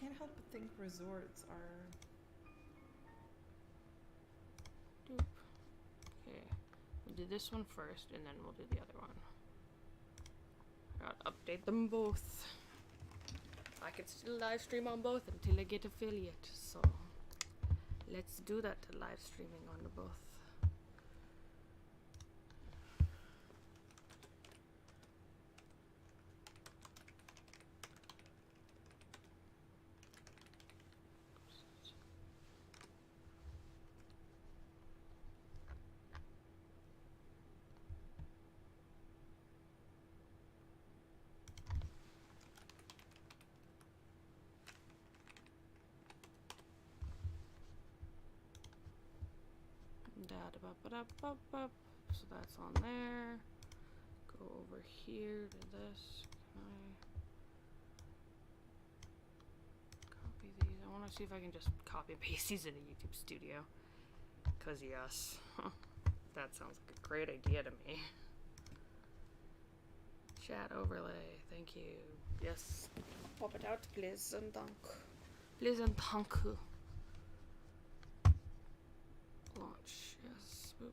can't help but think resorts are... Doop. Okay, we'll do this one first, and then we'll do the other one. I gotta update them both. I can still live stream on both until I get affiliate, so let's do that, live streaming on the both. So that's on there. Go over here to this. Can I copy these? I want to see if I can just copy and paste these into YouTube Studio. Cause yes, that sounds like a great idea to me. Chat overlay, thank you. Yes, pop it out, please and thank. Please and thank. Launch, yes, boop.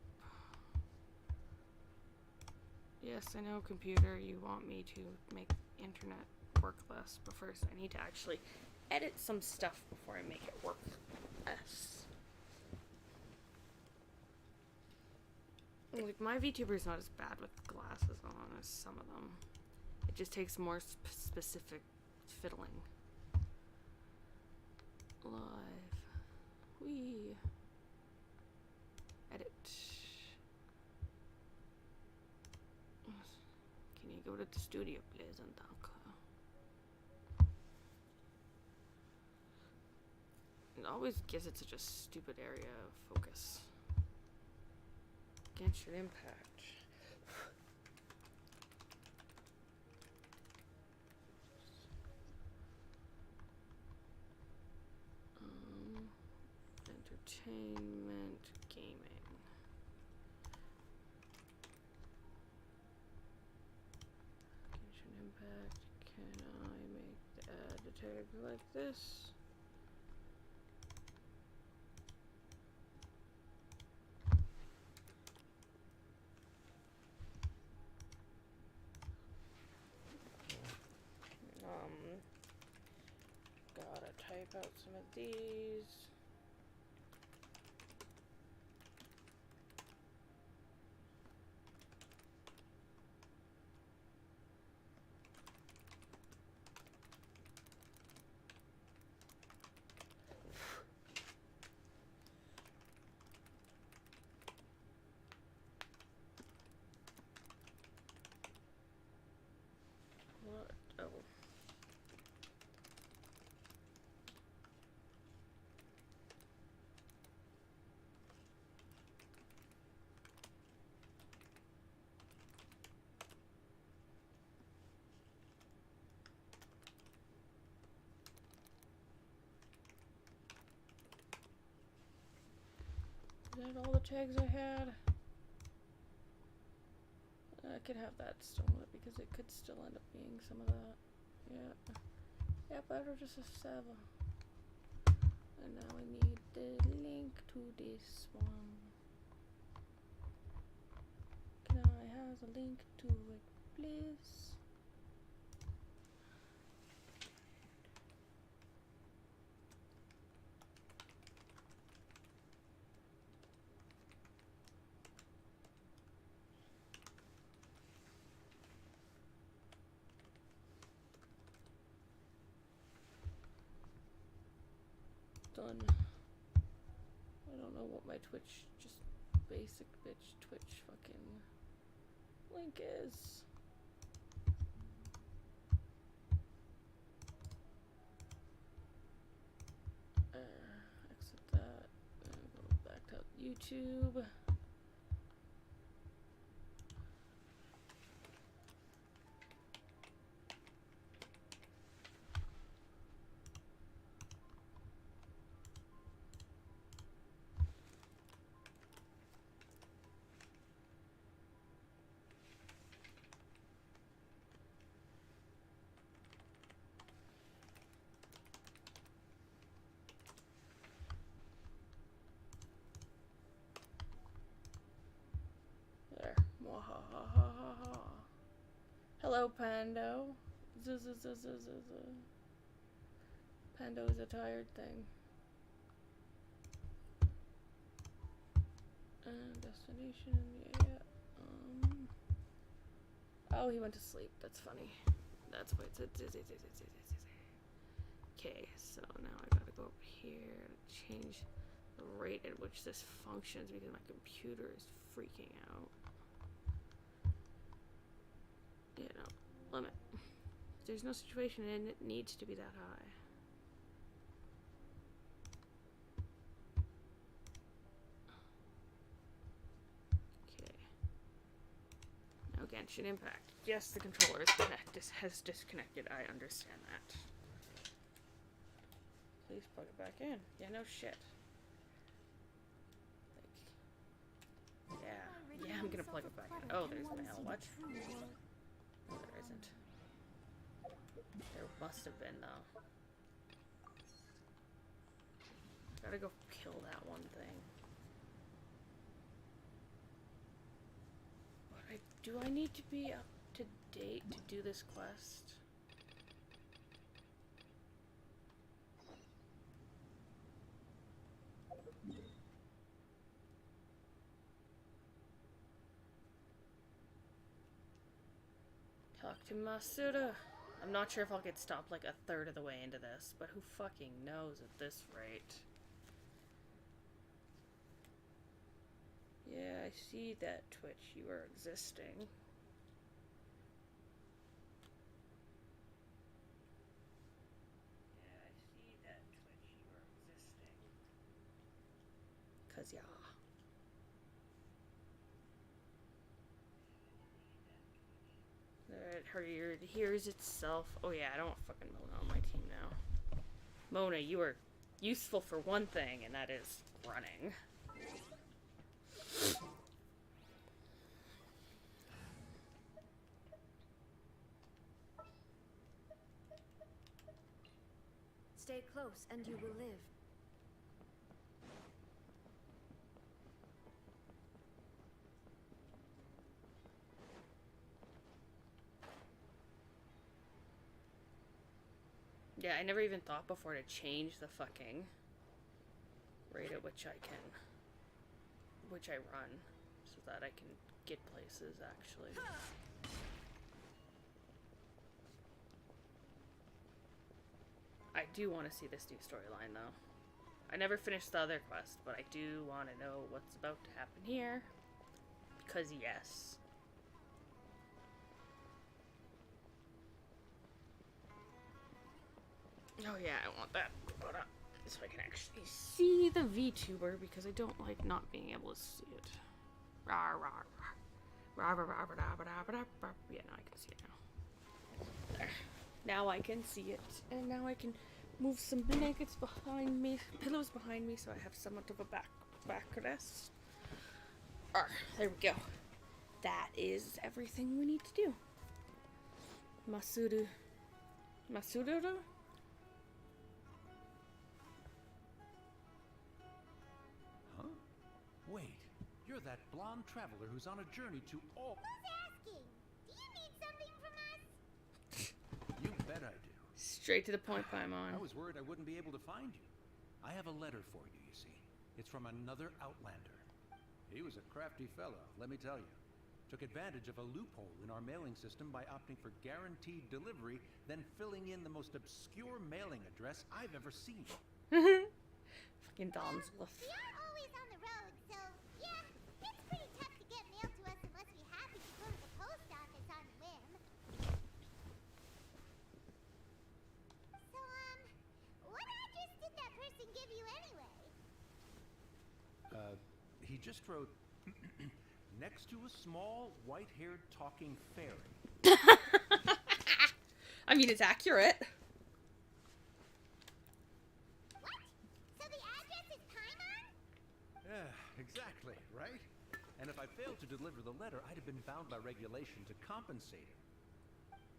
Yes, I know, computer, you want me to make internet work less, but first I need to actually edit some stuff before I make it work less. Like, my VTuber is not as bad with glasses on as some of them. It just takes more specific fiddling. Live. Whee. Edit. Can you go to the studio, please, and thank? It always gives it such a stupid area of focus. Genshin Impact. Entertainment, gaming. Genshin Impact. Can I make the add tag like this? Gotta type out some of these. What? Oh. Is that all the tags I had? I could have that still in it because it could still end up being some of that. Yeah. Yeah, better just a 7. And now I need the link to this one. Can I have a link to it, please? Done. I don't know what my Twitch, just basic bitch Twitch fucking link is. Exit that and go back to YouTube. Hello, Pando. Pando is a tired thing. Destination, yeah. Oh, he went to sleep. That's funny. That's why it's okay, so now I gotta go up here and change the rate at which this functions because my computer is freaking out. You know, limit. There's no situation and it needs to be that high. Genshin Impact. Yes, the controller has disconnected. I understand that. Please plug it back in. Yeah, no shit. Like, yeah, I'm gonna plug it back in. Oh, there's mail. What? No, there isn't. There must have been, though. Gotta go kill that one thing. Do I need to be up to date to do this quest? Talk to Masuda. I'm not sure if I'll get stopped like a third of the way into this, but who fucking knows at this rate? Yeah, I see that, Twitch. You are existing. Yeah, I see that, Twitch. You are existing. 'Cause yeah. Alright, here's itself. Oh yeah, I don't want fucking Mona on my team now. Mona, you are useful for one thing, and that is running. Stay close and you will live. Yeah, I never even thought before to change the fucking rate at which I run, so that I can get places, actually. I do want to see this new storyline, though. I never finished the other quest, but I do want to know what's about to happen here. Because, yes. Oh yeah, I want that put up so I can actually see the VTuber, because I don't like not being able to see it. Rah, rah, rah. Rah, rah, rah, rah, rah, rah, rah, rah. Yeah, now I can see it now. There. Now I can see it, and now I can move some blankets behind me, pillows behind me, so I have somewhat of a backrest. There we go. That is everything we need to do. Masuda? Huh? Wait, you're that blonde traveler who's on a journey to all... Who's asking? Do you need something from us? You bet I do. Straight to the point, Paimon. I was worried I wouldn't be able to find you. I have a letter for you, you see. It's from another Outlander. He was a crafty fellow, let me tell you. Took advantage of a loophole in our mailing system by opting for guaranteed delivery, then filling in the most obscure mailing address I've ever seen. Fucking Dom's wolf. We are always on the road, so yeah, it's pretty tough to get mail to us unless we happen to go to the post office on a whim. So, what address did that person give you anyway? He just wrote, next to a small, white-haired talking fairy. I mean, it's accurate. What? So the address is Paimon? Yeah, exactly, right? And if I failed to deliver the letter, I'd have been bound by regulation to compensate him.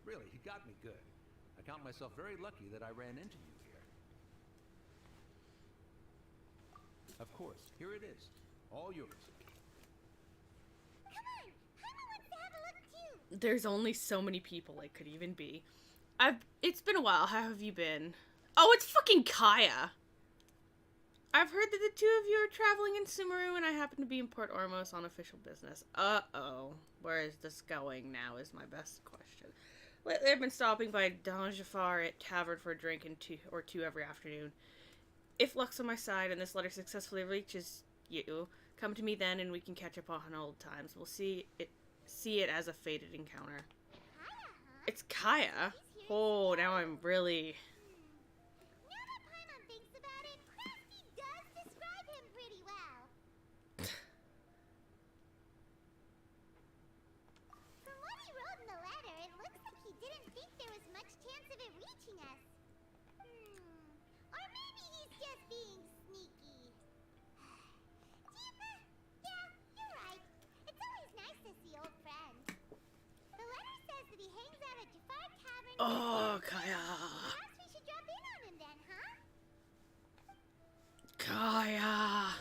Really, he got me good. I count myself very lucky that I ran into you here. Of course, here it is. All yours. Come on! Paimon wants to have a look too! There's only so many people it could even be. It's been a while. How have you been? Oh, it's fucking Kaya. I've heard that the two of you are traveling in Sumeru, and I happen to be in Port Ormos on official business. Uh-oh. Where is this going now is my best question. Lately, I've been stopping by Don Jafar at Tavern for a drink or two every afternoon. If luck's on my side and this letter successfully reaches you, come to me then and we can catch up on old times. We'll see it as a fated encounter. It's Kaya? Oh, now I'm really... Now that Paimon thinks about it, Crafty does describe him pretty well. From what he wrote in the letter, it looks like he didn't think there was much chance of it reaching us. Or maybe he's just being sneaky. Yeah, you're right. It's always nice to see old friends. The letter says that he hangs out at Jafar Tavern. Oh, Kaya. Perhaps we should drop in on him then, huh? Kaya.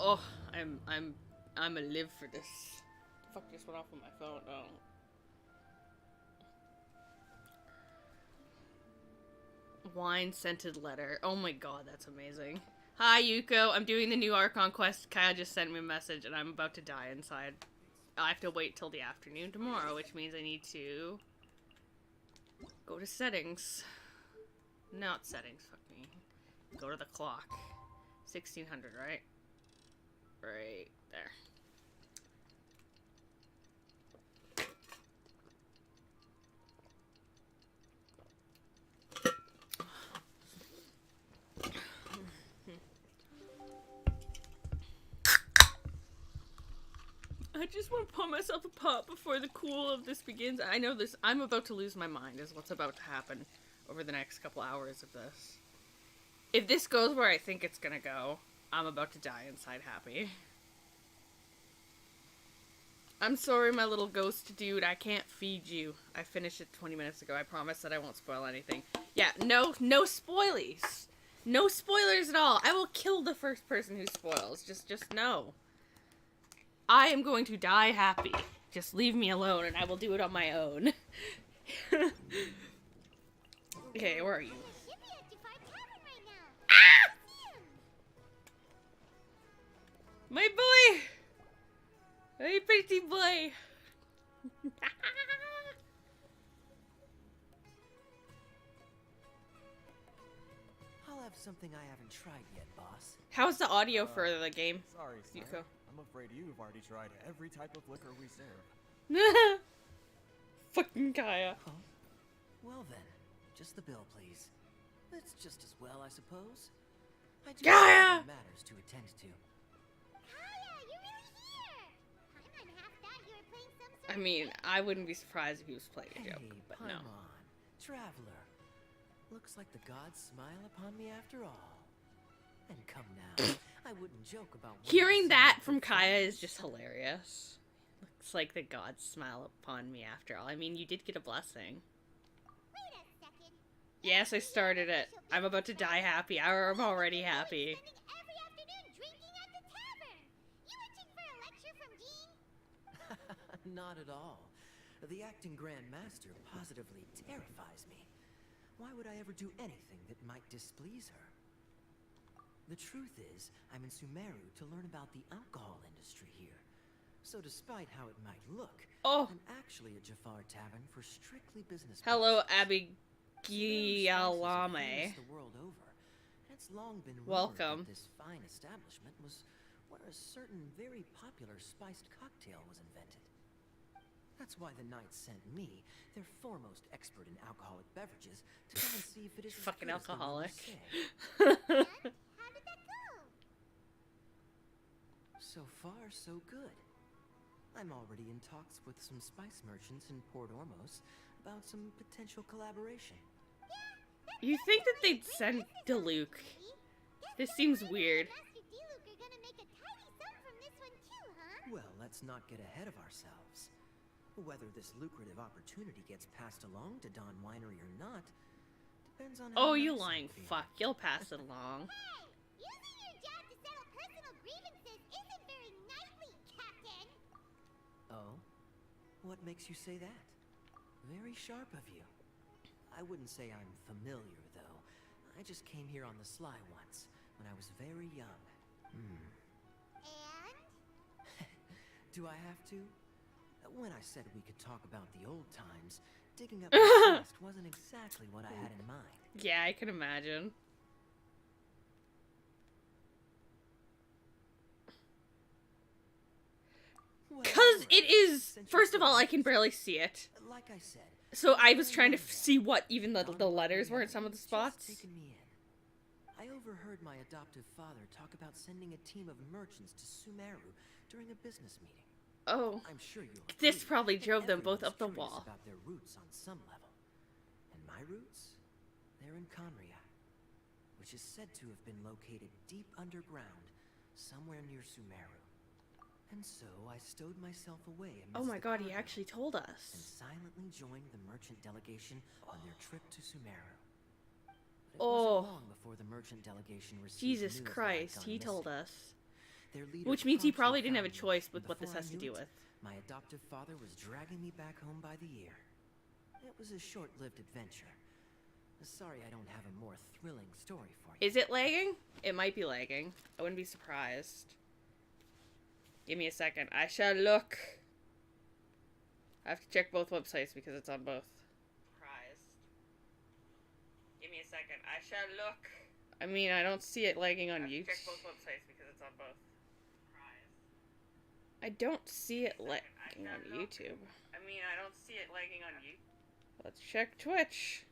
Oh, I'm a live for this. Fuck, just went off on my phone. Oh. Wine scented letter. Oh my god, that's amazing. Hi, Yuko. I'm doing the new Archon quest. Kaya just sent me a message, and I'm about to die inside. I have to wait till the afternoon tomorrow, which means I need to go to settings. Not settings, fuck me. Go to the clock. 1600, right? Right there. I just want to pull myself apart before the cool of this begins. I know this. I'm about to lose my mind is what's about to happen over the next couple hours of this. If this goes where I think it's gonna go, I'm about to die inside happy. I'm sorry, my little ghost dude. I can't feed you. I finished it 20 minutes ago. I promise that I won't spoil anything. Yeah, no spoilies. No spoilers at all. I will kill the first person who spoils. Just no. I am going to die happy. Just leave me alone and I will do it on my own. Okay, where are you? Should be at Jafar Tavern right now. Ah! See him. My boy! Hey, pretty boy! I'll have something I haven't tried yet, boss. How's the audio for the game? Sorry, sir. Yuko. I'm afraid you've already tried every type of liquor we serve. Fucking Kaya. Huh? Well then, just the bill, please. That's just as well, I suppose. I do have Kaya! other matters to attend to. Kaya, you're really here. Paimon half thought you were playing some sort I mean, I wouldn't be surprised if he was playing a Hey, joke, but no. Paimon, traveler. Looks like the gods smile upon me after all. And come now, I wouldn't joke about Hearing that from Kaya is just hilarious. Looks like the gods smile upon me after all. I mean, you did get a blessing. Wait a second. Yes, I started it. I'm about to die happy. I'm already happy. Spending every afternoon drinking at the tavern. You itching for a lecture from Jean? Not at all. The acting Grand Master positively terrifies me. Why would I ever do anything that might displease her? The truth is, I'm in Sumeru to learn about the alcohol industry here. So despite how it might look, Oh. I'm actually at Jafar Tavern for strictly business Hello, purposes. Abigailame. The world over. And it's long been rumored Welcome. that this fine establishment was where a certain very popular spiced cocktail was invented. That's why the knights sent me, their foremost expert in alcoholic beverages, to come and see if it is as Fucking good as the alcoholic. rumors say. How did that go? So far, so good. I'm already in talks with some spice merchants in Port Ormos about some potential collaboration. You think that they'd send Diluc? This seems weird. Master Diluc are gonna make a tidy sum from this one too, huh? Well, let's not get ahead of ourselves. Whether this lucrative opportunity gets passed along to Don Winery or not depends on how Oh, you nice I'm lying feeling. fuck. You'll pass it along. Hey, using your job to settle personal grievances isn't very knightly, Captain. Oh? What makes you say that? Very sharp of you. I wouldn't say I'm familiar, though. I just came here on the sly once, when I was very young. And? Do I have to? When I said we could talk about the old times, digging up the past wasn't exactly what I had in mind. Yeah, I can imagine. Because it is, first of all, I can barely see it. Like I said, So I was trying to see what even the letters were in some of the spots. taken me in. I overheard my adoptive father talk about sending a team of merchants to Sumeru during a business meeting. Oh. I'm sure you'll This agree probably that drove them both everyone's up the curious wall. about their roots on some level. And my roots? They're in Conria, which is said to have been located deep underground, somewhere near Sumeru. And so I stowed myself away amidst Oh my the god, he cargo actually told and us. silently joined the merchant delegation on their trip to Sumeru. But it Oh. wasn't long before the merchant delegation received Jesus news that I'd Christ, gone he missing. told us. Their leader Which means he promptly probably didn't have a found me, choice with and what this before I has to knew do it, with. my adoptive father was dragging me back home by the ear. It was a short-lived adventure. Sorry I don't have a more thrilling story for you. Is it lagging? It might be lagging. I wouldn't be surprised. Give me a second. I shall look. I have to check both websites because it's on both. Surprised. Give me a second. I shall look. I mean, I don't see it lagging on YouTube. Check both websites because it's on both. I don't see it lagging on YouTube. I mean, I don't see it lagging on YouTube. Let's check Twitch.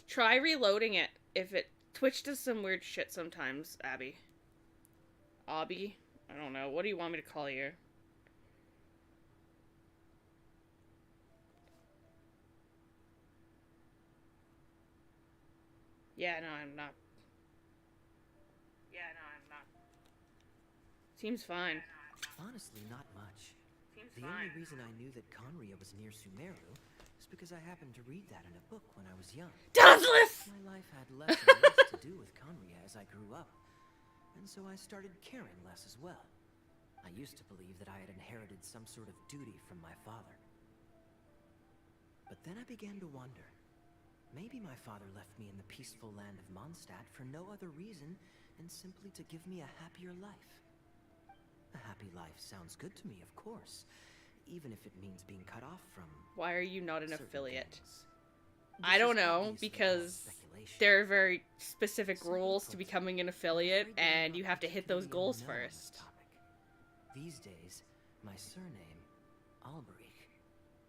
Try reloading it. If it... Twitch does some weird shit sometimes, Abby. Abby? I don't know. What do you want me to call you? Yeah, no, I'm not. Seems fine. Honestly, not much. Seems The only reason I knew that Conria was near Sumeru is because I happened to read that in a book when I was young. Dozless! My life had less and less to do with Conria as I grew up, and so I started caring less as well. I used to believe that I had inherited some sort of duty from my father. But then I began to wonder. Maybe my father left me in the peaceful land of Mondstadt for no other reason than simply to give me a happier life. A happy life sounds good to me, of course, even if it means being cut off from... Why are you not an certain affiliate? things. I This don't is know, obviously all because speculation. there are very specific Simply rules to put, becoming an I'm affiliate, afraid that I'm and not you have to hit those particularly in goals the know on this first. topic. These days, my surname, Alberich,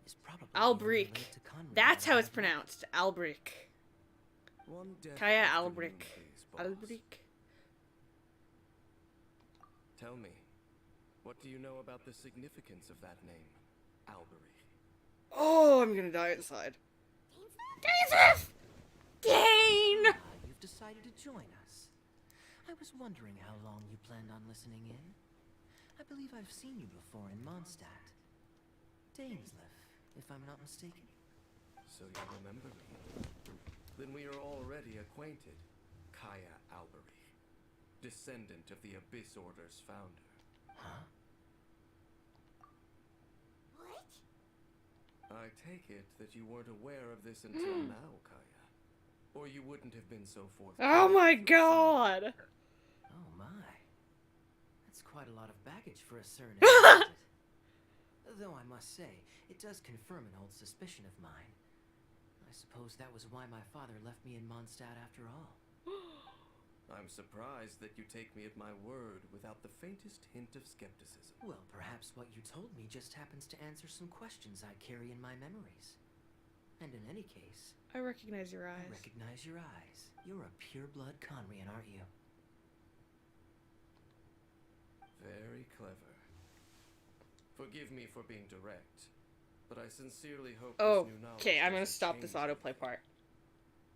is probably the only Albric. link to Conrad That's I how have it's left. pronounced. Albric. One death Kaya afternoon, Albric. please, boss. Albric. Tell me, what do you know about the significance of that name, Alberich? Oh, I'm gonna die inside. Dainsmith! Dane! You've decided to join us. I was wondering how long you planned on listening in. I believe I've seen you before in Mondstadt. Dainsliff, if I'm not mistaken. So you remember me? Then we are already acquainted. Kaya Alberich, descendant of the Abyss Order's founder. Huh? What? I take it that you weren't aware of this until now, Kaya. Or you wouldn't have been so forthcoming. Oh my with your god! Oh my. That's quite a lot of baggage for a surname, isn't it? Though I must say, it does confirm an old suspicion of mine. I suppose that was why my father left me in Mondstadt after all. I'm surprised that you take me at my word without the faintest hint of skepticism. Well, perhaps what you told me just happens to answer some questions I carry in my memories. And in any case, I recognize your I eyes. recognize your eyes. You're a pure-blood Conrian, aren't you? Very clever. Forgive me for being direct, but I sincerely hope Oh, this new knowledge okay, I'm gonna doesn't stop this change autoplay part.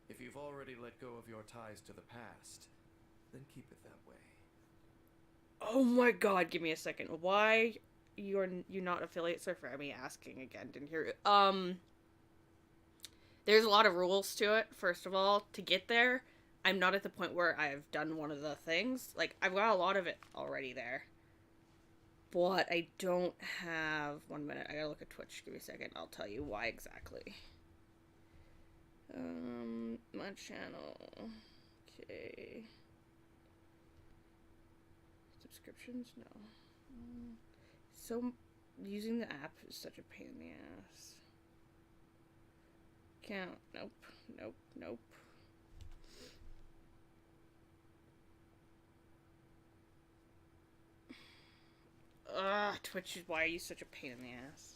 If you've already let go of your ties to the past, then keep it that way. Oh my god, give me a second. Why you not affiliate? Sorry for me asking again, didn't hear it. There's a lot of rules to it, first of all. To get there, I'm not at the point where I've done one of the things. Like, I've got a lot of it already there. But I don't have... 1 minute, I gotta look at Twitch. Give me a second, I'll tell you why exactly. My channel. Okay. Subscriptions? No. So, using the app is such a pain in the ass. Can't. Nope. Nope. Nope. Ugh, Twitch, why are you such a pain in the ass?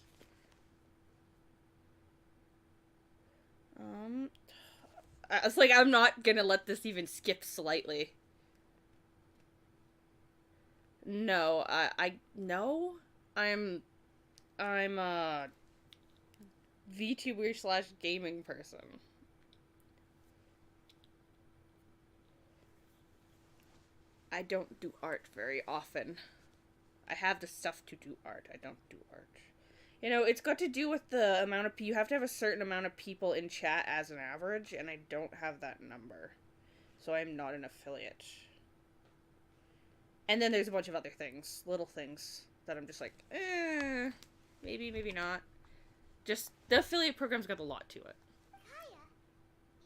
It's like I'm not gonna let this even skip slightly. No, no. I'm a VTuber slash gaming person. I don't do art very often. I have the stuff to do art. I don't do art. You know, it's got to do with the amount of you have to have a certain amount of people in chat as an average, and I don't have that number. So I'm not an affiliate. And then there's a bunch of other things, little things, that I'm just like, maybe, maybe not. Just, the affiliate program's got a lot to it. Kaya,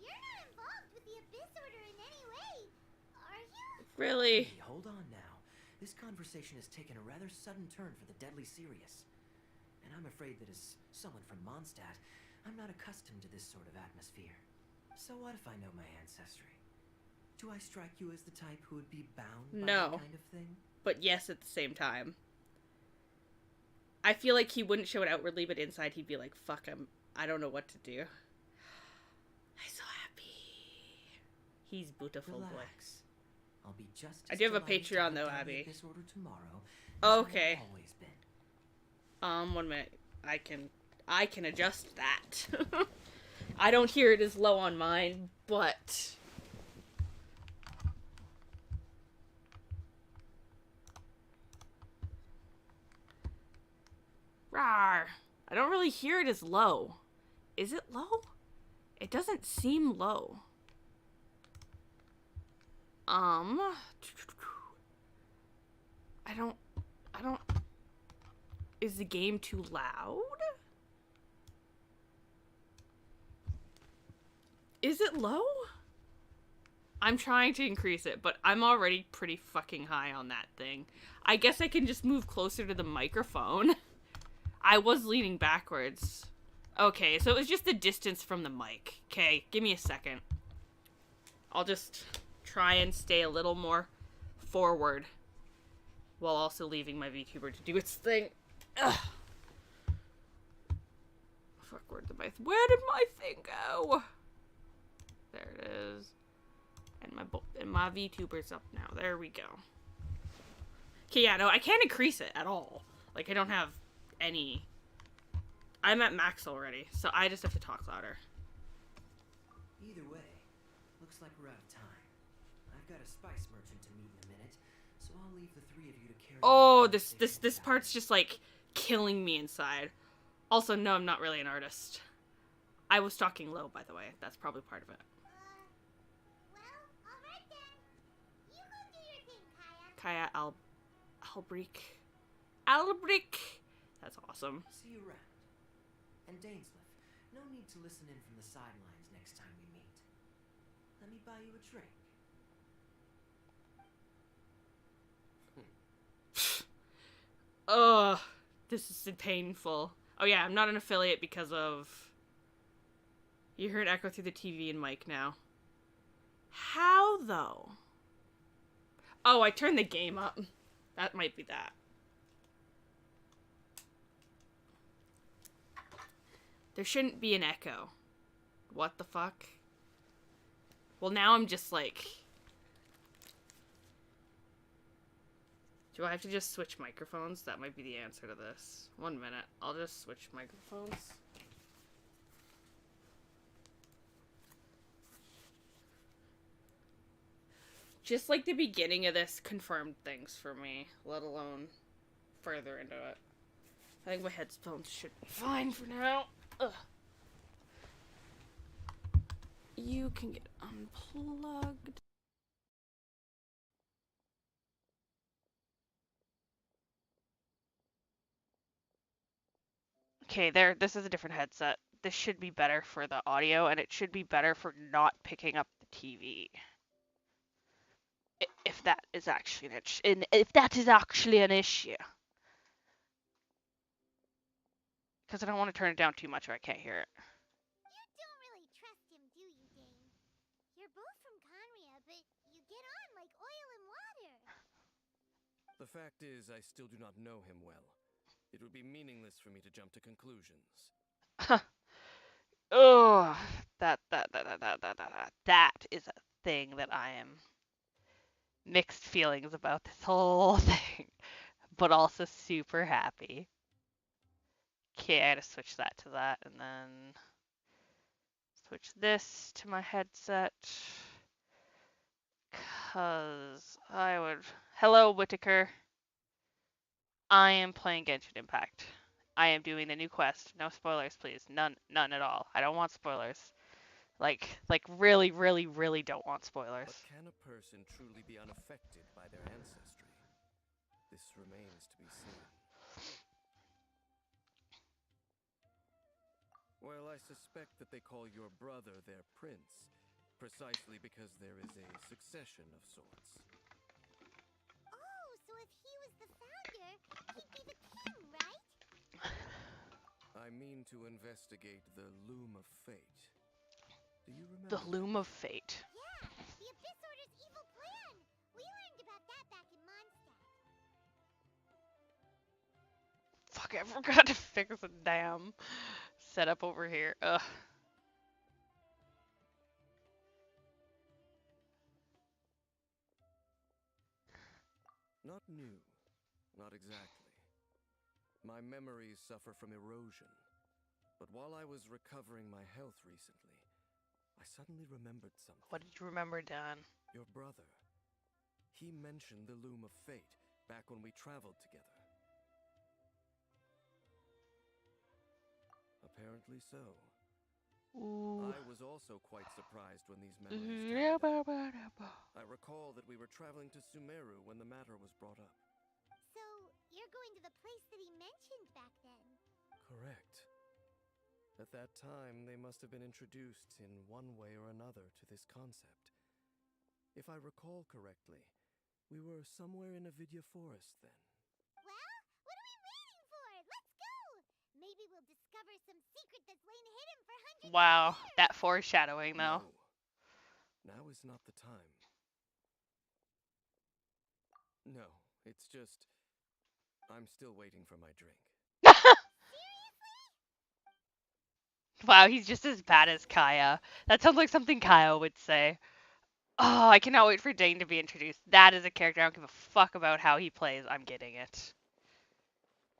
you're not involved with the Abyss Order in any way, are you? Really? Hey, hold on now. This conversation has taken a rather sudden turn for the deadly serious. And I'm afraid that as someone from Mondstadt, I'm not accustomed to this sort of atmosphere. So what if I know my ancestry? Do I strike you as the type who would be bound by that kind of thing? But yes at the same time. I feel like he wouldn't show it outwardly, but inside he'd be like, fuck him. I don't know what to do. I'm so happy. He's beautiful, boy. Relax. I'll be just I do have a Patreon though, Abby. This order tomorrow, okay. Always been. 1 minute. I can adjust that. I don't hear it as low on mine, but rawr. I don't really hear it as low. Is it low? It doesn't seem low. I don't is the game too loud? Is it low? I'm trying to increase it, but I'm already pretty fucking high on that thing. I guess I can just move closer to the microphone. I was leaning backwards. Okay, so it was just the distance from the mic. Okay, give me a second. I'll just try and stay a little more forward while also leaving my VTuber to do its thing. Ugh. Fuck, where did my thing go? There it is. And my VTuber's up now. There we go. Okay, yeah, no, I can't increase it at all. Like, I don't have any. I'm at max already, so I just have to talk louder. Either way, looks like we're out of time. I've got a spice merchant to meet in a minute, so I'll leave the three of you to carry Oh, this part's just like killing me inside. Also, no, I'm not really an artist. I was talking low, by the way. That's probably part of it. Well, alright then. You go do your thing, Kaya. Kaya Albrick. That's awesome. See you around. And Dainsleif, no need to listen in from the sidelines next time we meet. Let me buy you a drink. Ugh, this is painful. Oh yeah, I'm not an affiliate because of... You heard echo through the TV and mic now. How, though? Oh, I turned the game up. That might be that. There shouldn't be an echo. What the fuck? Well, now I'm just like... Do I have to just switch microphones? That might be the answer to this. 1 minute. I'll just switch microphones. Just like the beginning of this confirmed things for me, let alone further into it. I think my headphones should be fine for now. Ugh. You can get unplugged. Okay, this is a different headset. This should be better for the audio, and it should be better for not picking up the TV. If that is actually if that is actually an issue. Because I don't want to turn it down too much or I can't hear it. You don't really trust him, do you, Dane? You're both from Conria, but you get on like oil and water. The fact is, I still do not know him well. It would be meaningless for me to jump to conclusions. Oh, that is a thing that I am mixed feelings about this whole thing, but also super happy. Okay, I gotta switch that to that, and then switch this to my headset. Cause I would. Hello, Whitaker. I am playing Genshin Impact. I am doing the new quest. No spoilers, please. None at all. I don't want spoilers. Like really, really, really don't want spoilers. But can a person truly be unaffected by their ancestry? This remains to be seen. Well, I suspect that they call your brother their prince, precisely because there is a succession of sorts. Oh, so if he was the founder, he'd be the king, right? I mean to investigate the Loom of Fate. Do you remember? The Loom of Fate. Yeah, the Abyss Order's evil plan. We learned about that back in Mondstadt. Fuck, I forgot to fix a damn setup over here. Ugh. Not new. Not exactly. My memories suffer from erosion. But while I was recovering my health recently, I suddenly remembered something. What did you remember, Dan? Your brother. He mentioned the Loom of Fate back when we traveled together. Apparently so. Ooh. I was also quite surprised when these memories came back. I recall that we were traveling to Sumeru when the matter was brought up. So, you're going to the place that he mentioned back then? Correct. At that time, they must have been introduced in one way or another to this concept. If I recall correctly, we were somewhere in Avidya Forest then. Well, what are we waiting for? Let's go! Maybe we'll discover some secret that's lain hidden for hundreds Wow, of years. that foreshadowing though. No. Now is not the time. No, it's just... I'm still waiting for my drink. Wow, he's just as bad as Kaya. That sounds like something Kaya would say. Oh, I cannot wait for Dane to be introduced. That is a character I don't give a fuck about how he plays. I'm getting it.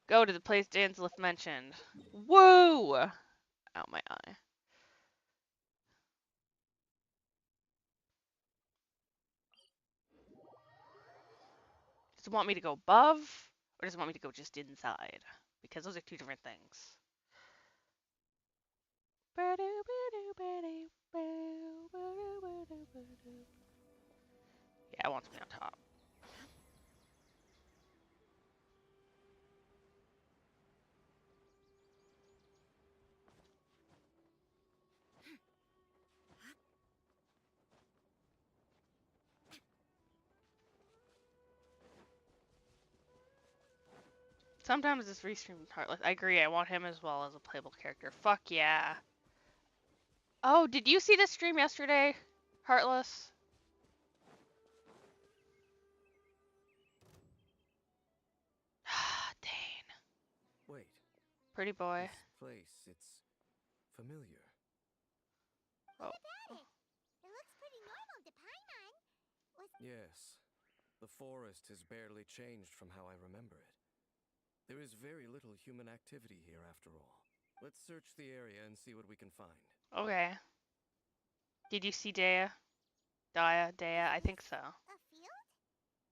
Go to the place Danslith mentioned. Woo! Ow, my eye. Does it want me to go above? Or does it want me to go just inside? Because those are two different things. Yeah, it wants me on top. Sometimes this restreamed Heartless. I agree, I want him as well as a playable character. Fuck yeah. Oh, did you see this stream yesterday, Heartless? Dane. Wait. Pretty boy. This place, it's familiar. Oh. What about it? It looks pretty normal to Paimon. Yes. The forest has barely changed from how I remember it. There is very little human activity here after all. Let's search the area and see what we can find. Okay. Did you see Dea? Dea? I think so. A field?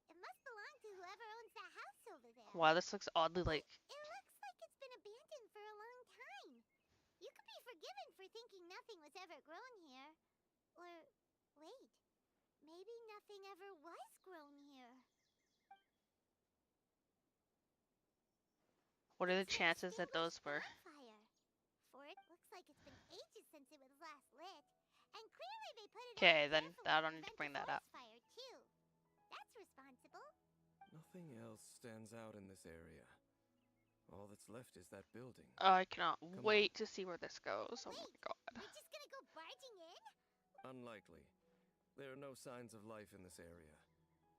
It must belong to whoever owns that house over there. Wow, this looks oddly like... It looks like it's been abandoned for a long time. You could be forgiven for thinking nothing was ever grown here. Or, wait. Maybe nothing ever was grown here. What are the chances that those were... Fire. Okay, then careful I with don't need to bring that forest up. fire, too. That's responsible. Nothing else stands out in this area. All that's left is that building. I cannot on. wait to see where this goes. Oh my Wait, god. we're just gonna go barging in? Unlikely. There are no signs of life in this area.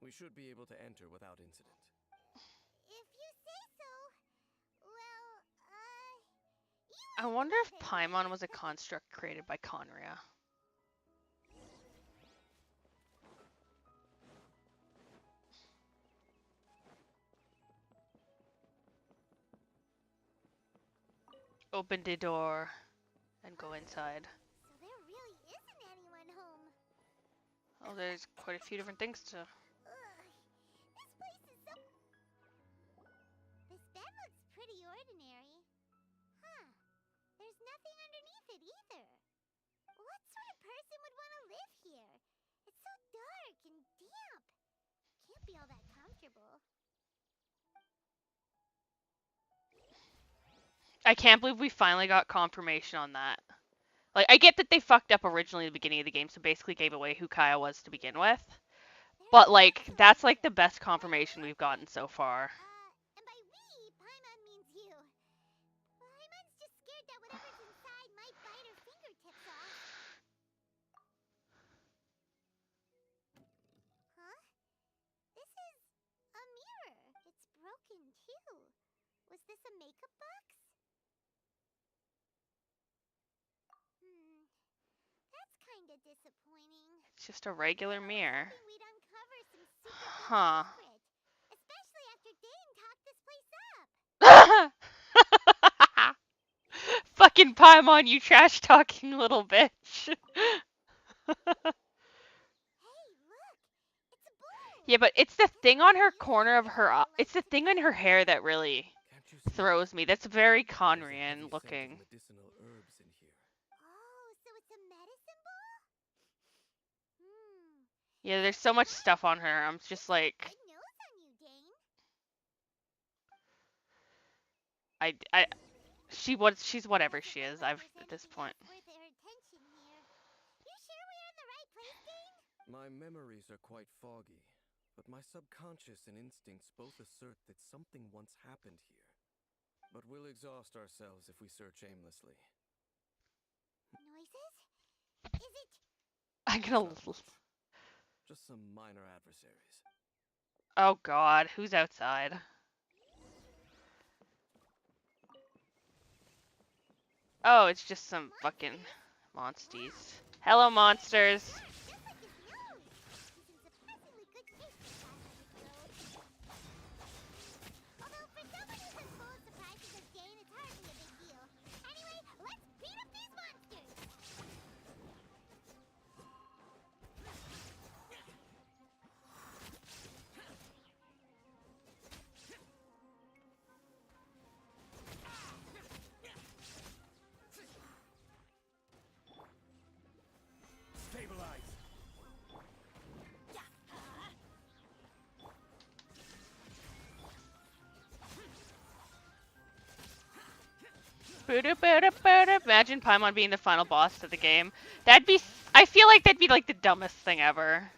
We should be able to enter without incident. If you say so. Well, I wonder if Paimon was a construct created by Conria. Open the door and go inside. So there really isn't anyone home. Oh, there's quite a few different things to... Ugh, this place is so... This bed looks pretty ordinary. Huh. There's nothing underneath it either. What sort of person would want to live here? It's so dark and damp. Can't be all that comfortable. I can't believe we finally got confirmation on that. Like, I get that they fucked up originally at the beginning of the game, so basically gave away who Kaya was to begin with. But, like, that's, like, the best confirmation we've gotten so far. And by we, Paimon means you. Paimon's just scared that whatever's inside might bite her fingertips off. Huh? This is a mirror. It's broken, too. Was this a makeup box? That's kinda disappointing. It's just a regular mirror. Hoping we'd uncover some super big Huh. secret, especially after Dane talked this place up. Fucking Paimon, you trash talking little bitch. Hey, look! It's a balloon! Yeah, but it's the thing on her corner of her... It's the thing on her hair that really Can't you see? throws me. That's very There's a Conrian heavy scent of looking. medicinal herbs in here. Oh, so it's a medicine ball? Yeah, there's so much stuff on her. I'm just like... Good nose on you, Dane. She's whatever she is, at this point. Worth her attention here. You sure we're in the right place, Dane? My memories are quite foggy, but my subconscious and instincts both assert that something once happened here. But we'll exhaust ourselves if we search aimlessly. Noises? Is it... I'm gonna... Just some minor adversaries. Oh god, who's outside? Oh, it's just some fucking monsties. Hello, monsters. Just like his nose. He's in surprisingly good shape for that kind of growth. Although for someone who's as full of surprises as Dane, it's hardly a big deal. Anyway, let's beat up these monsters! Stabilize! Imagine Paimon being the final boss of the game. That'd be... I feel like that'd be like the dumbest thing ever.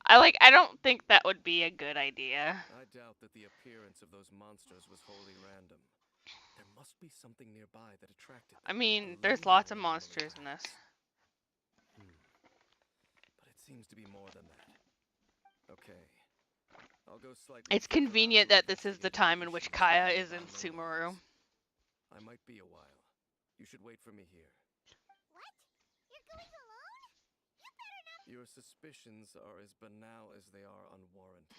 I don't think that would be a good idea. I doubt that the appearance of those monsters was wholly random. There must be something nearby that attracted them. I mean, A there's lots of lingering monsters in this. But it seems to be more than that. Okay. I'll go slightly. It's further out convenient to that this is the investigate time in which locations Kaya of is in unknown Sumeru. ones. I might be a while. You should wait for me here. What? You're going alone? You better not... Your suspicions are as banal as they are unwarranted.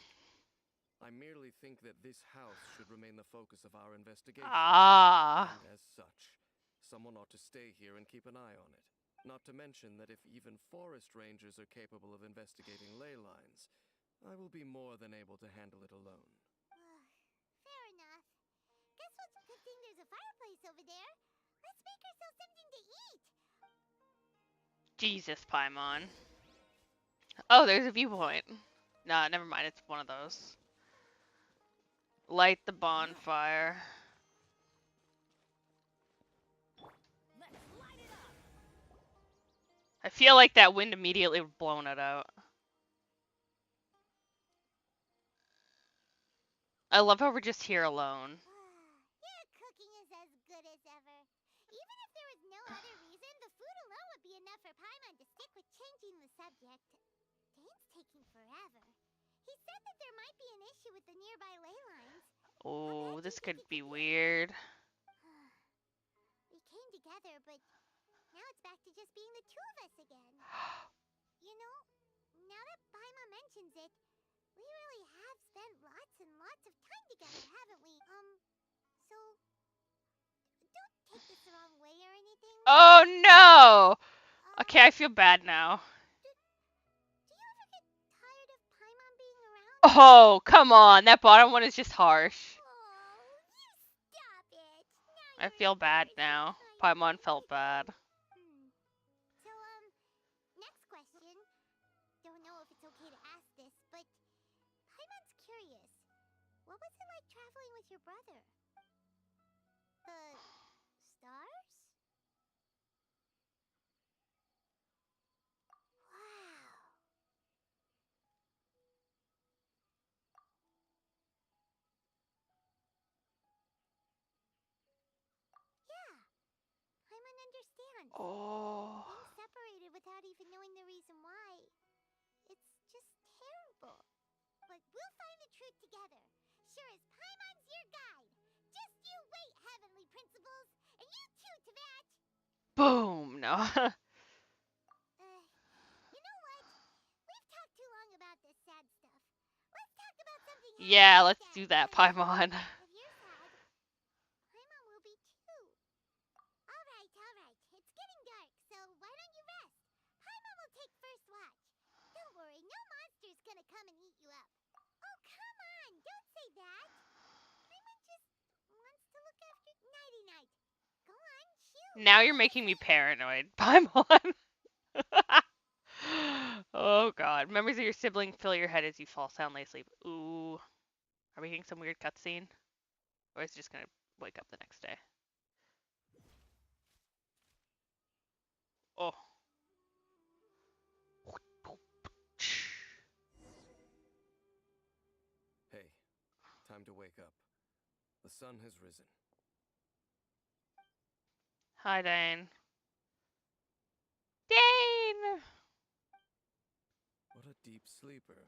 I merely think that this house should remain the focus of our investigation. Ah. And as such, someone ought to stay here and keep an eye on it. Not to mention that if even forest rangers are capable of investigating ley lines, I will be more than able to handle it alone. Fair enough. Guess what's a good thing there's a fireplace over there? Let's make ourselves something to eat. Jesus, Paimon. Oh, there's a viewpoint. Nah, never mind. It's one of those. Light the bonfire. I feel like that wind immediately blown it out. I love how we're just here alone. Your cooking is as good as ever. Even if there was no other reason, the food alone would be enough for Paimon to stick with changing the subject. Dane's taking forever. He said that there might be an issue with the nearby ley lines. Oh, this could be weird. We came together, but now it's back to just being the two of us again. You know, now that Paimon mentions it, we really have spent lots and lots of time together, haven't we? So don't take this the wrong way or anything. Oh no! Okay, I feel bad now. Do you ever get tired of Paimon being around? Oh, come on. That bottom one is just harsh. Oh, you stop it. I feel bad now. Paimon felt bad. So, next question. Don't know if it's okay to ask this, but Paimon's curious. What was it like traveling with your brother? The stars? Wow. Yeah, Paimon understands. Oh. Being separated without even knowing the reason why. It's just terrible. But we'll find the truth together. Sure as Paimon's your guide. Just you wait, Heavenly Principles. And you too, Teyvat. Boom. No. You know what? We've talked too long about this sad stuff. Let's talk about something happy Yeah, let's instead, do that, because Paimon. if you're sad, Paimon will be too. Alright. It's getting dark, so why don't you rest? Paimon will take first watch. Don't worry, no monster's gonna come and eat you up. Oh, come on, don't say that. Paimon just wants to look after Nighty-Night. Go on, shoot. Now you're making me paranoid, Paimon. Oh god. Memories of your sibling fill your head as you fall soundly asleep. Ooh. Are we getting some weird cutscene? Or is it just gonna wake up the next day? Oh. Hey, time to wake up. The sun has risen. Hi, Dane. Dane! What a deep sleeper.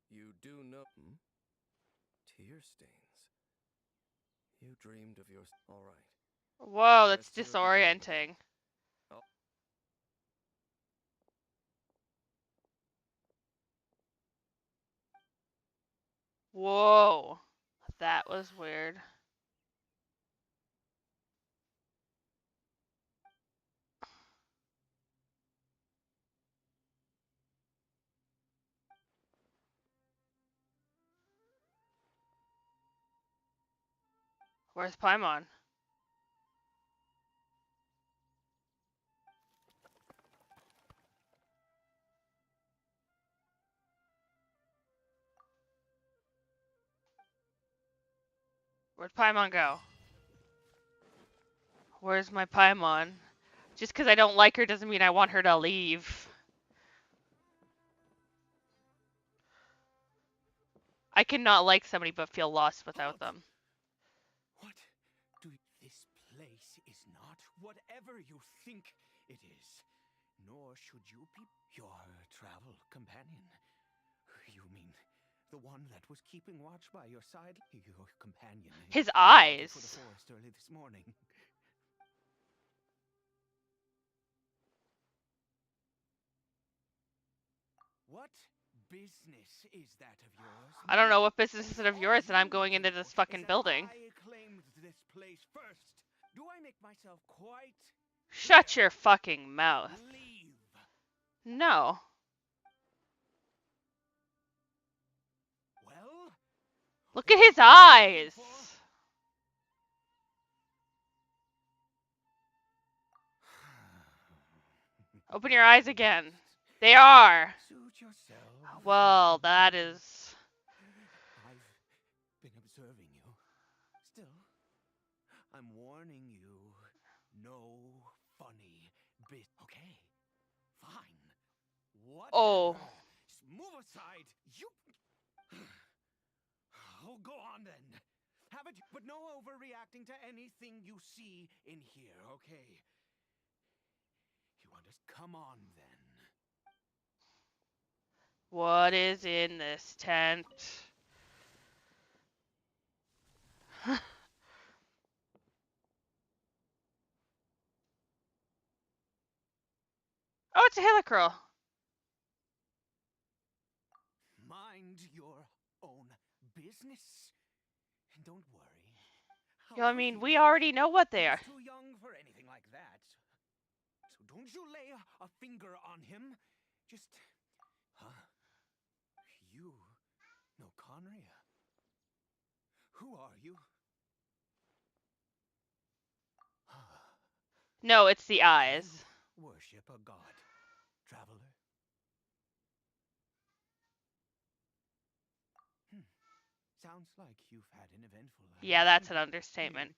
You do know... Tear stains. You dreamed of your... All right. Whoa, that's Rest here at the disorienting. Oh. Whoa. That was weird. Where's Paimon? Where'd Paimon go? Where's my Paimon? Just because I don't like her doesn't mean I want her to leave. I cannot like somebody but feel lost without them. What do this place is not whatever you think it is, nor should you be your travel companion. You mean the one that was keeping watch by your side? Your companion. His For eyes. the forest early this morning. What business is that of yours? I don't know what business is it of yours that I'm going into this fucking building. I claimed this place first. Do I make myself quite Shut your fucking mouth. leave? No. Well, Look at his eyes. Open your eyes again. They are. suit yourself. Well, that is... I've been observing you. Still, I'm warning you. No funny bit. Okay. Oh. Just move aside. You. Oh, go on then. Have it, but no overreacting to anything you see in here, okay? You want us? Come on then. What is in this tent? Oh, it's a helicurl. Mind your own business. And don't worry. Yo, I mean, we already know what they are. He's too young for anything like that. So don't you lay a finger on him. Just, huh? You know Conria? Who are you? No, it's the eyes. You worship a god, traveler. Sounds like you've had an eventful life. Yeah, that's an understatement.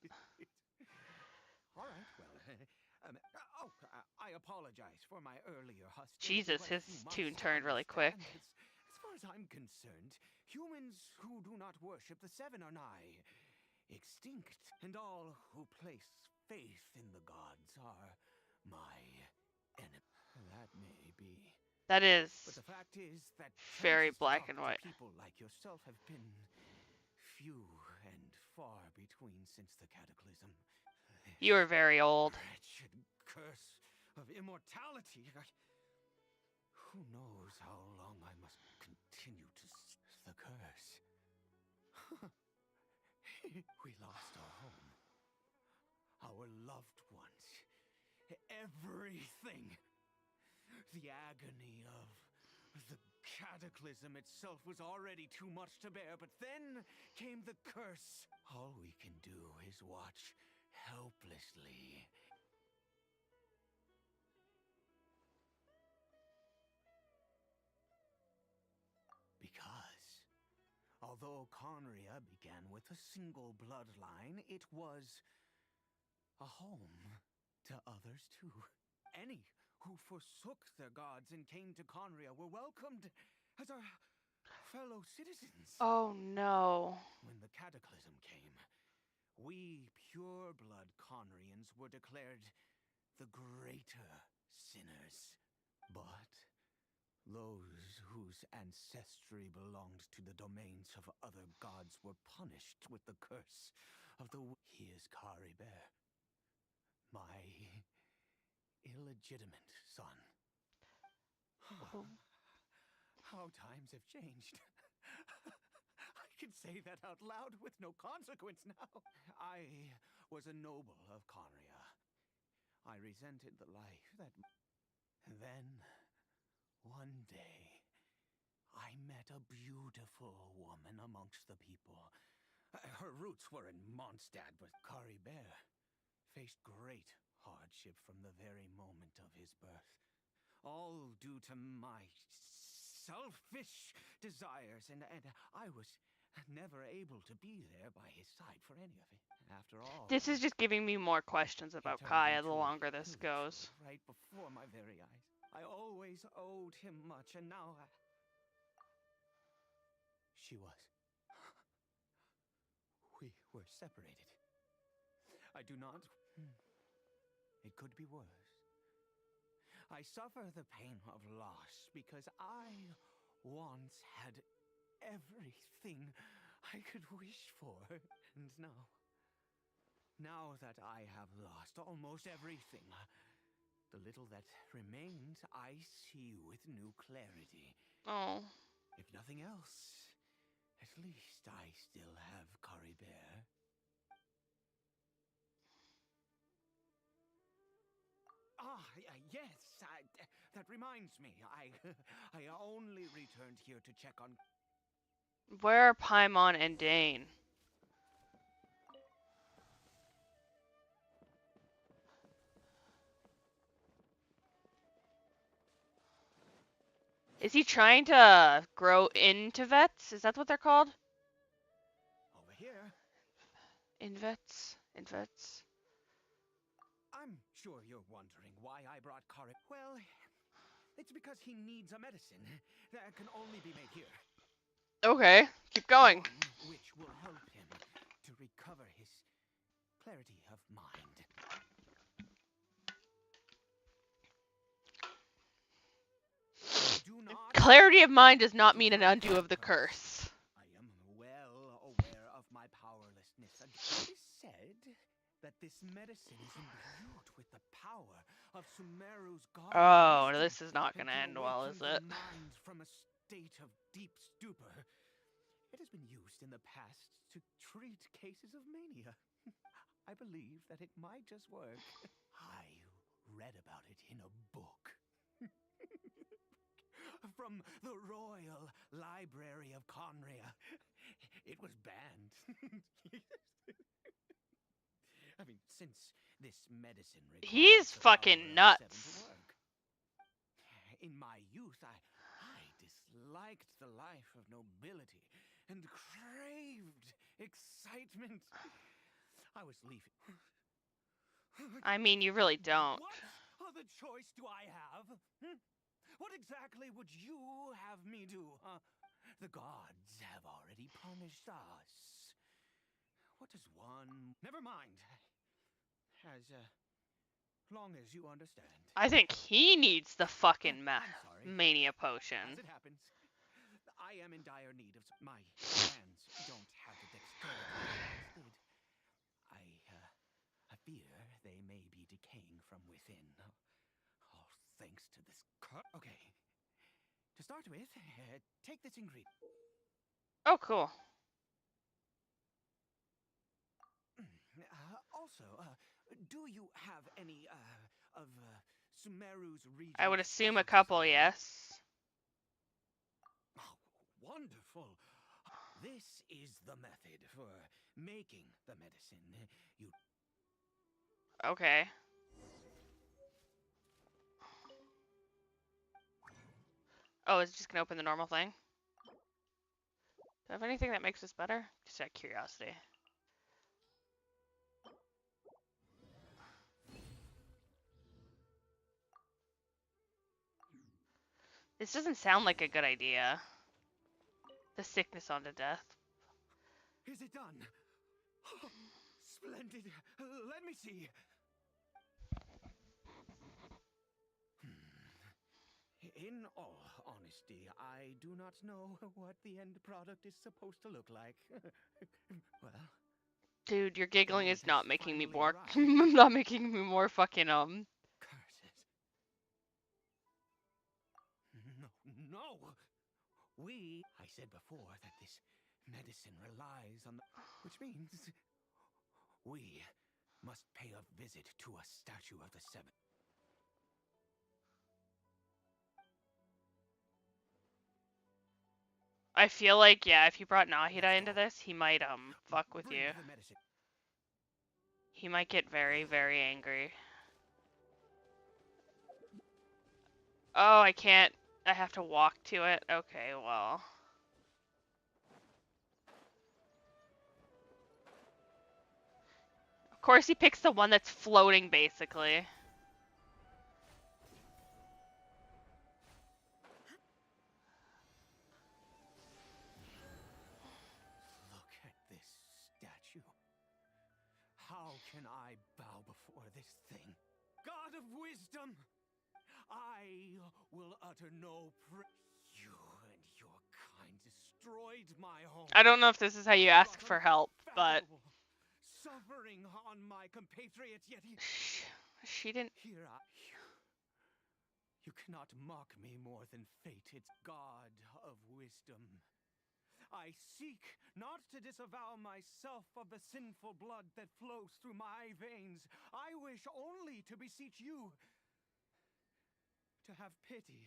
All right, well, I apologize for my earlier hostility. Jesus, but his you must tune turned really quick. understand, as far as I'm concerned, humans who do not worship the Seven are nigh extinct, and all who place faith in the gods are my enemy. That may be. That is But the fact is that very chances to black talk and to white. people like yourself have been few and far between since the cataclysm. You are very old. Wretched curse of immortality. Who knows how long I must continue to the curse. We lost our home, our loved ones, everything. The agony of the cataclysm itself was already too much to bear, but then came the curse. All we can do is watch helplessly. Because, although Conria began with a single bloodline, it was a home to others too. Any who forsook their gods and came to Conria were welcomed as our fellow citizens. Oh no. When the cataclysm came, we pure-blood Conrians were declared the greater sinners. But those whose ancestry belonged to the domains of other gods were punished with the curse of the... He is Kari Bear, my illegitimate son. Oh. How times have changed. I can say that out loud with no consequence now. I was a noble of Conria. I resented the life that... Then, one day, I met a beautiful woman amongst the people. Her roots were in Mondstadt, but Kari Bear faced great hardship from the very moment of his birth. All due to my selfish desires, and I was never able to be there by his side for any of it. After all, This is just giving me more questions about Kaya the longer this goes. right before my very eyes. I always owed him much, and now she was. We were separated. I do not... It could be worse. I suffer the pain of loss because I once had everything I could wish for. And now that I have lost almost everything, the little that remains I see with new clarity. Oh. If nothing else, at least I still have Kari Bear. Yes, that reminds me. I only returned here to check on... Where are Paimon and Dane? Is he trying to grow into vets? Is that what they're called? Over here. Invets? Invets? I'm sure you're wondering why I brought Kari. Well, It's because he needs a medicine that can only be made here. Okay, keep going. One which will help him to recover his clarity of mind. Do not Clarity of mind does not mean an undo of the curse. I am well aware of my powerlessness. It is said that this medicine is imbued with the power of Sumeru's god. Oh, no, this is not gonna end well, is it? Mind from a state of deep stupor. It has been used in the past to treat cases of mania. I believe that it might just work. I read about it in a book. From the Royal Library of Conria. It was banned. I mean, since this medicine He's fucking nuts. In my youth, I disliked the life of nobility and craved excitement. I was leaving. I mean, you really don't. What other choice do I have? What exactly would you have me do? The gods have already punished us. What does one... Never mind. As long as you understand. I think he needs the fucking I'm sorry. mania potion. As it happens, I am in dire need of... My hands don't have the dexterity I did. I fear they may be decaying from within. All thanks to this... Okay. To start with, take this ingredient. Oh, cool. Also, do you have any, of, Sumeru's region? I would assume a couple, yes. Oh, wonderful. This is the method for making the medicine. You... Okay. Oh, is it just gonna open the normal thing? Do I have anything that makes this better? Just out of curiosity. This doesn't sound like a good idea. The sickness on to death. Is it done? Oh, splendid. Let me see. In all honesty, I do not know what the end product is supposed to look like. Well, Dude, your giggling is not making me finally more arrived. not making me more fucking Curses. No. I said before that this medicine relies on the... Which means we must pay a visit to a statue of the seven. I feel like, yeah, if you brought Nahida into this, he might fuck with Bring you. the medicine. He might get very, very angry. Oh, I can't. I have to walk to it. Okay, well. Of course he picks the one that's floating, basically. Look at this statue. How can I bow before this thing? God of wisdom! I will utter no You and your kind destroyed my home. I don't know if this is how you ask for help, but... Suffering on my compatriots, yet She didn't... You cannot mock me more than fate, its God of wisdom. I seek not to disavow myself of the sinful blood that flows through my veins. I wish only to beseech you to have pity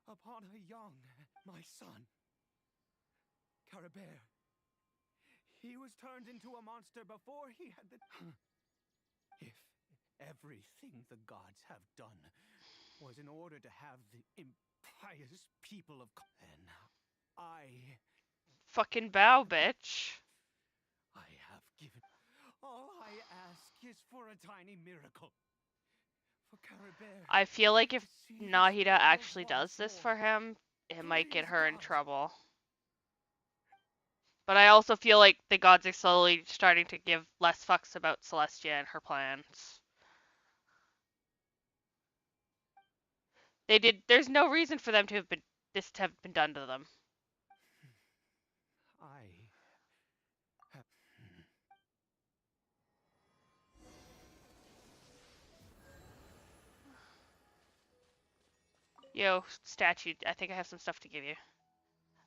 upon a young, my son, Carabert. He was turned into a monster before he had the... If everything the gods have done was in order to have the impious people of... Then I... Fucking bow, bitch. I have given... All I ask is for a tiny miracle. For Carabert... I feel like if Nahida actually does this for him, it might get her in trouble. But I also feel like the gods are slowly starting to give less fucks about Celestia and her plans. There's no reason for them to have been done to them. I have. Yo, statue, I think I have some stuff to give you.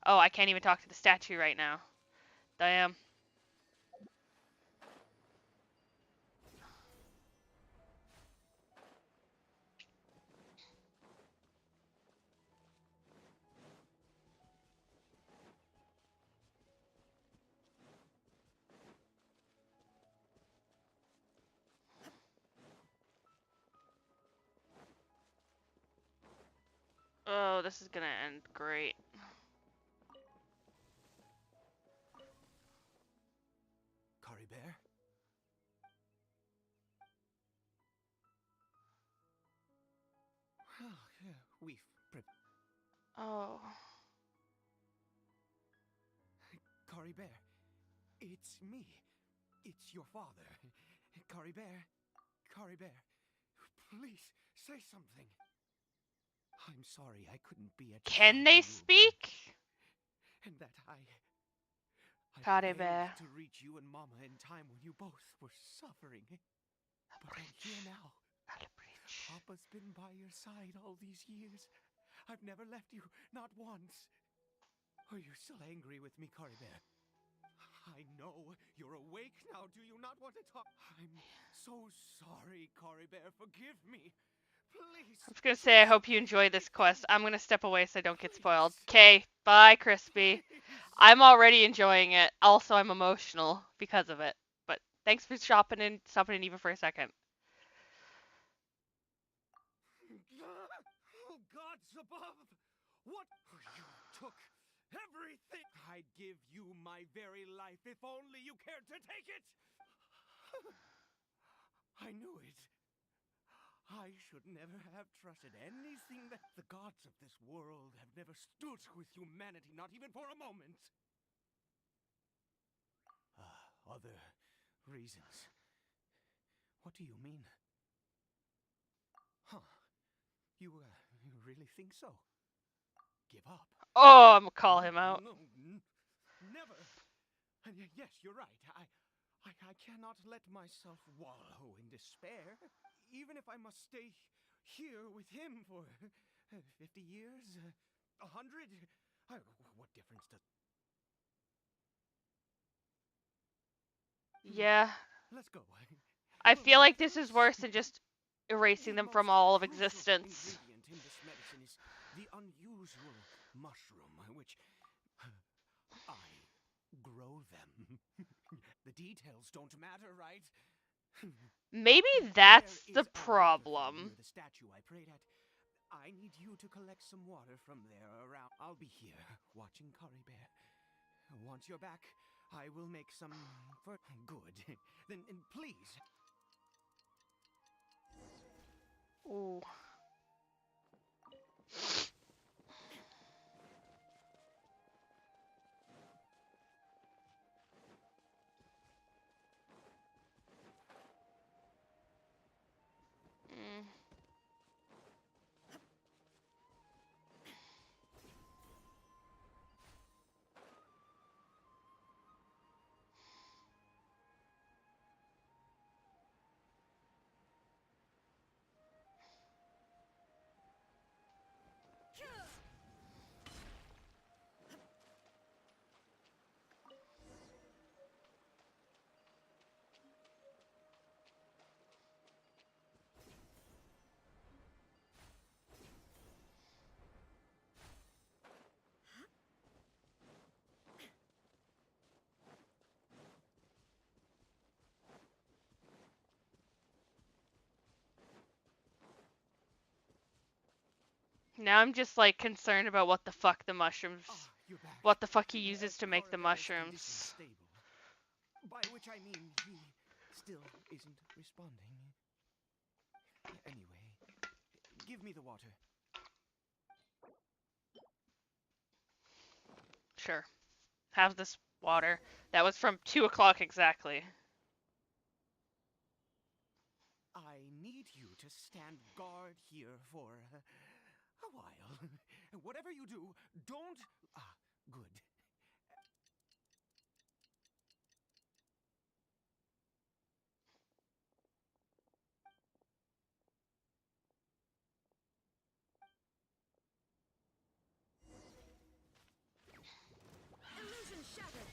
Oh, I can't even talk to the statue right now. Damn. Oh, this is gonna end great. Curry Bear? We've Oh. Curry Bear, it's me. It's your father. Curry Bear, please say something. I'm sorry I couldn't be at. Can they speak? And that I Curry failed Bear. to reach you and Mama in time when you both were suffering. But I'm here now. Papa's been by your side all these years. I've never left you, not once. Are you still angry with me, Curry Bear? I know you're awake now. Do you not want to talk? I'm so sorry, Curry Bear. Forgive me. Please. I was gonna say, I hope you enjoy this quest. I'm gonna step away so I don't get spoiled. Okay, bye, Crispy. I'm already enjoying it. Also, I'm emotional because of it. But thanks for stopping in even for a second. Oh, gods above! What? You took everything! I'd give you my very life if only you cared to take it! I knew it. I should never have trusted anything that the gods of this world have never stood with humanity, not even for a moment. Other reasons. What do you mean? Huh. You really think so? Give up? Oh, I'm gonna call him out. No, never. And yes, you're right. I cannot let myself wallow in despair, even if I must stay here with him for 50 years, 100. What difference does? Yeah. Let's go. I feel like this is worse than just erasing them from all of existence. Ingredient in this medicine is the unusual mushroom, which I grow them. The details don't matter, right? Maybe that's the problem. The statue I prayed at. I need you to collect some water from there around. I'll be here watching Curry Bear. Once you're back, I will make some for good. Then please. Ooh. Now I'm just like concerned about what the fuck the mushrooms, what the fuck he uses to make the mushrooms. By which I mean he still isn't responding. Anyway, give me the water. Sure. Have this water. That was from 2 o'clock exactly. I need you to stand guard here for a while. Whatever you do, don't... Ah, good. Illusion shattered.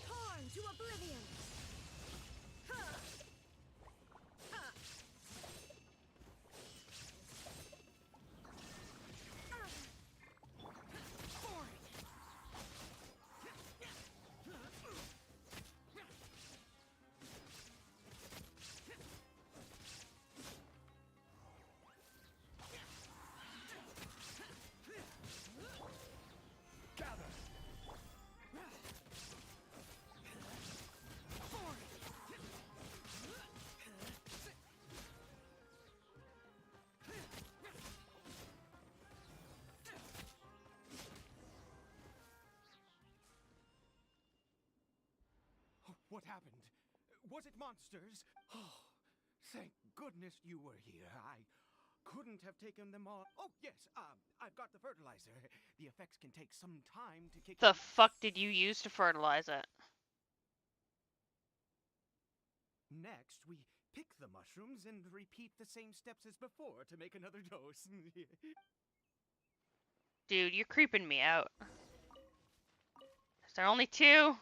Torn to oblivion. Huh. Huh. Forward. Gather! What happened? Was it monsters? Oh, thank goodness you were here. I couldn't have taken them all. Oh, yes, I've got the fertilizer. The effects can take some time to kick The in. fuck did you use to fertilize it? Next, we pick the mushrooms and repeat the same steps as before to make another dose. Dude, you're creeping me out. Is there only 2?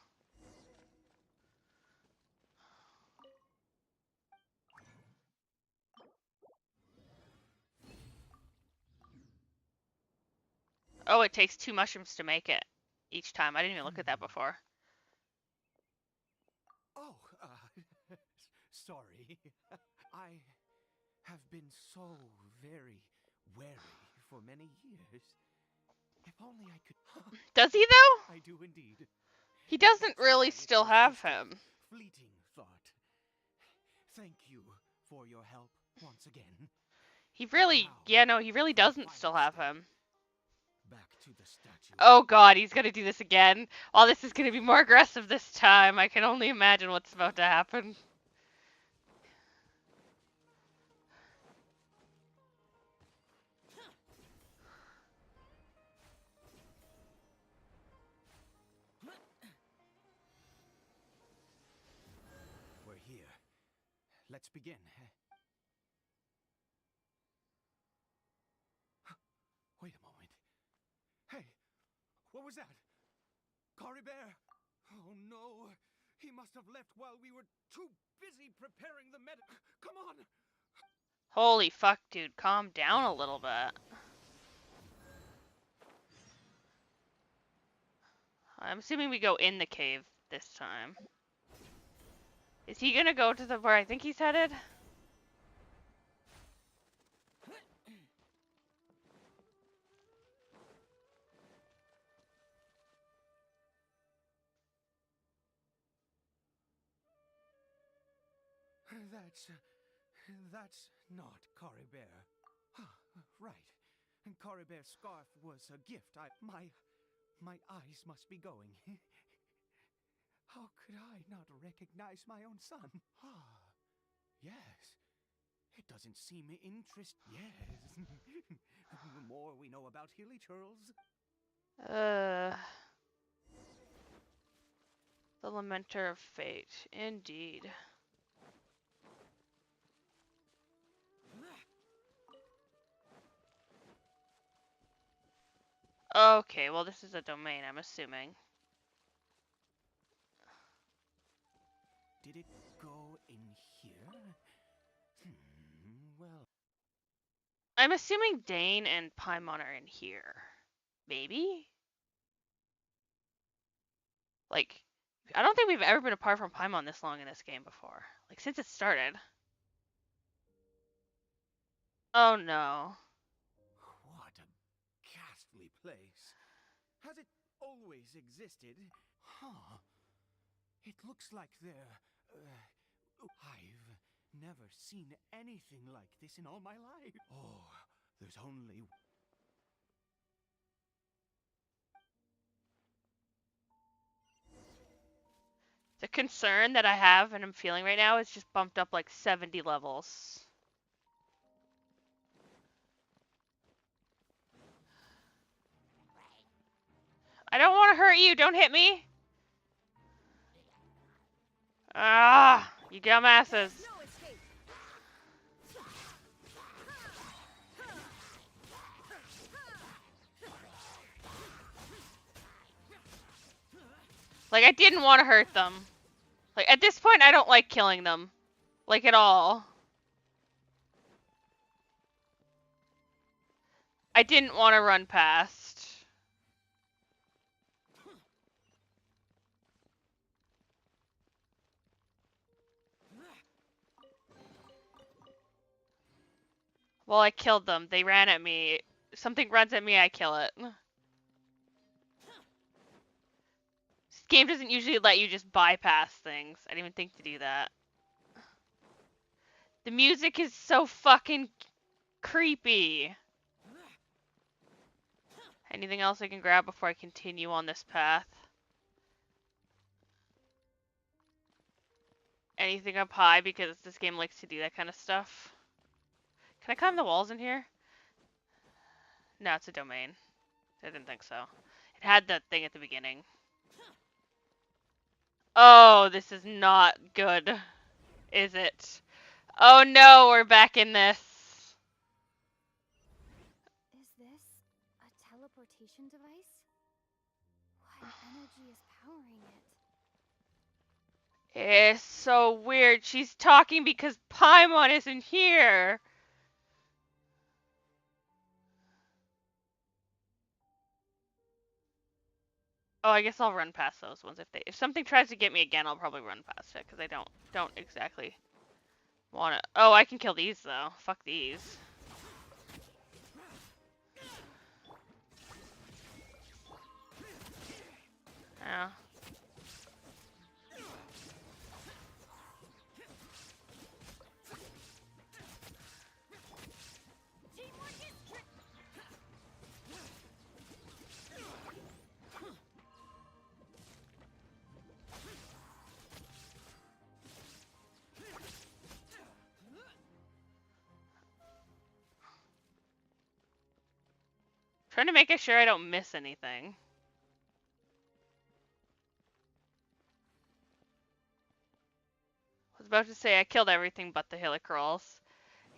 Oh, it takes 2 mushrooms to make it each time. I didn't even look at that before. Oh, sorry. I have been so very wary for many years. If only I could... Does he though? I do indeed. He doesn't That's really why it still was have just a him. Fleeting thought. Thank you for your help once again. He really, Now, yeah, no, he really for the doesn't final still have step. him. Back to the statue. Oh god, he's gonna do this again. Oh, this is gonna be more aggressive this time. I can only imagine what's about to happen. We're here. Let's begin. Wait a moment. Hey, what was that? Cory Bear! Oh no, he must have left while we were too busy preparing the med. Come on! Holy fuck, dude, calm down a little bit. I'm assuming we go in the cave this time. Is he gonna go to the where I think he's headed? That's not Cory Bear. Right. And Cory Bear's scarf was a gift. My eyes must be going. How could I not recognize my own son? Yes. It doesn't seem Yes. The more we know about Hilly Churls. The Lamenter of Fate, indeed. Okay, well this is a domain, I'm assuming. Did it go in here? Well... I'm assuming Dane and Paimon are in here. Maybe? Like, I don't think we've ever been apart from Paimon this long in this game before. Like, since it started. Oh no. What a ghastly place. Has it always existed? Huh. It looks like there... I've never seen anything like this in all my life. Oh, there's only... concern that I have and I'm feeling right now is just bumped up like 70 levels. I don't want to hurt you. Don't hit me. Ah, you dumbasses. No escape. Like, I didn't want to hurt them. Like, at this point, I don't like killing them. Like, at all. I didn't want to run past. Well, I killed them. They ran at me. Something runs at me, I kill it. This game doesn't usually let you just bypass things. I didn't even think to do that. The music is so fucking creepy. Anything else I can grab before I continue on this path? Anything up high, because this game likes to do that kind of stuff. Can I climb the walls in here? No, it's a domain. I didn't think so. It had that thing at the beginning. Oh, this is not good, is it? Oh no, we're back in this. Is this a teleportation device? What energy is powering it? It's so weird. She's talking because Paimon isn't here. Oh, I guess I'll run past those ones. If something tries to get me again, I'll probably run past it because I don't exactly want to. Oh, I can kill these though. Fuck these. Yeah. Trying to make sure I don't miss anything. I was about to say I killed everything but the Helicrolls.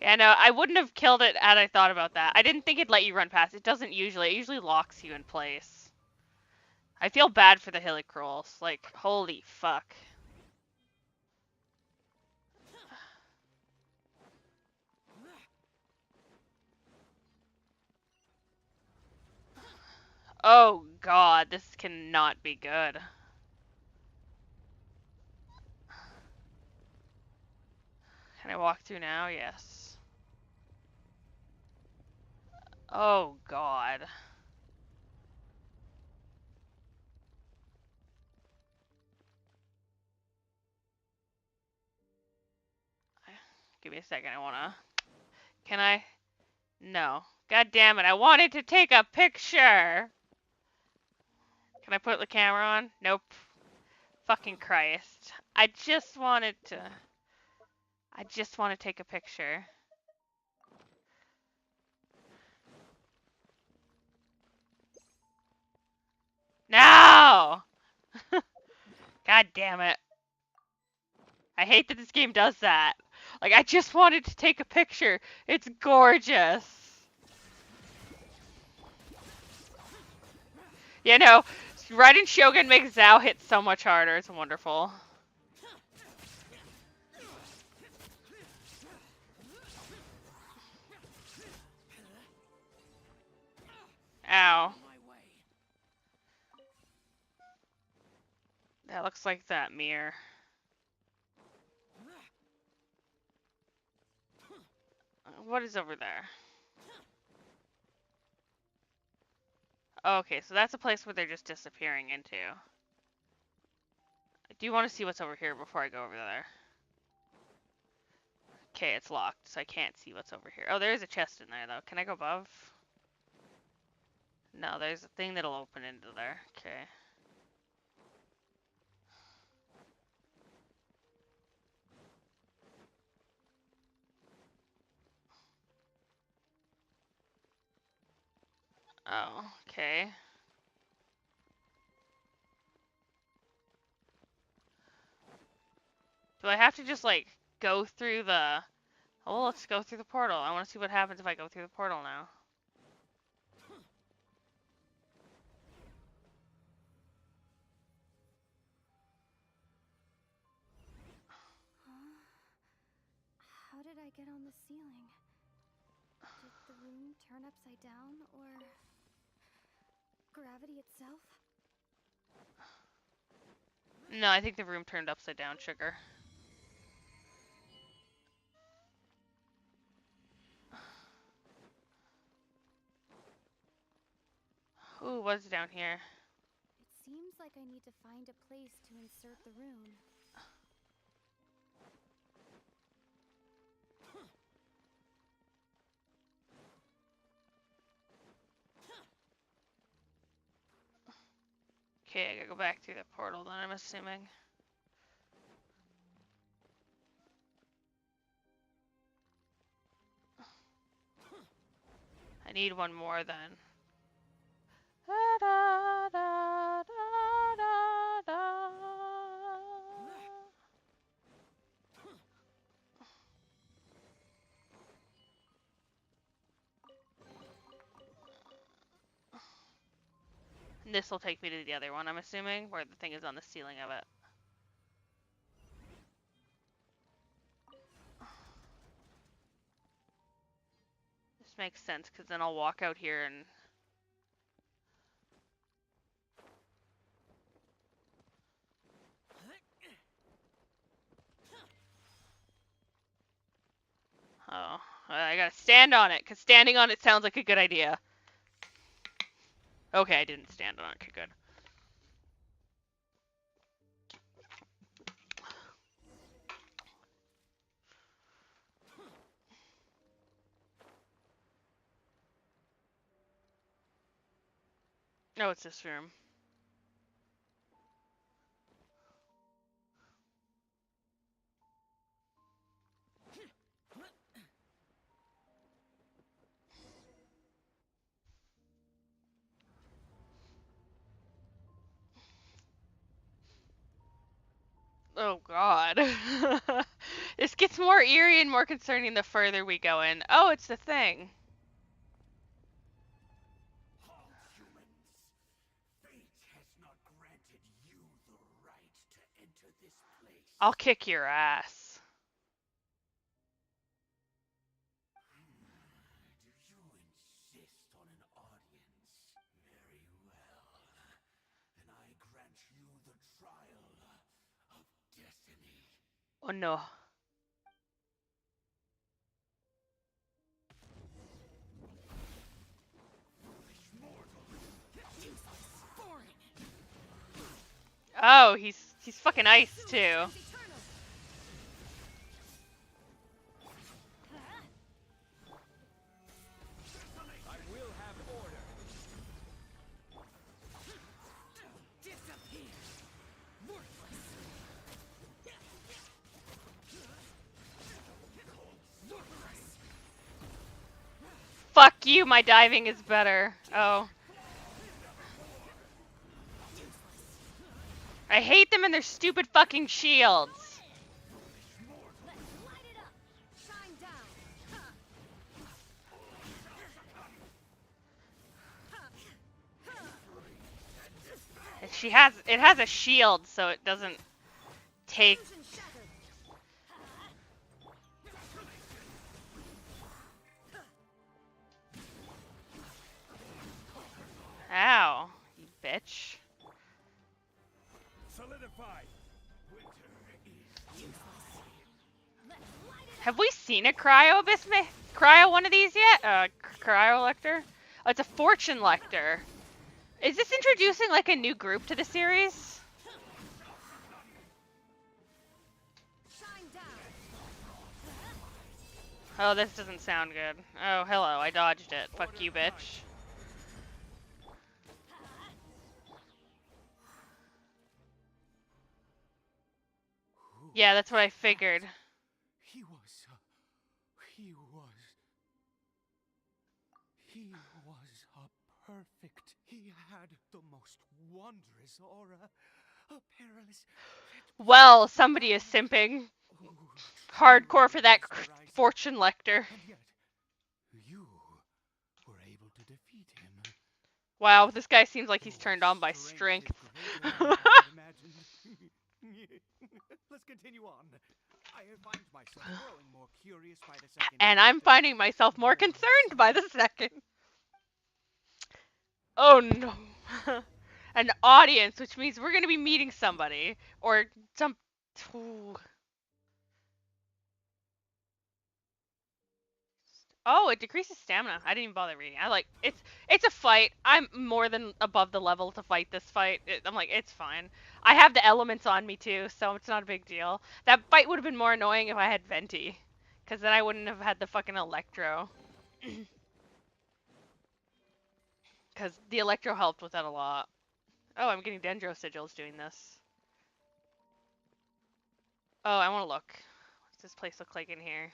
Yeah, no, I wouldn't have killed it had I thought about that. I didn't think it'd let you run past. It doesn't usually. It usually locks you in place. I feel bad for the Helicrolls. Like, holy fuck. Oh god, this cannot be good. Can I walk through now? Yes. Oh god. Give me a second, I wanna... Can I? No. God damn it, I wanted to take a picture! Can I put the camera on? Nope. Fucking Christ. I just want to take a picture. No! God damn it. I hate that this game does that. Like, I just wanted to take a picture. It's gorgeous. You know, Raiden Shogun makes Zhao hit so much harder. It's wonderful. Ow. That looks like that mirror. What is over there? Okay, so that's a place where they're just disappearing into. I do want to see what's over here before I go over there. Okay, it's locked, so I can't see what's over here. Oh, there is a chest in there, though. Can I go above? No, there's a thing that'll open into there. Okay. Oh, okay. Do I have to just, like, go through the... Oh, let's go through the portal. I want to see what happens if I go through the portal now. How did I get on the ceiling? Did the room turn upside down, or gravity itself? No, I think the room turned upside down, sugar. Ooh, what's down here? It seems like I need to find a place to insert the rune. Okay, I gotta go back through the portal then, I'm assuming. I need one more then. Da, da, da, da, da, da. This will take me to the other one, I'm assuming, where the thing is on the ceiling of it. This makes sense, because then I'll walk out here and... Oh, I gotta stand on it, because standing on it sounds like a good idea. Okay, I didn't stand on it, okay, good. Oh, it's this room. Oh god. This gets more eerie and more concerning the further we go in. Oh, it's the thing. Halt, humans. Fate has not granted you the right to enter this place. I'll kick your ass. Do you insist on an audience? Very well. Then I grant you the trial of destiny. Oh no. Oh, he's fucking ice too. I will have order. Disappear. Worthless. Fuck you, my diving is better. Oh. I hate them and their stupid fucking shields. Let's light it up! Shine down! It has a shield, so it doesn't take. Fusion shattered! Ow, you bitch. Solidified. Winter is useless. Let's light it up! Have we seen a cryo one of these yet? Cryo lector? Oh, it's a fortune lector. Is this introducing like a new group to the series? Shine down! Oh, this doesn't sound good. Oh, hello, I dodged it. Fuck you, bitch. Yeah, that's what I figured. He was a perfect. He had the most wondrous aura. A perilous. Well, somebody is simping hardcore for that fortune lector. And yet, you were able to defeat him. Wow, this guy seems like he's turned on by strength. Let's continue on. I find myself growing more curious by the second. And I'm finding myself more concerned by the second. Oh no. An audience, which means we're going to be meeting somebody. Or some... Ooh. Oh, it decreases stamina. I didn't even bother reading. It's a fight. I'm more than above the level to fight this fight. I'm like, it's fine. I have the elements on me too, so it's not a big deal. That fight would have been more annoying if I had Venti. Because then I wouldn't have had the fucking Electro. Because the Electro helped with that a lot. Oh, I'm getting Dendro Sigils doing this. Oh, I want to look. What's this place look like in here?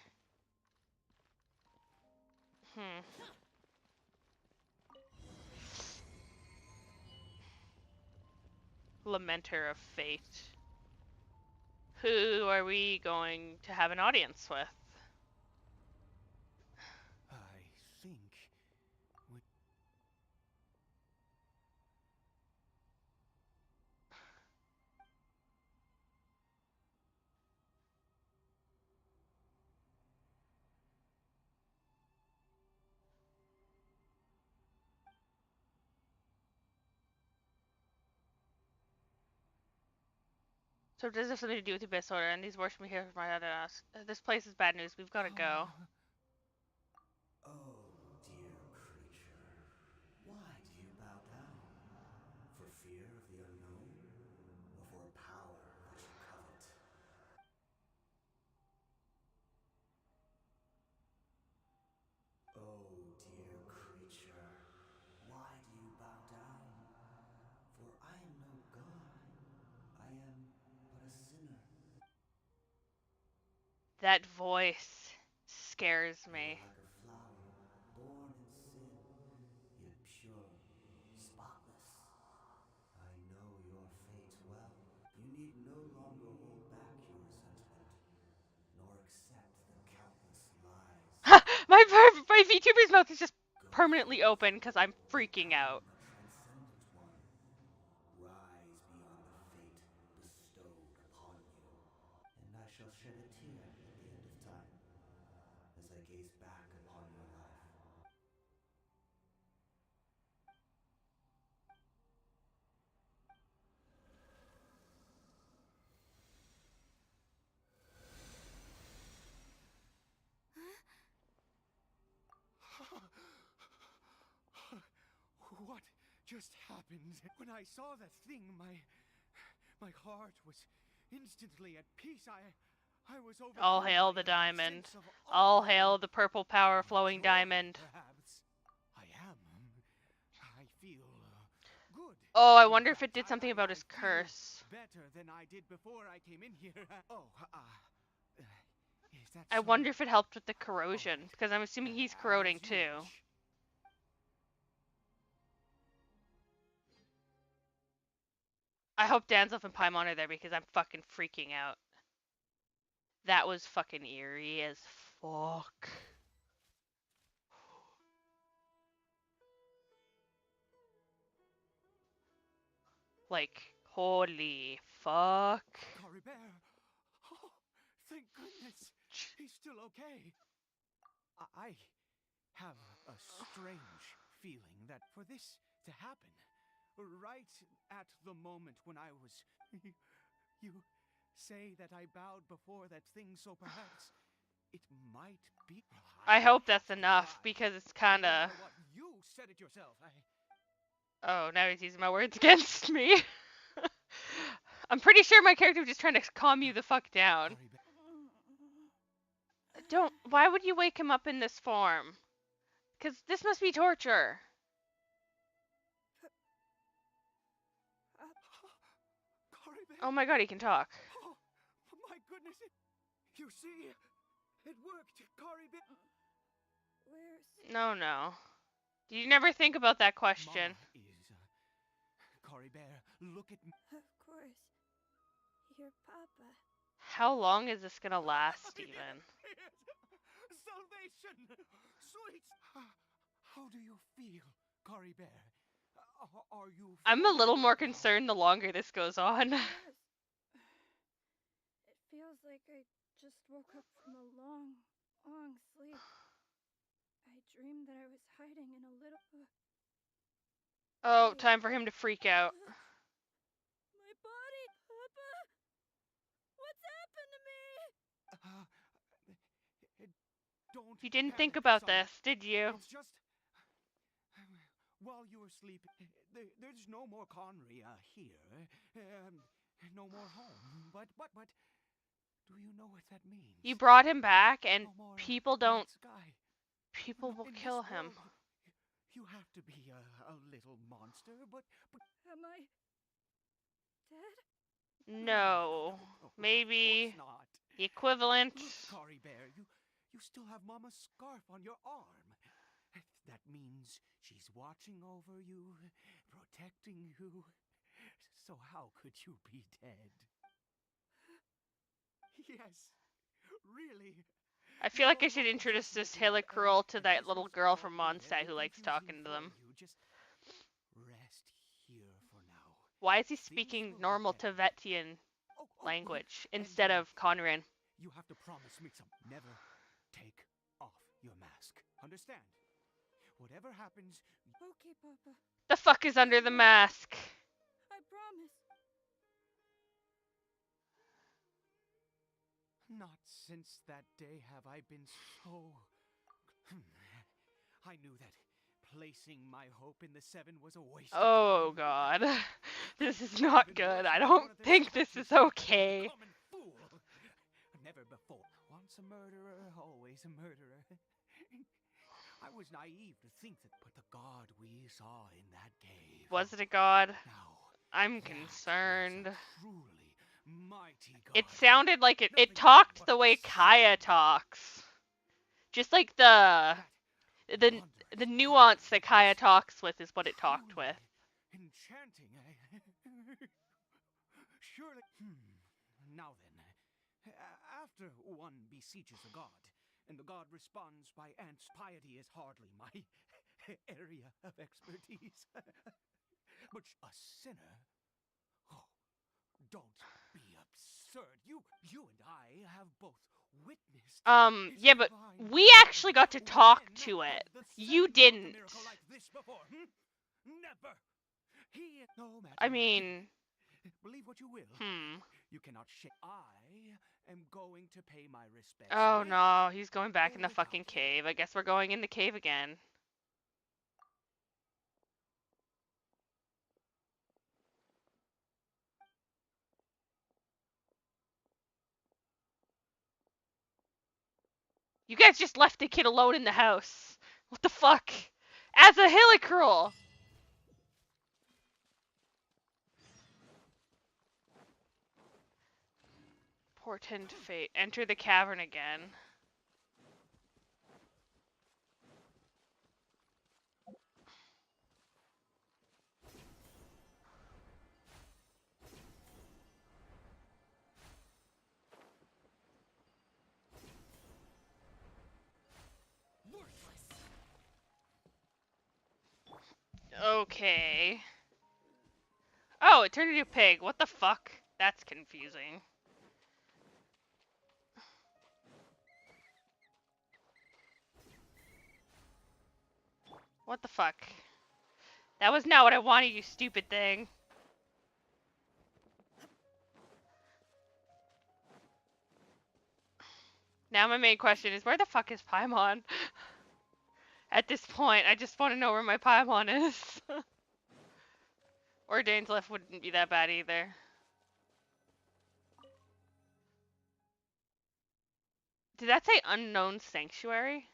Lamenter of Fate. Who are we going to have an audience with? I think we... So does this have something to do with the Abyss Order? And these worship me here for my other ass. This place is bad news. We've got to go. Oh, dear creature, why do you bow down? For fear of the unknown? Or for a power that you covet? Oh, dear creature, why do you bow down? For I am no god. I am but a sinner. That voice scares me. You are like a flower, born in sin, yet pure, spotless. I know your fate well. You need no longer hold back your resentment, nor accept the countless lies. my VTuber's mouth is just permanently open because I'm freaking out. A transcendent one. Rise beyond the fate bestowed upon you. And I shall shed a tear at the end of time, as I gaze back upon your life. What just happened? When I saw that thing, my heart was instantly at peace. I was overcome. All hail the diamond. All hail the purple power flowing diamond. Perhaps I am. I feel good. Oh, I wonder if it did something about his curse. Better than I did before I came in here. Oh, is that I so? wonder if it helped with the corrosion, because I'm assuming he's corroding As you too. wish. I hope Danzelf and Paimon are there because I'm fucking freaking out. That was fucking eerie as fuck. Like, holy fuck. Caribert. Oh, thank goodness. He's still okay. I have a strange feeling that for this to happen, right at the moment when I was... You say that I bowed before that thing, so perhaps it might be... I hope that's enough, because it's kinda... What, you said it yourself. Oh, now he's using my words against me. I'm pretty sure my character was just trying to calm you the fuck down. Don't... Why would you wake him up in this form? Because this must be torture. Oh my god, he can talk. Oh, my goodness. You see, it worked, Caribert. Where's... No. Did you never think about that question? Mama is, Cory Bear, look at me. Of course. Your papa. How long is this gonna last, even? Salvation! Sweet! How do you feel, Cory Bear? Are you... I'm a little feeling more well now? concerned the longer this goes on. Yes. It feels like I just woke up from a long, long sleep. I dreamed that I was hiding in a little... Oh, time for him to freak out. My body! Papa! What's happened to me? Don't You didn't panic, think about son. this, did you? It's just... While you were sleeping, there's no more Conria here. No more home. But... Do you know what that means? You brought him back, and No more people night don't... sky. People will In this kill him. world, you have to be a little monster, but Am I... dead? No. Maybe of course not. the equivalent. Look, Cory Bear, you still have Mama's scarf on your arm. That means she's watching over you, protecting you. So how could you be dead? Yes, really. I feel like I should introduce this Helicruel to that little girl from Mondstadt who likes talking to them. Just rest here for now. Why is he speaking normal Tevetian language instead of Conran? You have to promise me something. Never take off your mask. Understand? Whatever happens, Okay, Papa. The fuck is under the mask? I promise. not since that day have I been so... I knew that placing my hope in the Seven was a waste Oh of time. god. This is not good. I don't think this is okay. Common fool. Never before. Once a murderer, always a murderer. I was naive to think that, but the god we saw in that cave. Was it a god? Now, I'm that was a concerned. truly mighty god. It sounded like it talked the way Kaya talks. Just like the nuance that Kaya talks with is what it talked with. Enchanting, eh? Surely. Now then, after one besieges a god, and the god responds by ants, piety is hardly my area of expertise. But a sinner? Oh, don't be absurd. You and I have both witnessed. Yeah, but we actually got to talk to it. You didn't. Never. No matter. I mean, believe what you will. You cannot shake. I am going to pay my respects. Oh with no, he's going back or in the without fucking you. cave. I guess we're going in the cave again. You guys just left the kid alone in the house. What the fuck? As a Helicruel! Portend fate. Enter the cavern again. Okay. Oh, it turned into a pig. What the fuck? That's confusing. What the fuck? That was not what I wanted, you stupid thing. Now my main question is, where the fuck is Paimon? At this point, I just want to know where my Paimon is. Or Dainsleif wouldn't be that bad either. Did that say unknown sanctuary?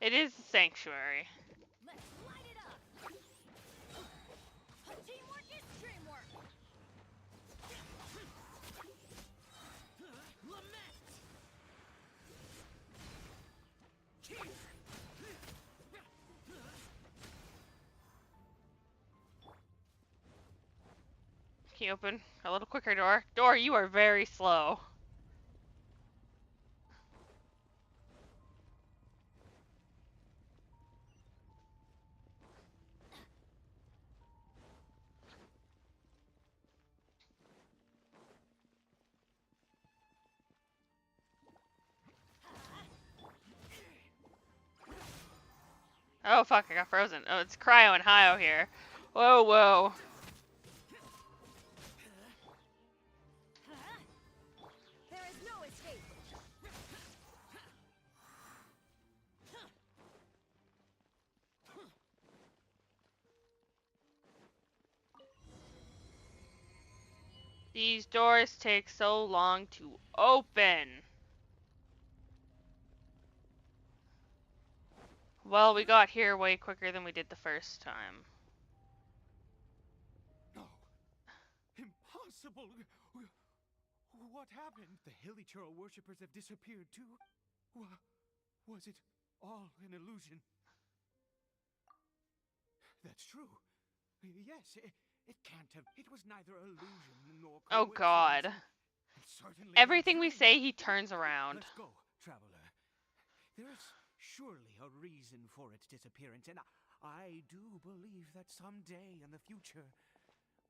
It is a sanctuary. Let's Can you open a little quicker, door? Door, you are very slow. Oh fuck, I got frozen. Oh, it's Cryo and Hio here. Whoa, whoa. There is no escape. These doors take so long to open. Well, we got here way quicker than we did the first time. No. Impossible. What happened? The Hilichurl worshippers have disappeared too. Was it all an illusion? That's true. Yes, it can't have. It was neither illusion nor coincidence. Oh god. And certainly no Everything we dream. say, he turns around. Let's go, traveler. There's surely a reason for its disappearance, and I do believe that someday in the future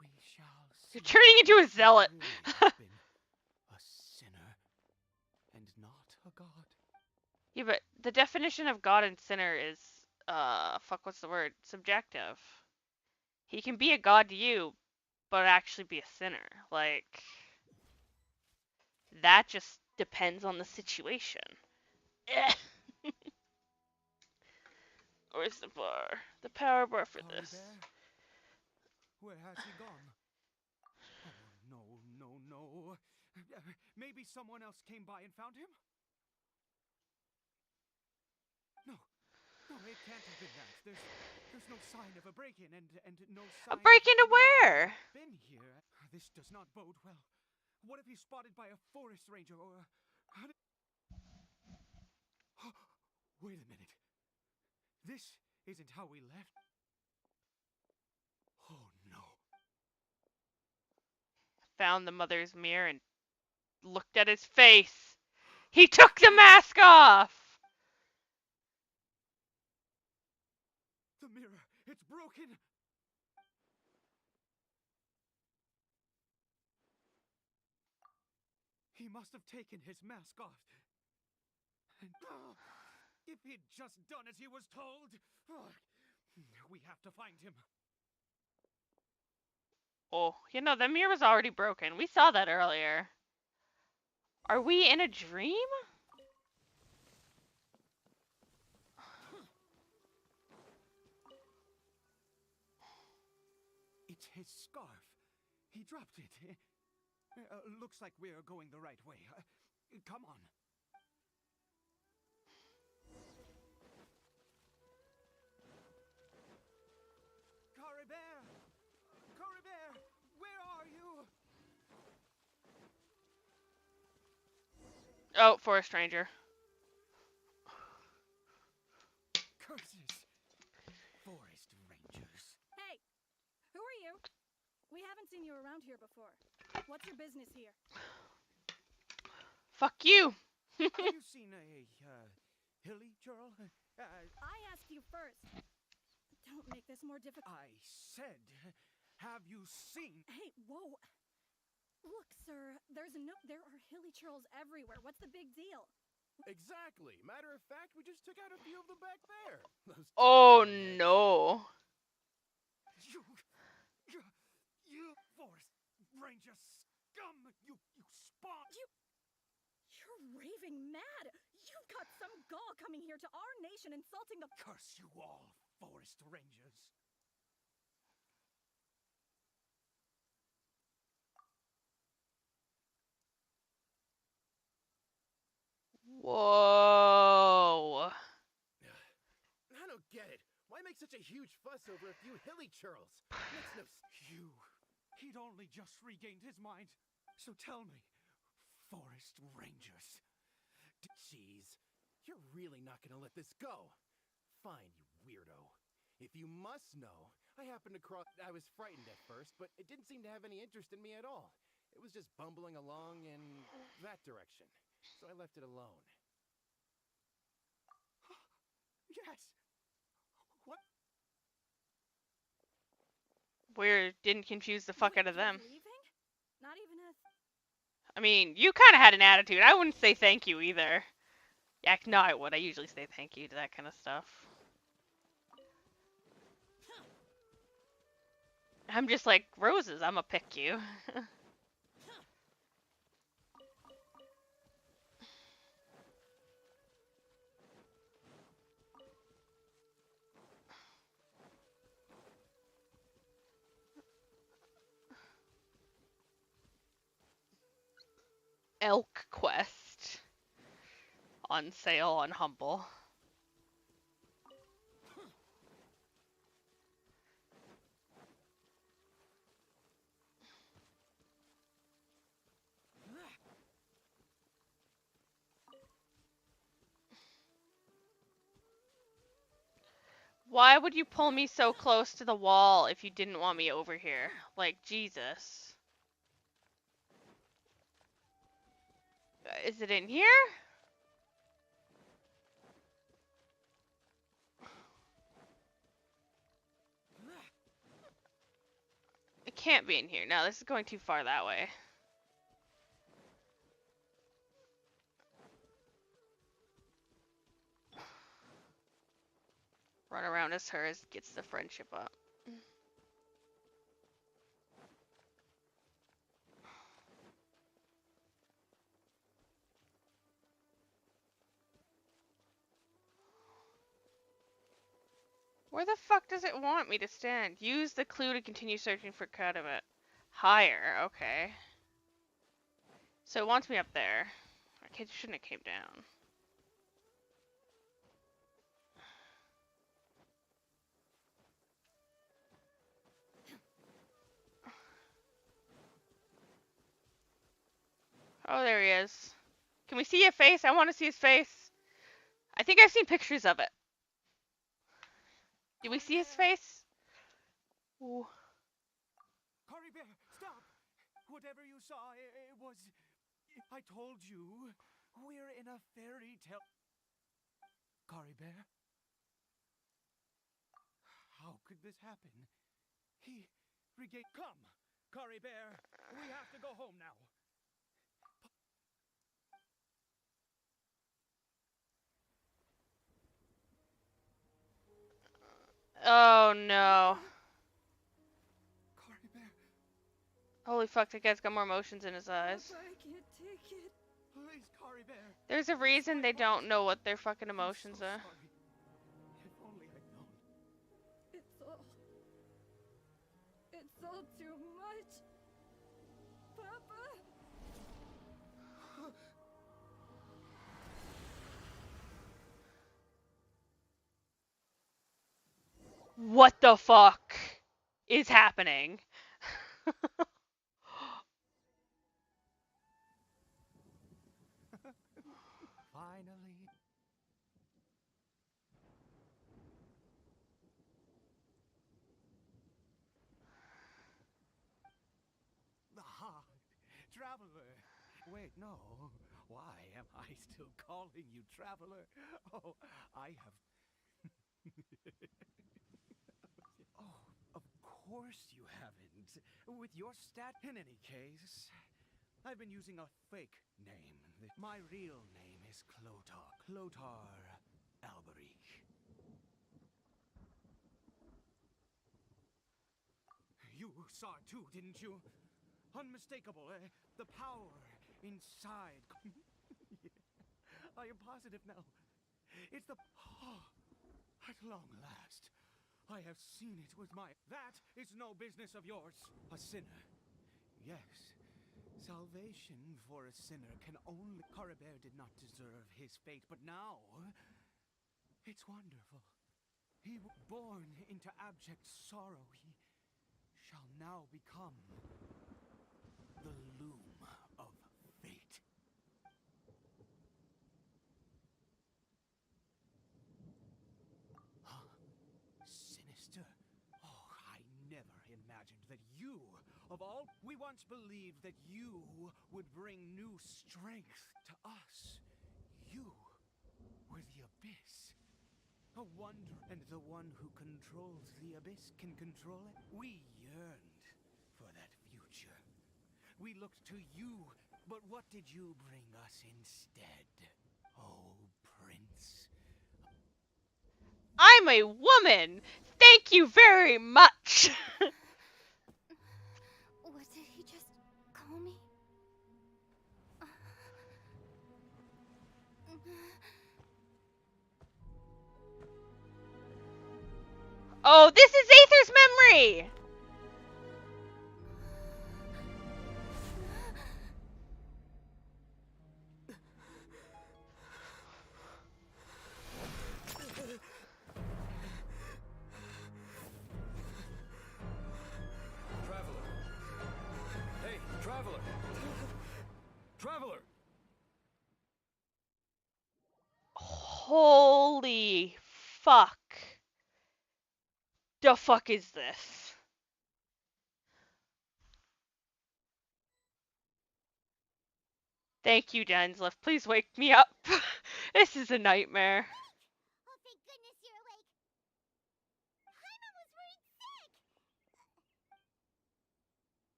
we shall see. You're turning into a zealot. Really has been a sinner and not a god. Yeah, but the definition of God and sinner is, fuck, what's the word? Subjective. He can be a god to you, but actually be a sinner. Like, that just depends on the situation. Where's the bar? The power bar for Are we this. there? Where has he gone? Oh, no. Maybe someone else came by and found him? No, it can't have been that. There's no sign of a break-in and no sign. A break into of anyone where? been here. This does not bode well. What if he's spotted by a forest ranger or how did... Wait a minute. This isn't how we left. Oh no. Found the mother's mirror and looked at his face. He took the mask off! The mirror, it's broken. He must have taken his mask off. And if he'd just done as he was told. We have to find him. Oh, you know, the mirror was already broken. We saw that earlier. Are we in a dream? It's his scarf. He dropped it. Looks like we're going the right way. Come on. Coribert, where are you? Oh, forest ranger. Curses. Forest rangers. Hey, who are you? We haven't seen you around here before. What's your business here? Fuck you. Have you seen a Hilichurl? I asked you first. Don't make this more difficult. I said, have you seen? Hey, whoa. Look, sir, there are Hilichurls everywhere. What's the big deal? Exactly. Matter of fact, we just took out a few of them back there. Those Oh damn no. You forest ranger scum! You spawn! You're raving mad! You've got some gall coming here to our nation insulting the... Curse you all, forest rangers! Whoa. I don't get it. Why make such a huge fuss over a few Hilichurls? Makes no He'd only just regained his mind. So tell me, forest rangers. Jeez, you're really not gonna let this go. Fine, you weirdo. If you must know, I happened to cross. I was frightened at first, but it didn't seem to have any interest in me at all. It was just bumbling along in that direction, so I left it alone. Yes. What? Weird. Didn't confuse the fuck Wait, out of you're them. leaving? Not even a... I mean, you kind of had an attitude. I wouldn't say thank you either. Yeah, no, I would. I usually say thank you to that kind of stuff. I'm just like, roses, I'ma pick you. Elk Quest. On sale on Humble. Why would you pull me so close to the wall if you didn't want me over here? Like, Jesus. Is it in here? It can't be in here. No, this is going too far that way. Run around as hers gets the friendship up. Where the fuck does it want me to stand? Use the clue to continue searching for cut of it. Higher, okay. So it wants me up there. I shouldn't have came down. Oh, there he is. Can we see your face? I want to see his face. I think I've seen pictures of it. Did we see his face? Ooh. Cory Bear, stop! Whatever you saw, it was... I told you, we're in a fairy tale. Cory Bear? How could this happen? He regained... Come, Cory Bear, we have to go home now. Oh no. Cory Bear, Holy fuck, that guy's got more emotions in his eyes. Papa, I can't take it. please, Cory Bear. There's a reason they don't know what their fucking emotions I'm so are. sorry. If only I'd known. It's all too much. Papa! What the fuck is happening? Finally. Ah, traveler. Wait, no. Why am I still calling you traveler? Oh, I have... Oh, of course you haven't. With your stat... In any case, I've been using a fake name. My real name is Clotar. Clotar Alberic. You saw it too, didn't you? Unmistakable, the power inside. Yeah, I am positive now. It's the... Oh, at long last, I have seen it with my... That is no business of yours. A sinner. Yes. Salvation for a sinner can only... Cory Bear did not deserve his fate, but now... It's wonderful. He was born into abject sorrow. He shall now become the loom of fate. Sinister. never imagined that you, of all, we once believed that you would bring new strength to us. You were the Abyss. A wonder, and the one who controls the Abyss can control it. We yearned for that future. We looked to you, but what did you bring us instead? Oh, Prince. I'm a woman! Thank you very much! What did he just call me? Oh, this is Aether's memory! Traveler! Hey, Traveler! Traveler! Holy fuck. The fuck is this? Thank you, Densliff. Please wake me up. This is a nightmare. Oh, thank goodness you're awake. Paimon was worried sick.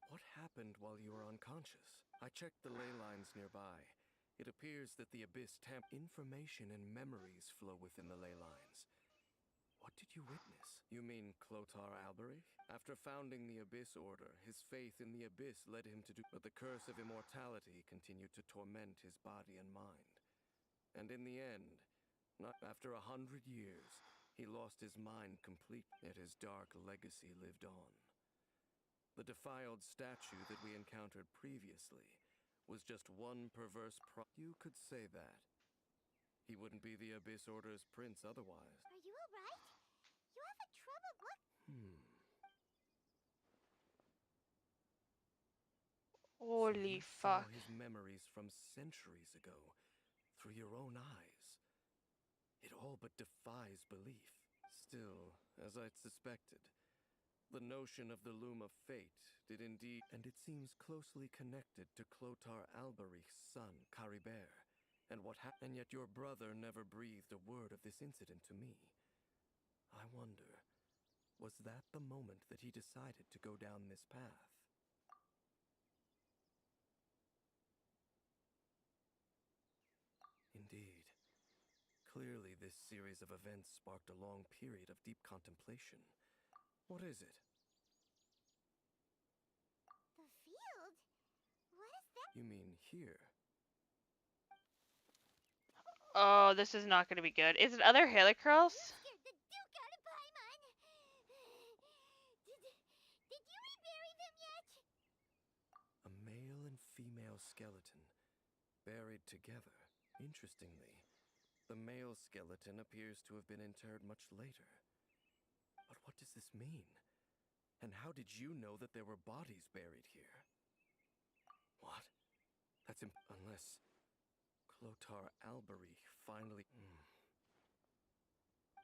What happened while you were unconscious? I checked the ley lines nearby. It appears that the Abyss information and memories flow within the ley lines. What did you witness? You mean Clotar Alberich? After founding the Abyss Order, his faith in the Abyss led him to do... But the curse of immortality continued to torment his body and mind. And in the end, not after 100 years, he lost his mind completely, yet his dark legacy lived on. The defiled statue that we encountered previously was just one perverse You could say that. He wouldn't be the Abyss Order's prince otherwise. Are you alright? You have a troubled look. Holy So you fuck. saw his memories from centuries ago through your own eyes. It all but defies belief. Still, as I'd suspected, the notion of the Loom of Fate did indeed, and it seems closely connected to Clotar Alberich's son, Caribert, and and yet your brother never breathed a word of this incident to me. I wonder, was that the moment that he decided to go down this path? Indeed. Clearly, this series of events sparked a long period of deep contemplation. What is it? The field? What is that? You mean here? Oh, this is not gonna be good. Is it other Helicurls? Scared the Duke out of Paimon. Did you rebury them yet? A male and female skeleton, buried together. Interestingly, the male skeleton appears to have been interred much later. But what does this mean? And how did you know that there were bodies buried here? What? That's unless Clotar Alberich finally...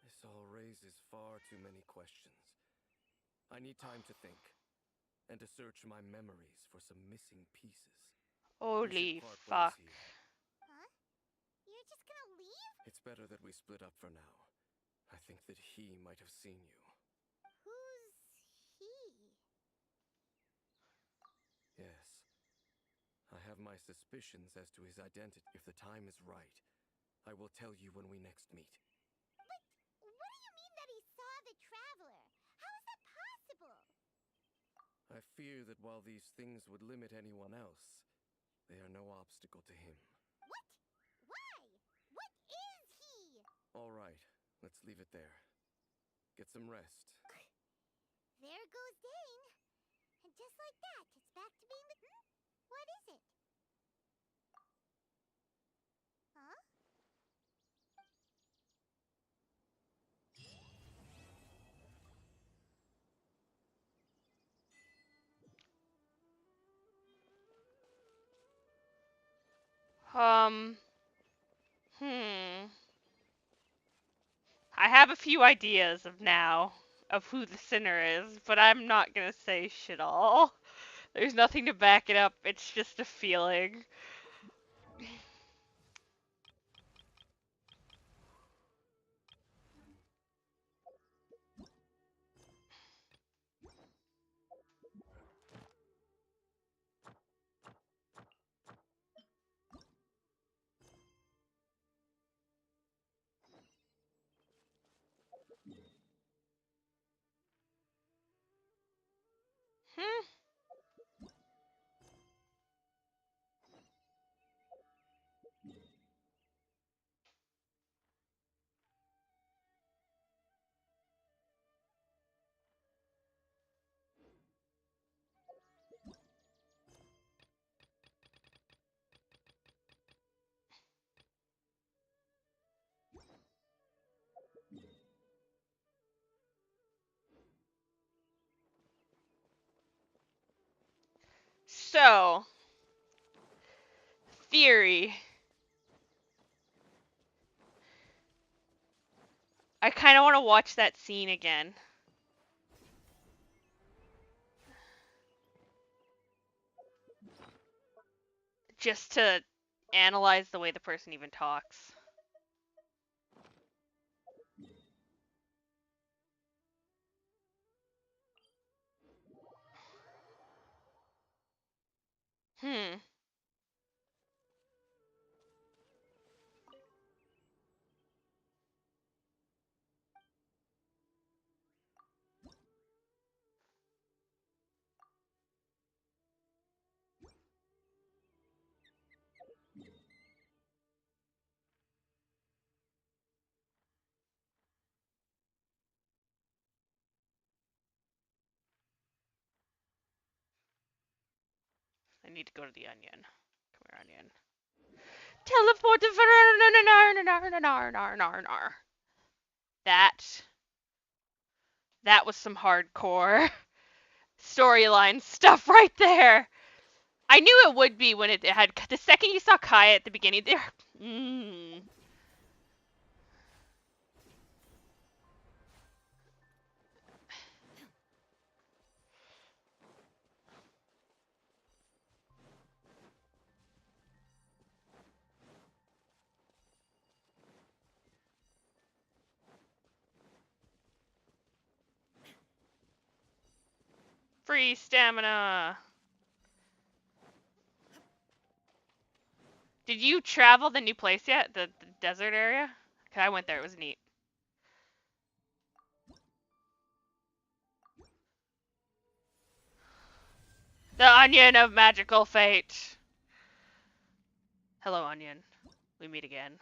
This all raises far too many questions. I need time to think, and to search my memories for some missing pieces. Holy part ways fuck. here. Huh? You're just gonna leave? It's better that we split up for now. I think that he might have seen you. Who's he? Yes. I have my suspicions as to his identity. If the time is right, I will tell you when we next meet. But what do you mean that he saw the Traveler? How is that possible? I fear that while these things would limit anyone else, they are no obstacle to him. What? Why? What is he? All right, let's leave it there. Get some rest. There goes Dane. And just like that, it's back to being the... What is it? Huh? I have a few ideas of now. of who the sinner is, but I'm not gonna say shit all. There's nothing to back it up, it's just a feeling. Hmm. So, theory. I kind of want to watch that scene again. Just to analyze the way the person even talks. Hmm. I need to go to the onion. Come here, onion. Teleport to that was some hardcore storyline stuff right there. I knew it would be when it had the second you saw Kai at the beginning there. Free stamina. Did you travel the new place yet? The desert area? 'Cause I went there. It was neat. The onion of magical fate. Hello, onion. We meet again.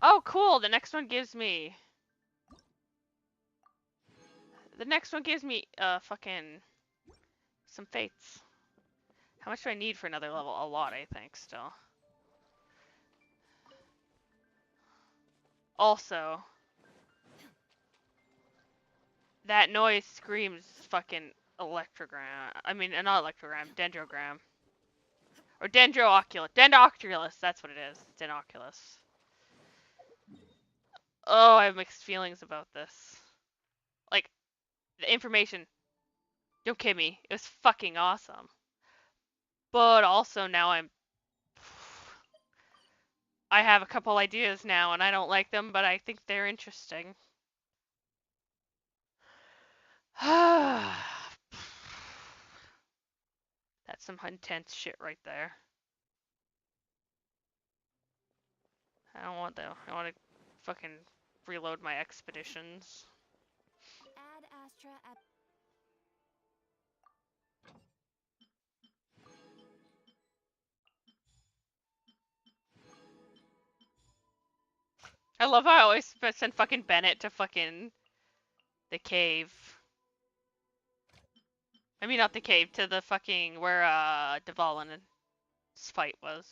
Oh, cool. The next one gives me... fucking... some fates. How much do I need for another level? A lot, I think, still. Also... that noise screams fucking electrogram. I mean, not electrogram, dendrogram. Or dendrooculus. Dendroculus, that's what it is. Dendroculus. Oh, I have mixed feelings about this. Like, the information. Don't kid me. It was fucking awesome. But also now I have a couple ideas now and I don't like them, but I think they're interesting. That's some intense shit right there. I don't want that. I want to fucking reload my expeditions. Add Astra at I love how I always send fucking Bennett to fucking the cave. I mean, not the cave, to the fucking where Dvalin's fight was.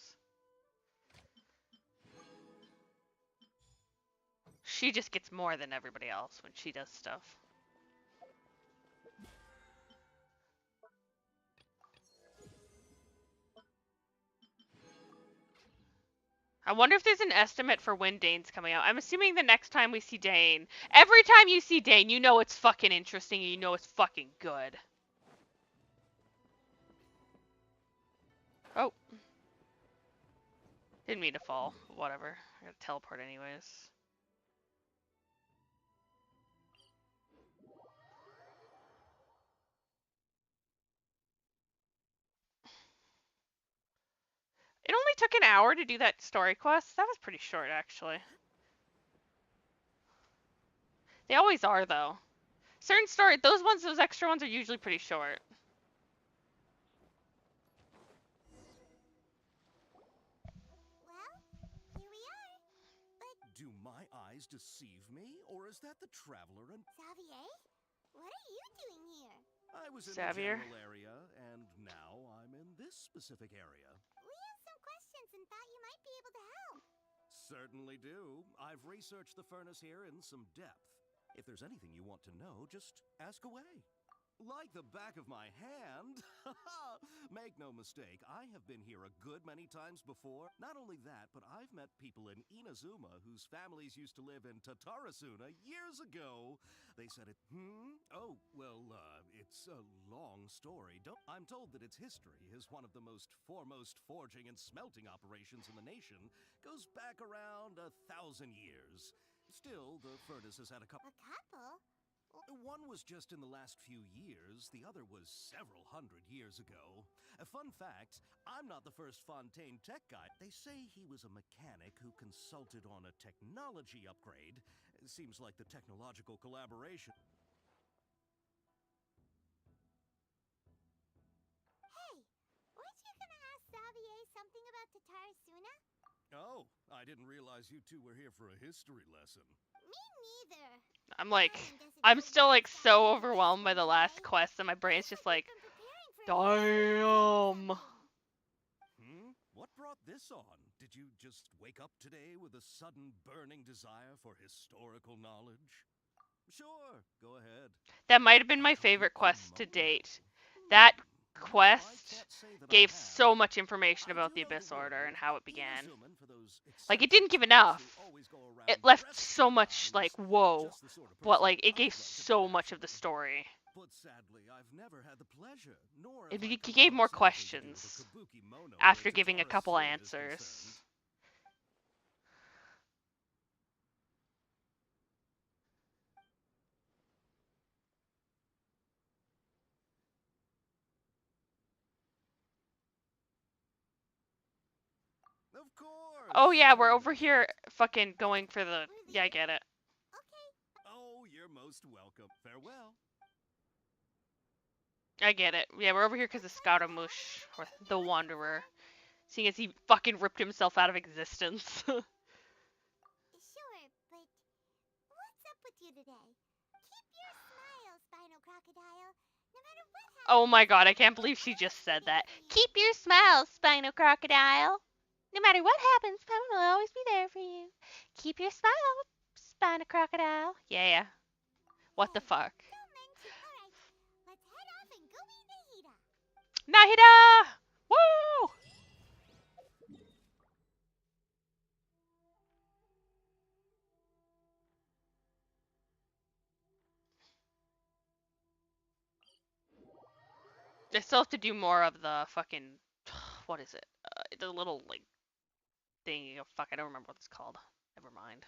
She just gets more than everybody else when she does stuff. I wonder if there's an estimate for when Dane's coming out. I'm assuming the next time we see Dane. Every time you see Dane, you know it's fucking interesting and you know it's fucking good. Oh. Didn't mean to fall. Whatever. I gotta teleport anyways. It only took an hour to do that story quest. That was pretty short, actually. They always are, though. Certain story, those extra ones are usually pretty short. Well, here we are. But Do my eyes deceive me, or is that the traveler and Xavier, what are you doing here? I was in Xavier? the general area, and now I'm in this specific area. We have some questions and thought you might be able to help. Certainly do. I've researched the furnace here in some depth. If there's anything you want to know, just ask away. Like the back of my hand. Make no mistake, I have been here a good many times before. Not only that, but I've met people in Inazuma whose families used to live in Tatarasuna years ago. They said it, Oh, well, it's a long story. I'm told that its history is one of the most foremost forging and smelting operations in the nation. Goes back around 1,000 years. Still, the furnace has had a couple. A couple? One was just in the last few years, the other was several hundred years ago. A fun fact, I'm not the first Fontaine tech guy. They say he was a mechanic who consulted on a technology upgrade. It seems like the technological collaboration. Hey, weren't you gonna ask Xavier something about Tatarasuna? Oh, I didn't realize you two were here for a history lesson. Me neither. I'm still like so overwhelmed by the last quest that my brain's just like, damn. What brought this on? Did you just wake up today with a sudden burning desire for historical knowledge? Sure, go ahead. That might have been my favorite quest to date. That quest gave so much information about the Abyss Order and how it began. Like, it didn't give enough. It left so much, like, whoa. But, like, it gave so much of the story. But sadly, I've never had the pleasure, nor It gave more questions after giving a couple answers. Of course. Oh yeah, we're over here fucking going for the... Yeah, I get it. Okay. Oh, you're most welcome. Farewell. I get it. Yeah, we're over here because of Scaramouche, or the Wanderer. Seeing as he fucking ripped himself out of existence. Sure, but what's up with you today? Keep your smile, Spinal Crocodile. No matter what happens. Oh my god, I can't believe she just said that. Keep your smile, Spinal Crocodile. No matter what happens, Papa will always be there for you. Keep your smile, Spinal Crocodile. Yeah. What the fuck? Don't mention. Alright, let's head off and go meet Nahida. Nahida! Woo! I still have to do more of the fucking... What is it? The little, like, thing. Oh, fuck, I don't remember what it's called. Never mind.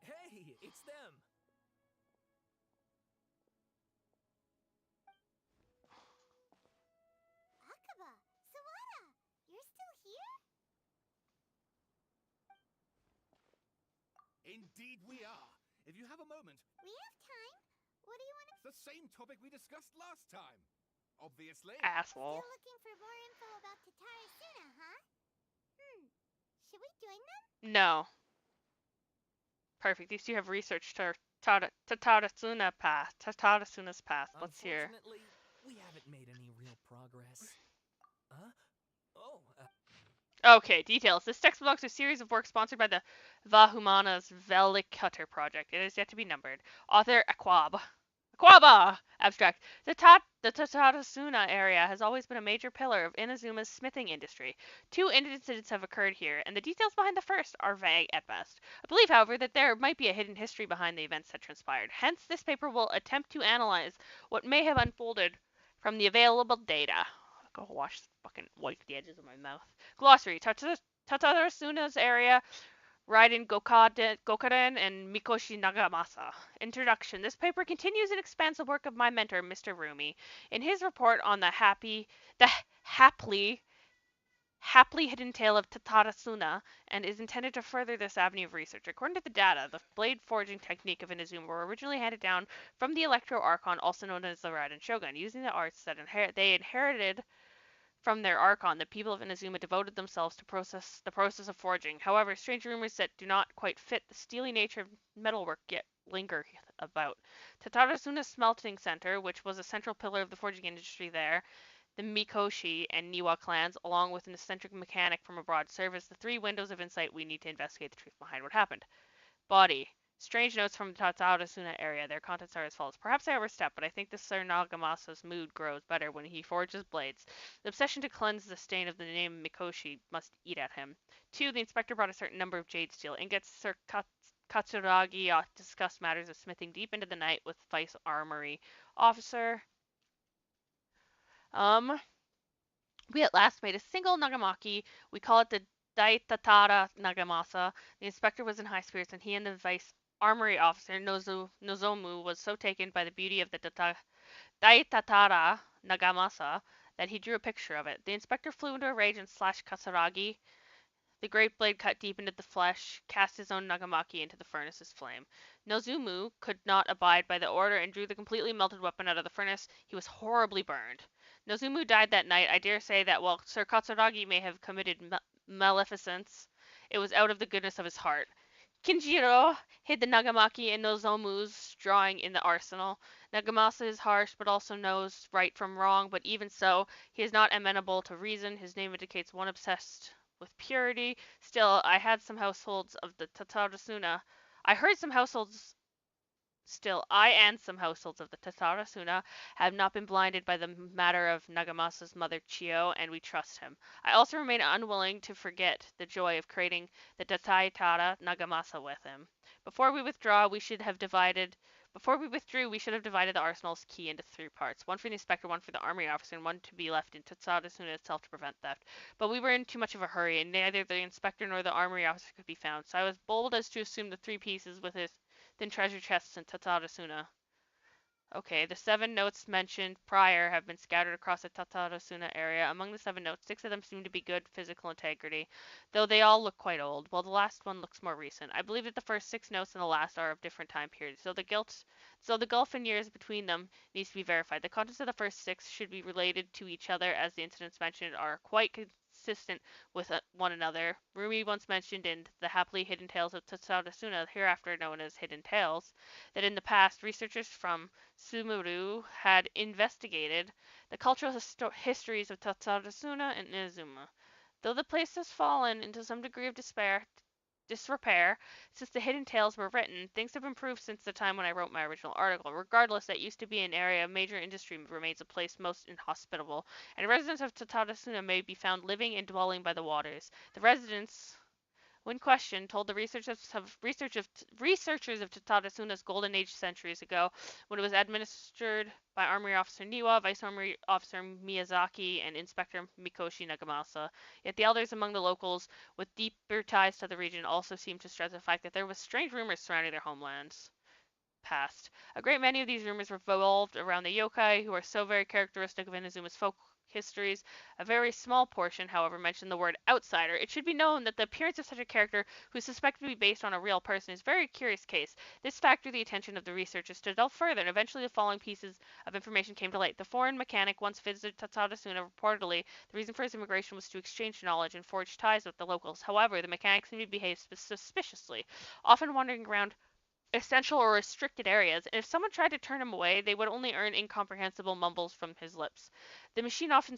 Hey, it's them. Akaba, Sawada, you're still here? Indeed we are. If you have a moment, We have time. What do you want to... the same topic we discussed last time. Obviously. Asshole. Still looking for more info about Tatarasuna, huh? Should we join them? No. Perfect. These two have researched Tatarasuna's path. Let's hear. Unfortunately, we haven't made any real progress. Huh? Oh, Okay, details. This text belongs to a series of works sponsored by the Vahumana's Velikutter project. It is yet to be numbered. Author Aquab. Aquaba! Abstract. The Tatatasuna area has always been a major pillar of Inazuma's smithing industry. 2 incidents have occurred here, and the details behind the first are vague at best. I believe, however, that there might be a hidden history behind the events that transpired. Hence, this paper will attempt to analyze what may have unfolded from the available data. Go wash fucking wipe the edges of my mouth. Glossary: Tatarasuna's area, Raiden Gokaren, and Mikoshi Nagamasa. Introduction: This paper continues and expands the work of my mentor, Mr. Rumi. In his report on the happily hidden tale of Tatarasuna, and is intended to further this avenue of research. According to the data, the blade forging technique of Inazuma were originally handed down from the Electro Archon, also known as the Raiden Shogun. Using the arts that they inherited from their Archon, the people of Inazuma devoted themselves to the process of forging. However, strange rumors that do not quite fit the steely nature of metalwork yet linger about. Tatarasuna's smelting center, which was a central pillar of the forging industry there, the Mikoshi and Niwa clans, along with an eccentric mechanic from abroad, serve as the 3 windows of insight we need to investigate the truth behind what happened. Body. Strange notes from the Tatarasuna area. Their contents are as follows. Perhaps I overstep, but I think this Sir Nagamasa's mood grows better when he forges blades. The obsession to cleanse the stain of the name Mikoshi must eat at him. 2. The inspector brought a certain number of jade steel ingots. Sir Katsuragi discussed matters of smithing deep into the night with Vice Armory Officer. We at last made a single nagamaki. We call it the Daitatara Nagamasa. The inspector was in high spirits, and he and the Vice Armory Officer, Nozomu, was so taken by the beauty of the Daitatara Nagamasa that he drew a picture of it. The inspector flew into a rage and slashed Katsuragi. The great blade cut deep into the flesh, cast his own nagamaki into the furnace's flame. Nozomu could not abide by the order and drew the completely melted weapon out of the furnace. He was horribly burned. Nozomu died that night. I dare say that while Sir Katsuragi may have committed maleficence, it was out of the goodness of his heart. Kinjiro hid the nagamaki in Nozomu's drawing in the arsenal. Nagamasa is harsh, but also knows right from wrong, but even so, he is not amenable to reason. His name indicates one obsessed with purity. Still, I and some households of the Tatarasuna have not been blinded by the matter of Nagamasa's mother Chio, and we trust him. I also remain unwilling to forget the joy of creating the Dataitara Nagamasa with him. Before we withdrew, we should have divided the arsenal's key into 3 parts. 1 for the inspector, 1 for the armory officer, and 1 to be left in Tatarasuna itself to prevent theft. But we were in too much of a hurry, and neither the inspector nor the armory officer could be found, so I was bold as to assume the 3 pieces within treasure chests in Tatarasuna. Okay, the 7 notes mentioned prior have been scattered across the Tatarasuna area. Among the 7 notes, 6 of them seem to be good physical integrity, though they all look quite old, while the last one looks more recent. I believe that the first 6 notes and the last are of different time periods, so the gulf in years between them needs to be verified. The contents of the first 6 should be related to each other, as the incidents mentioned are quite consistent with one another. Rumi once mentioned in The Happily Hidden Tales of Tatarasuna, hereafter known as Hidden Tales, that in the past, researchers from Sumuru had investigated the cultural histories of Tatarasuna and Inazuma. Though the place has fallen into some degree of disrepair since the Hidden Tales were written, things have improved since the time when I wrote my original article. Regardless, that used to be an area of major industry remains a place most inhospitable, and residents of Tatarasuna may be found living and dwelling by the waters. The residents, when questioned, told the researchers of Tatarasuna's Golden Age centuries ago, when it was administered by Armory Officer Niwa, Vice Armory Officer Miyazaki, and Inspector Mikoshi Nagamasa. Yet the elders among the locals, with deeper ties to the region, also seemed to stress the fact that there was strange rumors surrounding their homelands. Past. A great many of these rumors revolved around the yokai, who are so very characteristic of Inazuma's folk histories. A very small portion, however, mentioned the word outsider. It should be known that the appearance of such a character, who is suspected to be based on a real person, is a very curious case. This factored the attention of the researchers to delve further, and eventually the following pieces of information came to light. The foreign mechanic once visited Tatarasuna. Reportedly, the reason for his immigration was to exchange knowledge and forge ties with the locals. However, the mechanic seemed to behave suspiciously, often wandering around essential or restricted areas, and if someone tried to turn him away, they would only earn incomprehensible mumbles from his lips. The machine often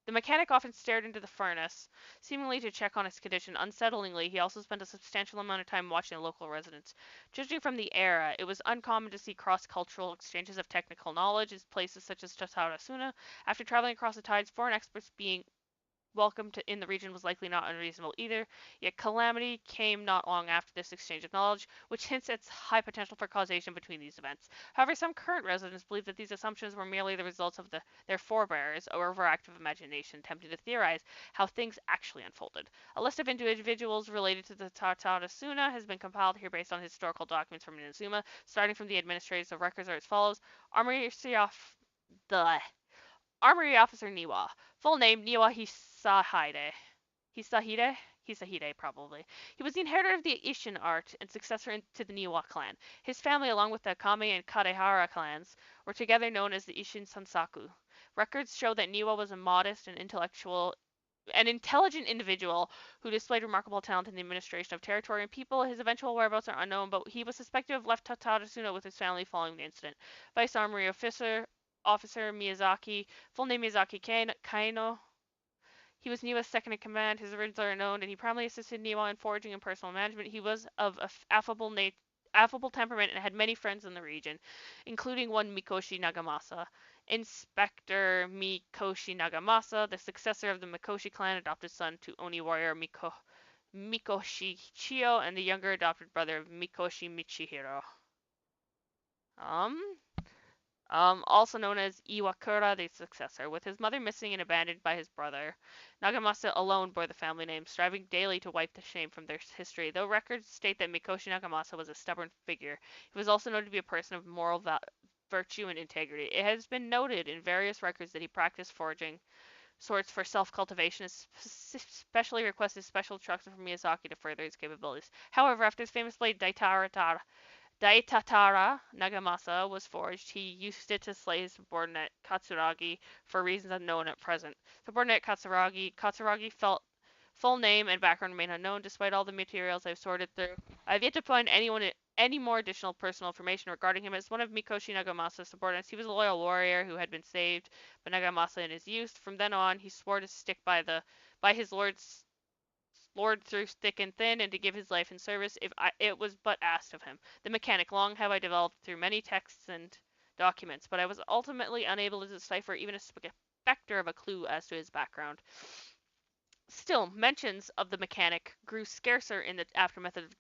The mechanic often stared into the furnace, seemingly to check on its condition. Unsettlingly, he also spent a substantial amount of time watching the local residents. Judging from the era, it was uncommon to see cross-cultural exchanges of technical knowledge in places such as Tatarasuna. After traveling across the tides, foreign experts being welcome in the region was likely not unreasonable either, yet calamity came not long after this exchange of knowledge, which hints at high potential for causation between these events. However, some current residents believe that these assumptions were merely the results of their forebears or overactive imagination attempting to theorize how things actually unfolded. A list of individuals related to the Tatarasuna has been compiled here based on historical documents from Inazuma, starting from the administrative records are as follows. Armory Officer Niwa. Full name Niwa Hisahide. Hisahide? Hisahide, probably. He was the inheritor of the Ishin art and successor to the Niwa clan. His family, along with the Kame and Kadehara clans, were together known as the Ishin Sansaku. Records show that Niwa was a modest and intelligent individual who displayed remarkable talent in the administration of territory and people. His eventual whereabouts are unknown, but he was suspected of left Tatarasuna with his family following the incident. Vice Armory Officer Miyazaki, full name Miyazaki Kaino. He was Niwa's second in command. His origins are unknown, and he primarily assisted Niwa in foraging and personal management. He was of affable temperament and had many friends in the region, including one Mikoshi Nagamasa. Inspector Mikoshi Nagamasa, the successor of the Mikoshi clan, adopted son to Oni warrior Mikoshi Chiyo, and the younger adopted brother of Mikoshi Michihiro. Also known as Iwakura, the successor. With his mother missing and abandoned by his brother, Nagamasa alone bore the family name, striving daily to wipe the shame from their history. Though records state that Mikoshi Nagamasa was a stubborn figure, he was also known to be a person of moral virtue and integrity. It has been noted in various records that he practiced foraging swords for self-cultivation, especially requested special instruction from Miyazaki to further his capabilities. However, after his famous blade Daitatara Nagamasa was forged, he used it to slay his subordinate Katsuragi for reasons unknown at present. Subordinate Katsuragi full name and background remain unknown. Despite all the materials I've sorted through, I've yet to find any more additional personal information regarding him. As one of Mikoshi Nagamasa's subordinates, he was a loyal warrior who had been saved by Nagamasa in his youth. From then on, he swore to stick by his lord through thick and thin, and to give his life in service if it was but asked of him. The mechanic. Long have I developed through many texts and documents, but I was ultimately unable to decipher even a specter of a clue as to his background. Still, mentions of the mechanic grew scarcer in the aftermath of the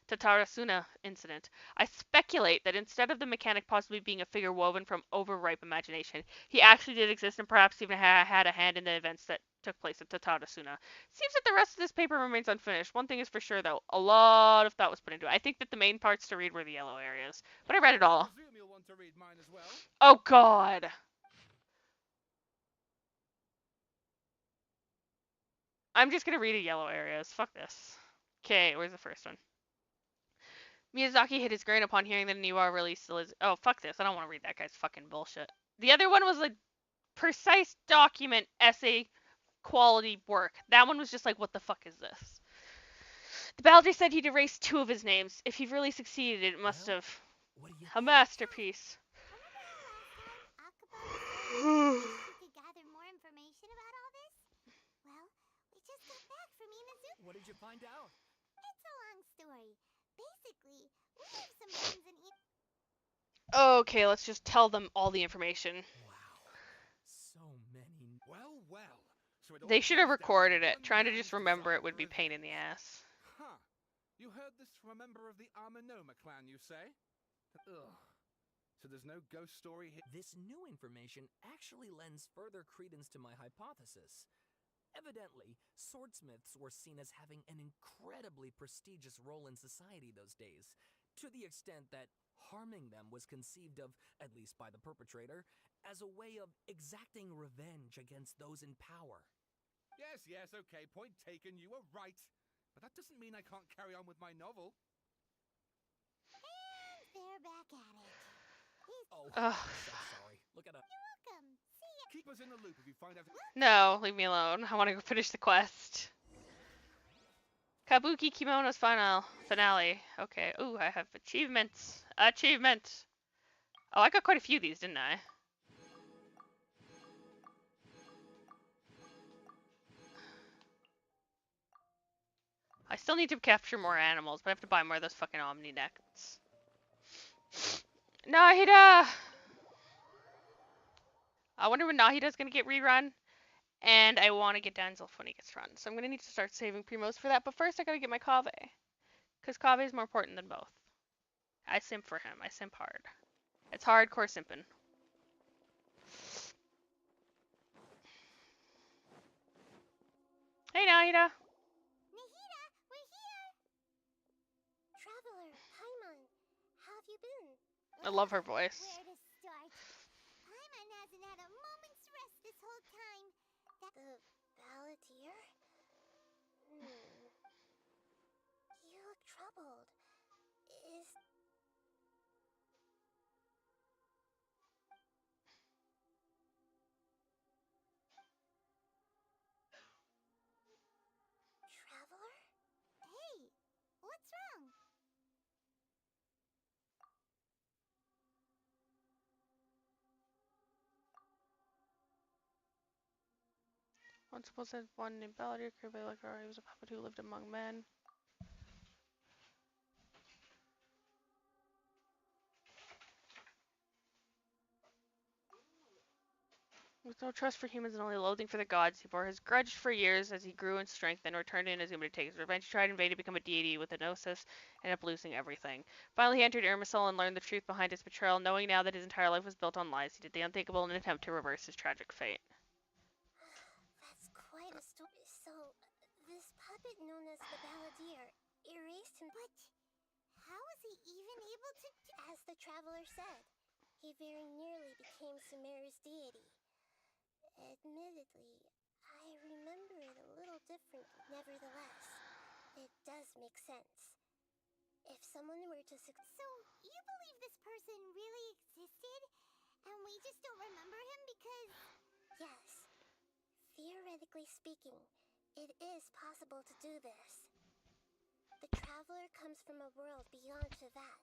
Tatarasuna incident. I speculate that instead of the mechanic possibly being a figure woven from overripe imagination, he actually did exist and perhaps even had a hand in the events that took place at Tatarasuna. It seems that the rest of this paper remains unfinished. One thing is for sure, though, a lot of thought was put into it. I think that the main parts to read were the yellow areas, but I read it all. Oh, God. I'm just gonna read the yellow areas. Fuck this. Okay, where's the first one? Miyazaki hit his grain upon hearing that Niwa released his... Oh, fuck this. I don't want to read that guy's fucking bullshit. The other one was a precise document essay quality work. That one was just like, what the fuck is this? The Balder said he'd erased 2 of his names. If he really succeeded, it must have... A masterpiece. You could gather more information about all this? Well, we just got back from Inazuma. What did you find out? It's a long story. Basically, we have some friends in Okay, let's just tell them all the information. Wow. So many. Well. So They should have recorded it. Trying to just remember it would be pain in the ass. Huh. You heard this from a member of the Armanoma clan, you say? Ugh. So there's no ghost story here? This new information actually lends further credence to my hypothesis. Evidently, swordsmiths were seen as having an incredibly prestigious role in society those days, to the extent that harming them was conceived of, at least by the perpetrator, as a way of exacting revenge against those in power. Yes, okay, point taken, you were right. But that doesn't mean I can't carry on with my novel. And they're back at it. Oh, I'm so sorry. Look at up. You're welcome. See ya. Keep us in the loop if you find out... No, leave me alone. I want to go finish the quest. Kabuki Kimono's finale. Okay. Ooh, I have achievements. Oh, I got quite a few of these, didn't I? I still need to capture more animals, but I have to buy more of those fucking Omni nets. Nahida! I wonder when Nahida's gonna get rerun. And I want to get Denzel when he gets run. So I'm gonna need to start saving primos for that. But first I gotta get my Kave. Because Kave is more important than both. I simp for him. I simp hard. It's hardcore simping. Hey Nahida! Nahida, we're here! Traveler, Paimon, how have you been? I love her voice. Where to start? Paimon hasn't had a moment's rest this whole time. The balladeer? You look troubled. Is... Traveler? Hey, what's wrong? Once was one named Balladeer, created by Lakar. He was a puppet who lived among men. With no trust for humans and only loathing for the gods, he bore his grudge for years as he grew in strength and returned in as human to take his revenge. He tried in vain to become a deity with a gnosis and ended up losing everything. Finally, he entered Irmisol and learned the truth behind his betrayal. Knowing now that his entire life was built on lies, he did the unthinkable in an attempt to reverse his tragic fate. That's quite a story. So, this puppet known as the balladeer erased him. But how was he even able to As the traveler said, he very nearly became Sumeru's deity. Admittedly, I remember it a little different. Nevertheless, it does make sense. If someone were to So, you believe this person really existed? And we just don't remember him because... Yes. Theoretically speaking, it is possible to do this. The traveler comes from a world beyond to that.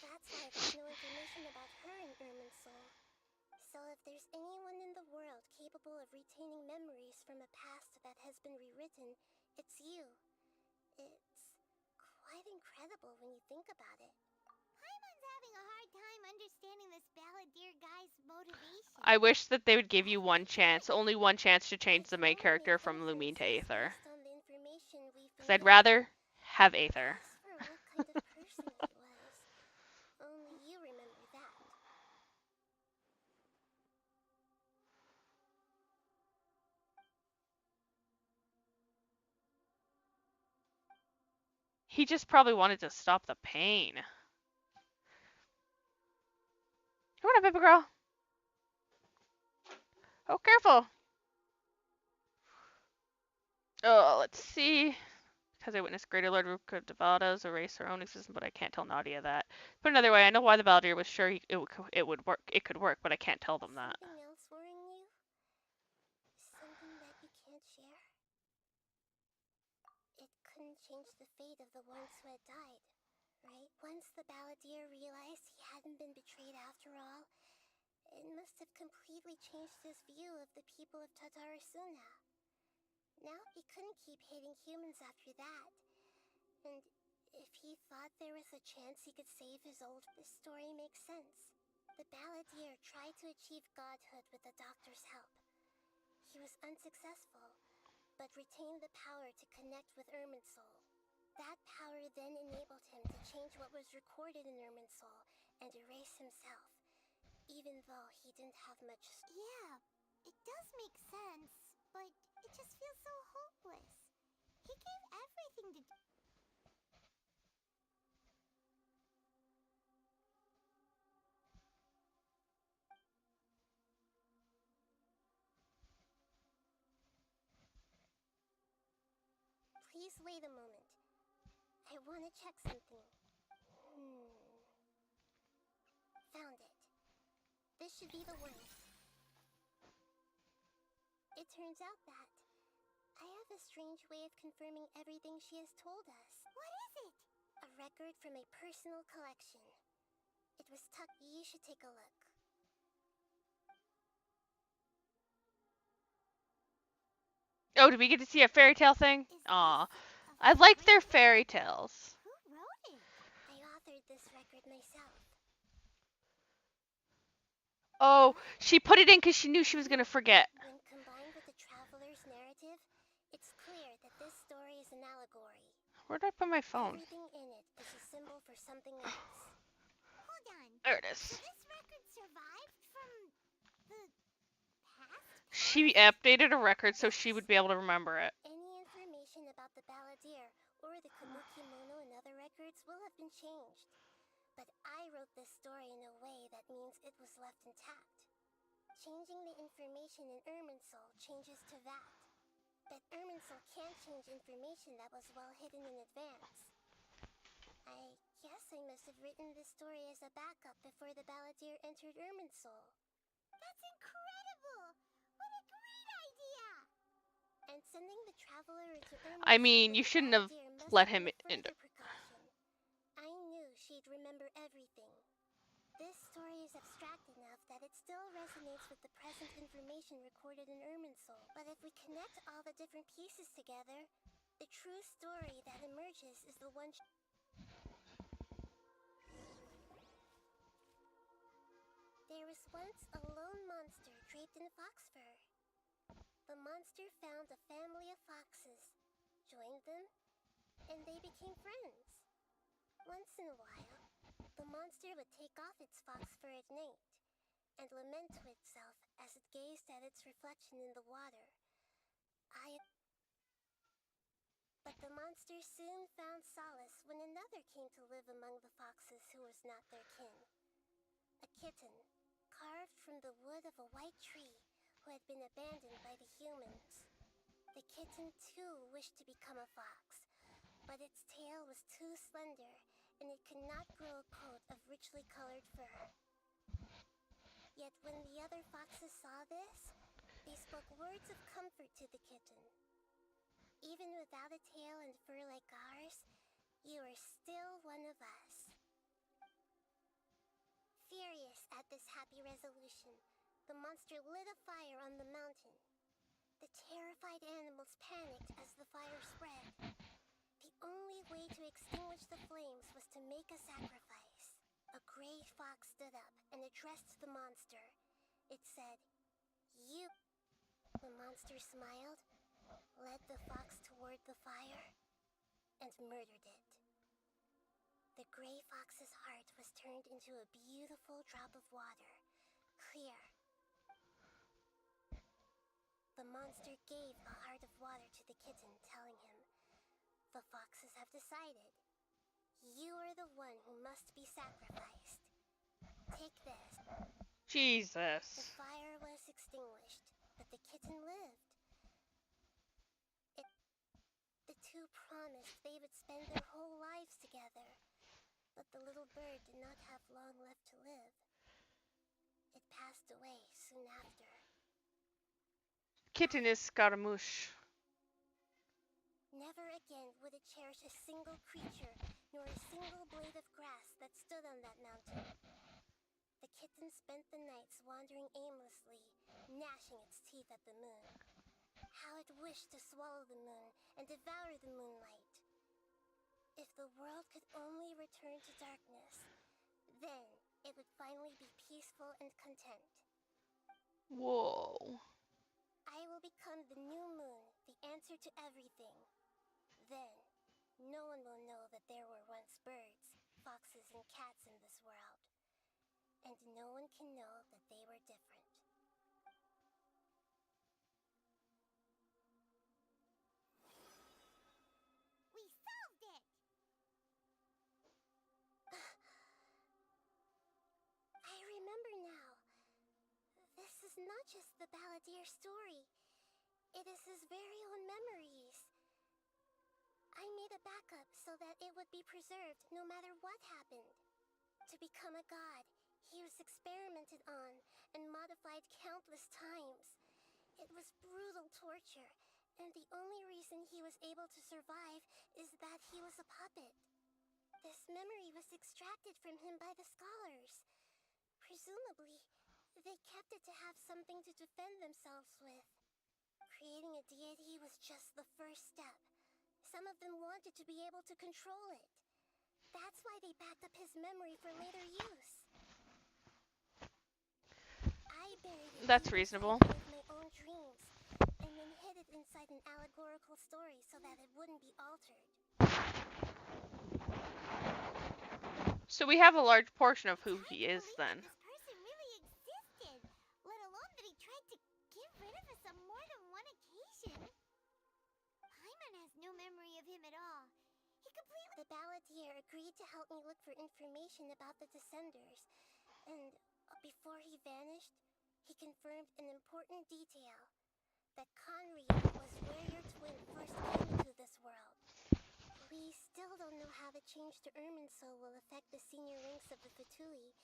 That's why there's no information about her in Irminsul. So if there's anyone in the world capable of retaining memories from a past that has been rewritten, it's you. It's quite incredible when you think about it. Paimon's having a hard time understanding this balladeer guy's motivation. I wish that they would give you one chance, only one chance to change the main character from Lumine to Aether. Because I'd rather have Aether. What kind of person he was. Only you remember that. He just probably wanted to stop the pain. Come on, baby girl. Oh, careful. Oh, let's see. Because I witnessed Greater Lord Rook of Devadas erase her own existence, but I can't tell Nadia that. Put another way, I know why the Balladeer was sure it would work. It could work, but I can't tell them that. Something else worrying you? Something that you can't share? It couldn't change the fate of the ones who had died, right? Once the balladeer realized he hadn't been betrayed after all, it must have completely changed his view of the people of Tatarasuna. Now he couldn't keep hating humans after that. And if he thought there was a chance he could save his old... This story makes sense. The balladeer tried to achieve godhood with the doctor's help. He was unsuccessful, but retained the power to connect with Irminsul. That power then enabled him to change what was recorded in Irminsul and erase himself, even though he didn't have much... Yeah, it does make sense, but it just feels so hopeless. He gave everything to... Please wait a moment. I want to check something. Found it. This should be the one. It turns out that I have a strange way of confirming everything she has told us. What is it? A record from a personal collection. It was tucked. You should take a look. Oh, did we get to see a fairy tale thing? Aw. I like their fairy tales. Who wrote it? I authored this record myself. Oh, she put it in because she knew she was gonna forget. When combined with the traveler's narrative, it's clear that this story is an allegory. Where did I put my phone? Everything in it is a symbol for something else. Hold on. There it is. So this record survived from the past? She updated a record so she would be able to remember it. Any information about the balladeer or the kabuki mono and other records will have been changed. But I wrote this story in a way that means it was left intact. Changing the information in Irminsul changes to that. But Irminsul can't change information that was well hidden in advance. I guess I must have written this story as a backup before the balladeer entered Irminsul. That's incredible! What a great idea! And sending the traveler into Irminsul I mean, you with the shouldn't have balladeer must let have him been a into. further precaution. I knew she'd remember everything. This story is abstract enough that it still resonates with the present information recorded in Irminsul. But if we connect all the different pieces together, the true story that emerges is the one There was once a lone monster draped in fox fur. The monster found a family of foxes, joined them, and they became friends. Once in a while, the monster would take off its fox fur at night and lament to itself as it gazed at its reflection in the water. But the monster soon found solace when another came to live among the foxes who was not their kin. A kitten, carved from the wood of a white tree who had been abandoned by the humans. The kitten too wished to become a fox, but its tail was too slender and it could not grow a coat of richly colored fur. Yet when the other foxes saw this, they spoke words of comfort to the kitten. Even without a tail and fur like ours, you are still one of us. Furious at this happy resolution, the monster lit a fire on the mountain. The terrified animals panicked as the fire spread. The only way to extinguish the flames was to make a sacrifice. A gray fox stood up and addressed the monster. It said, "You." The monster smiled, led the fox toward the fire, and murdered it. The gray fox's heart was turned into a beautiful drop of water, clear. The monster gave the heart of water to the kitten, telling him, "The foxes have decided. You are the one who must be sacrificed. Take this." Jesus. The fire was extinguished, but the kitten lived. The two promised they would spend their whole lives together, but the little bird did not have long left to live. It passed away soon after. Kitten is Scaramouche. Never again would it cherish a single creature, nor a single blade of grass that stood on that mountain. The kitten spent the nights wandering aimlessly, gnashing its teeth at the moon. How it wished to swallow the moon and devour the moonlight. If the world could only return to darkness, then it would finally be peaceful and content. Whoa. I will become the new moon, the answer to everything. Then, no one will know that there were once birds, foxes, and cats in this world. And no one can know that they were different. We solved it! I remember now. This is not just the balladeer story. It is his very own memories. I made a backup so that it would be preserved no matter what happened. To become a god, he was experimented on and modified countless times. It was brutal torture, and the only reason he was able to survive is that he was a puppet. This memory was extracted from him by the scholars. Presumably, they kept it to have something to defend themselves with. Creating a deity was just the first step. Some of them wanted to be able to control it. That's why they backed up his memory for later use. I buried it That's deep reasonable. inside one of my own dreams, and then hid it inside an allegorical story so that it wouldn't be altered. So we have a large portion of who he is then. This person really existed, let alone that he tried to get rid of us on more than one occasion. Paimon has no memory of him at all. He completely... The balladeer agreed to help me look for information about the Descenders, and before he vanished, he confirmed an important detail. That Conria was where your twin first came into this world. We still don't know how the change to Irminsul will affect the senior ranks of the Fatui,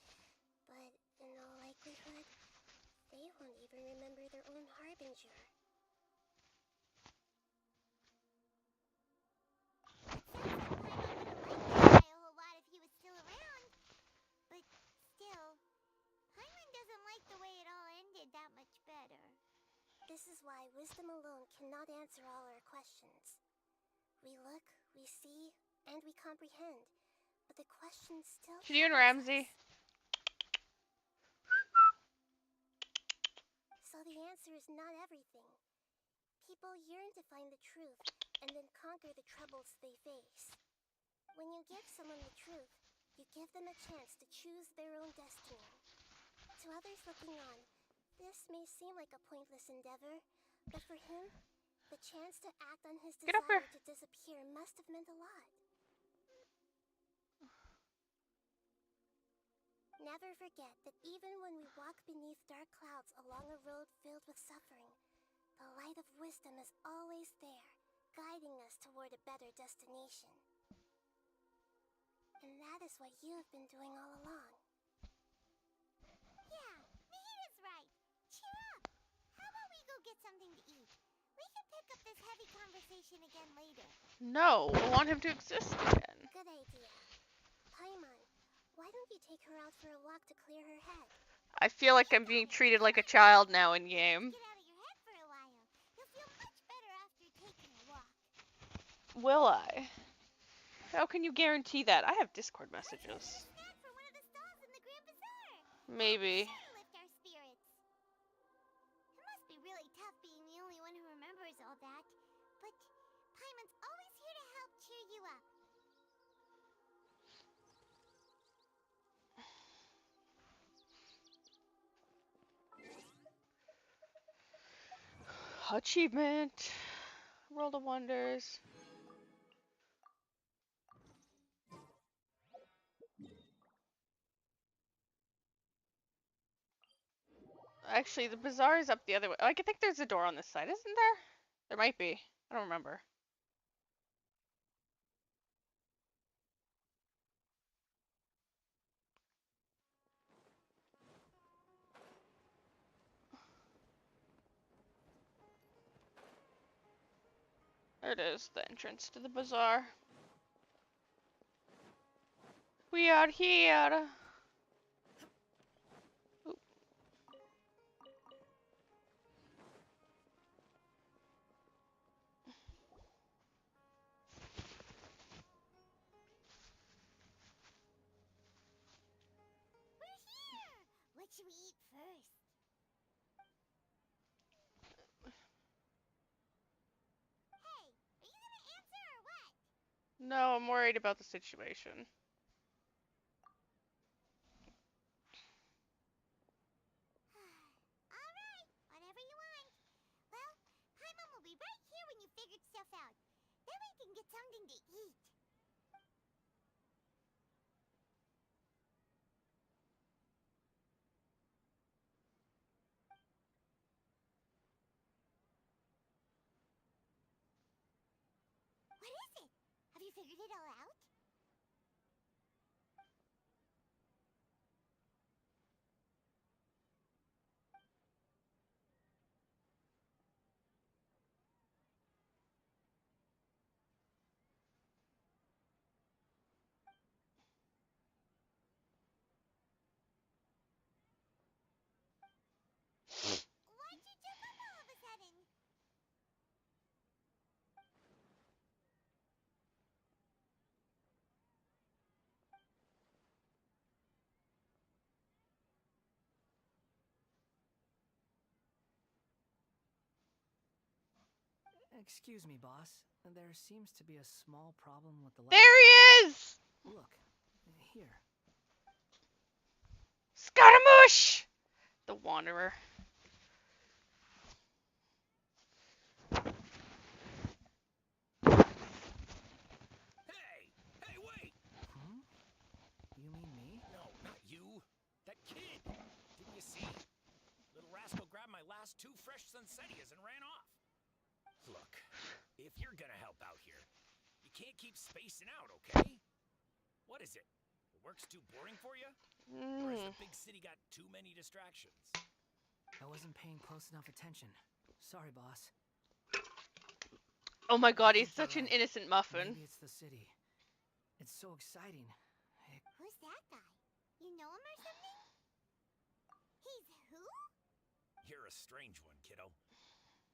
but in all likelihood, they won't even remember their own Harbinger. It sounds like Paimon would have liked this guy a whole lot if he was still around, but still, Paimon doesn't like the way it all ended that much better. This is why wisdom alone cannot answer all our questions. We look, we see, and we comprehend, but the questions still... Should you and Ramsey? So the answer is not everything. People yearn to find the truth, and then conquer the troubles they face. When you give someone the truth, you give them a chance to choose their own destiny. To others looking on, this may seem like a pointless endeavor, but for him, the chance to act on his desire to disappear must have meant a lot. Never forget that even when we walk beneath dark clouds along a road filled with suffering, the light of wisdom is always there, guiding us toward a better destination. And that is what you have been doing all along. Yeah, Mahita's right. Cheer up. How about we go get something to eat? We can pick up this heavy conversation again later. No, I want him to exist again. Good idea. Paimon, why don't you take her out for a walk to clear her head? I feel like I'm being treated like a child now in game. Get out of your head for a while. You'll feel much better after taking a walk. Will I? How can you guarantee that? I have Discord messages. Snack for one of the stalls in the Grand Bazaar. Maybe. Sure to lift our spirits. It must be really tough being the only one who remembers all that. But Paimon's always here to help cheer you up. Achievement. World of Wonders. Actually, the bazaar is up the other way. I think there's a door on this side, isn't there? There might be. I don't remember. There it is, the entrance to the bazaar. We are here. Oop. We're here! What should we eat first? Hey, are you gonna answer or what? No, I'm worried about the situation. Alright, whatever you want. Well, Paimon will be right here when you figured stuff out. Then we can get something to eat. What is it? Have you figured it all out? Why'd you jump up all of a sudden? Excuse me, boss. There seems to be a small problem with the last... There he is! Look, here. Scaramouche! The Wanderer. Hey! Hey, wait! Hmm? You mean me? No, not you. That kid. Didn't you see? Little rascal grabbed my last 2 fresh Sunsetias and ran off. Look, if you're gonna help out here, you can't keep spacing out, okay? What is it? Work's too boring for you? Or has the big city got too many distractions? I wasn't paying close enough attention. Sorry, boss. Oh my god, he's You're such an right. innocent muffin. Maybe it's the city. It's so exciting. Who's that guy? You know him or something? He's who? You're a strange one, kiddo.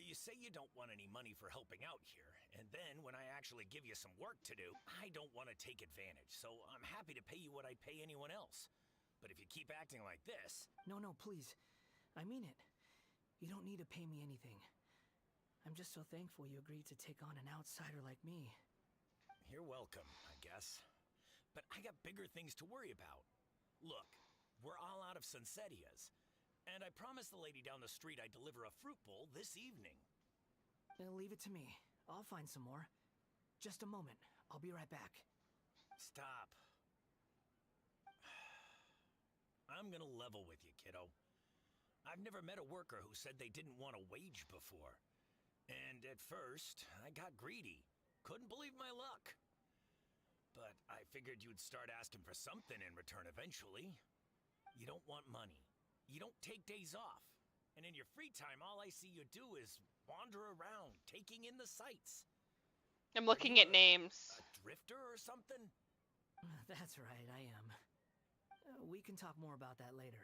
You say you don't want any money for helping out here, and then when I actually give you some work to do, I don't want to take advantage, so I'm happy to pay you what I'd pay anyone else. But if you keep acting like this... No, please. I mean it. You don't need to pay me anything. I'm just so thankful you agreed to take on an outsider like me. You're welcome, I guess. But I got bigger things to worry about. Look, we're all out of Sunsetias. And I promised the lady down the street I'd deliver a fruit bowl this evening. Leave it to me. I'll find some more. Just a moment. I'll be right back. Stop. I'm gonna level with you, kiddo. I've never met a worker who said they didn't want a wage before. And at first, I got greedy. Couldn't believe my luck. But I figured you'd start asking for something in return eventually. You don't want money. You don't take days off. And in your free time, all I see you do is wander around, taking in the sights. I'm looking at names. A drifter or something? That's right, I am. We can talk more about that later.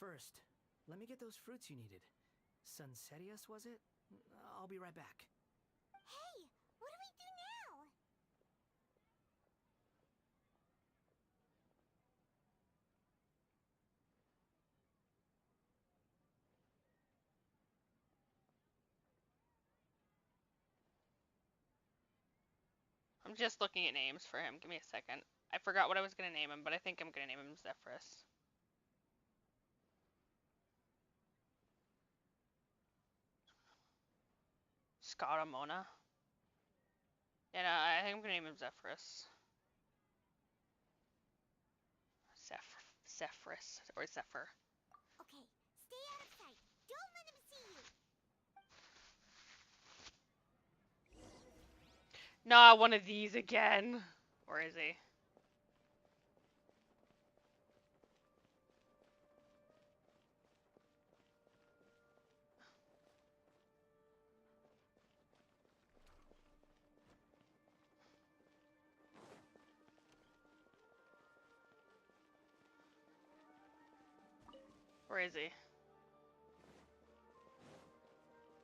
First, let me get those fruits you needed. Sunsetias, was it? I'll be right back. Hey, what do we do now? I'm just looking at names for him. Give me a second. I forgot what I was going to name him, but I think I'm going to name him Zephyrus. Scaramona. Yeah, no, I think I'm going to name him Zephyrus. Zephyrus. Or Zephyr. Okay, stay out of sight. Don't let him see you. Nah, one of these again. Where is he? Where is he?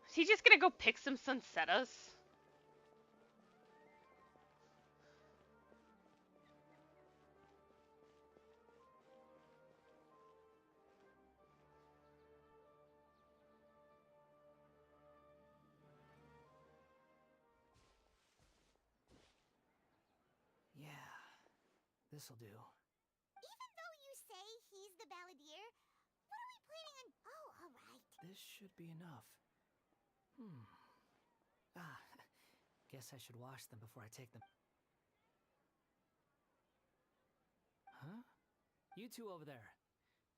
Is he just gonna go pick some Sunsettas? Yeah, this'll do. Even though you say he's the balladeer, what are we planning on... Oh, alright. This should be enough. Guess I should wash them before I take them. Huh? You two over there.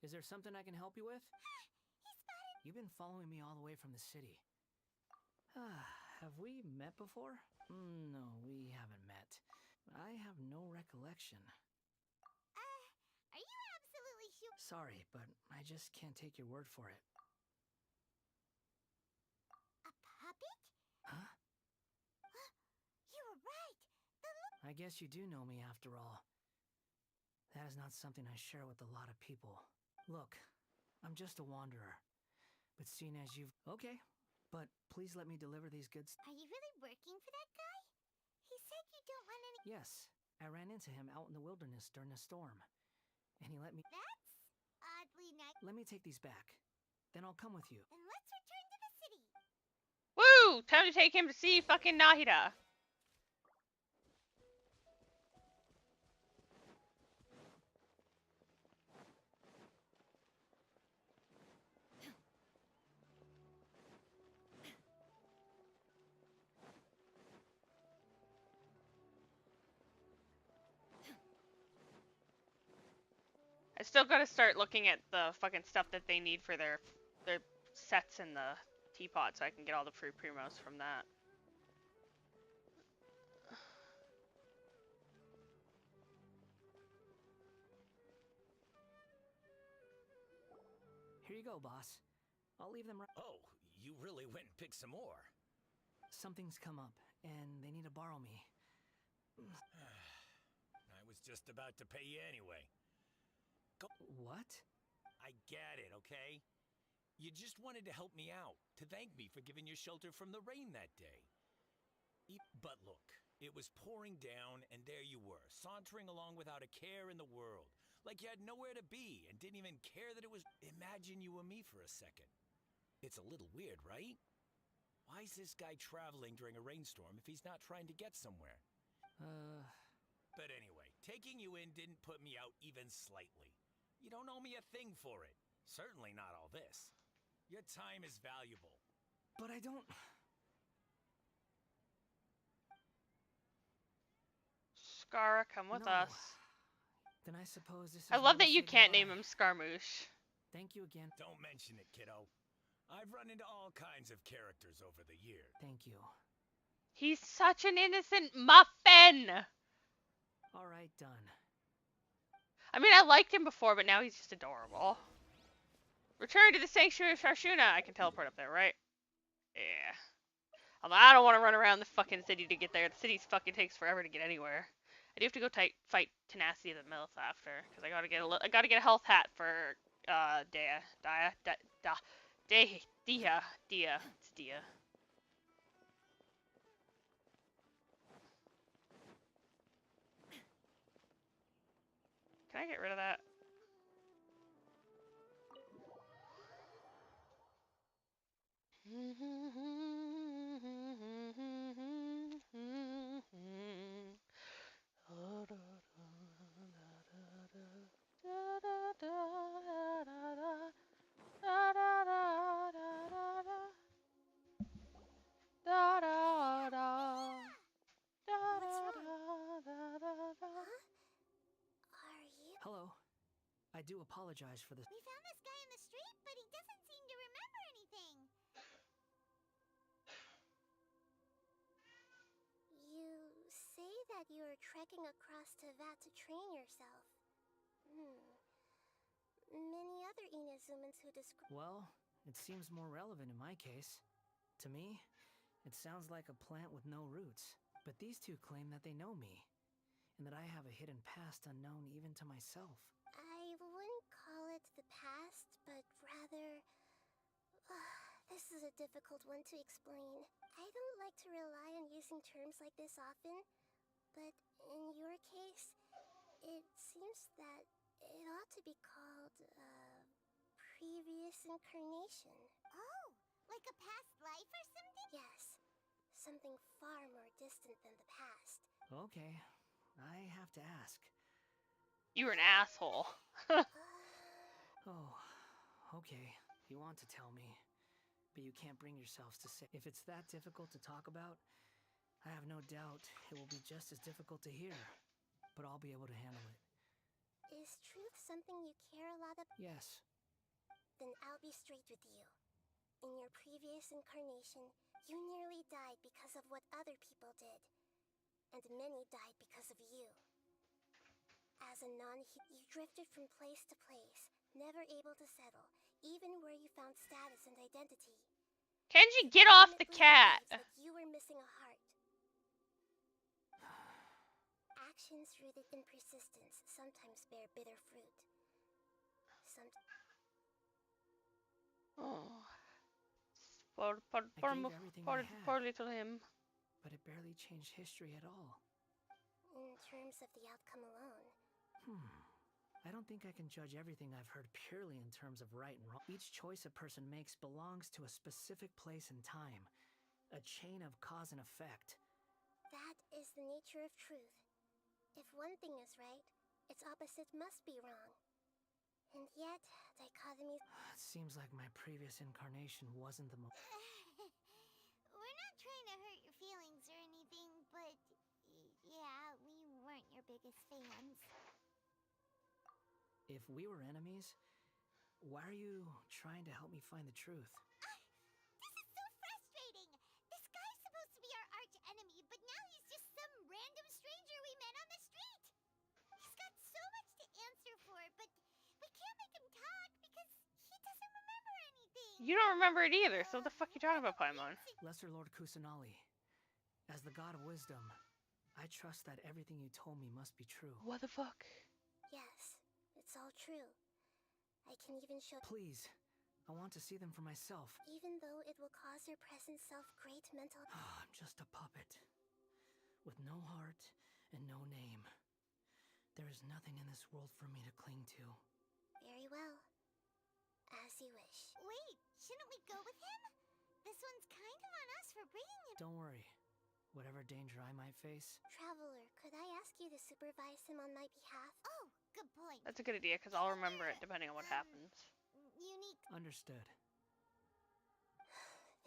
Is there something I can help you with? He spotted... You've been following me all the way from the city. Have we met before? No, we haven't met. I have no recollection. Are you absolutely sure? Sorry, but I just can't take your word for it. A puppet? Huh? You were right. I guess you do know me after all. That is not something I share with a lot of people. Look, I'm just a wanderer. But seeing as you've... Okay, but please let me deliver these goods. Are you really working for that guy? He said you don't want any... Yes, I ran into him out in the wilderness during a storm. And he let me... That's oddly nice. Let me take these back. Then I'll come with you. Then let's return to the city. Woo! Time to take him to see fucking Nahida. I still gotta start looking at the fucking stuff that they need for their sets in the teapot so I can get all the free primos from that. Here you go, boss. I'll leave them right. Oh, you really went and picked some more. Something's come up, and they need to borrow me. I was just about to pay you anyway. What? I get it, okay? You just wanted to help me out, to thank me for giving you shelter from the rain that day. But look, it was pouring down, and there you were, sauntering along without a care in the world. Like you had nowhere to be, and didn't even care that it was... Imagine you were me for a second. It's a little weird, right? Why is this guy traveling during a rainstorm if he's not trying to get somewhere? But anyway, taking you in didn't put me out even slightly. You don't owe me a thing for it. Certainly not all this. Your time is valuable. But I don't... Scara, come with us. Then I suppose this is I love where that we you say can't name goodbye. him Scarmouche. Thank you again. Don't mention it, kiddo. I've run into all kinds of characters over the years. Thank you. He's such an innocent muffin! All right, done. I mean, I liked him before, but now he's just adorable. Return to the Sanctuary of Sharshuna. I can teleport up there, right? Yeah. Although I don't want to run around the fucking city to get there. The city fucking takes forever to get anywhere. I do have to go fight Tenacity of the Myth after, because I gotta get a health hat for Dia. It's Dia. Can I get rid of that? Hello. I do apologize for this. We found this guy in the street, but he doesn't seem to remember anything. You say that you are trekking across to Vat to train yourself. Many other Inazumans who describe... Well, it seems more relevant in my case. To me, it sounds like a plant with no roots. But these two claim that they know me, and that I have a hidden past unknown even to myself. I wouldn't call it the past, but rather... this is a difficult one to explain. I don't like to rely on using terms like this often, but in your case, it seems that it ought to be called, previous incarnation. Oh, like a past life or something? Yes, something far more distant than the past. Okay, I have to ask. You were an asshole. Oh, okay. You want to tell me, but you can't bring yourselves to say. If it's that difficult to talk about, I have no doubt it will be just as difficult to hear, but I'll be able to handle it. Is truth something you care a lot about? Yes. Then I'll be straight with you. In your previous incarnation, you nearly died because of what other people did. And many died because of you. As a you drifted from place to place, never able to settle, even where you found status and identity. Kenji, get off the cat! Like you were missing a heart. Actions rooted in persistence sometimes bear bitter fruit. Oh. Poor little him. But it barely changed history at all. In terms of the outcome alone. I don't think I can judge everything I've heard purely in terms of right and wrong. Each choice a person makes belongs to a specific place and time, A chain of cause and effect. That is the nature of truth. If one thing is right, its opposite must be wrong. And yet, dichotomies... It seems like my previous incarnation wasn't the most... We're not trying to hurt your feelings or anything, but yeah, we weren't your biggest fans. If we were enemies, why are you trying to help me find the truth? This is so frustrating! This guy's supposed to be our arch enemy, but now he's just some random stranger we met on the street! He's got so much to answer for, but we can't make him talk because he doesn't remember anything! You don't remember it either, so what the fuck you talking about, Paimon? Lesser Lord Kusanali, as the god of wisdom, I trust that everything you told me must be true. What the fuck? Yes, it's all true. I can even show... Please, I want to see them for myself. Even though it will cause your present self great mental... I'm just a puppet, with no heart and no name. There is nothing in this world for me to cling to. Very well. As you wish. Wait, shouldn't we go with him? This one's kind of on us for bringing him... Don't worry. Whatever danger I might face... Traveler, could I ask you to supervise him on my behalf? Oh, good point. That's a good idea, because I'll remember it depending on what happens. Unique. Understood.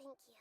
Thank you.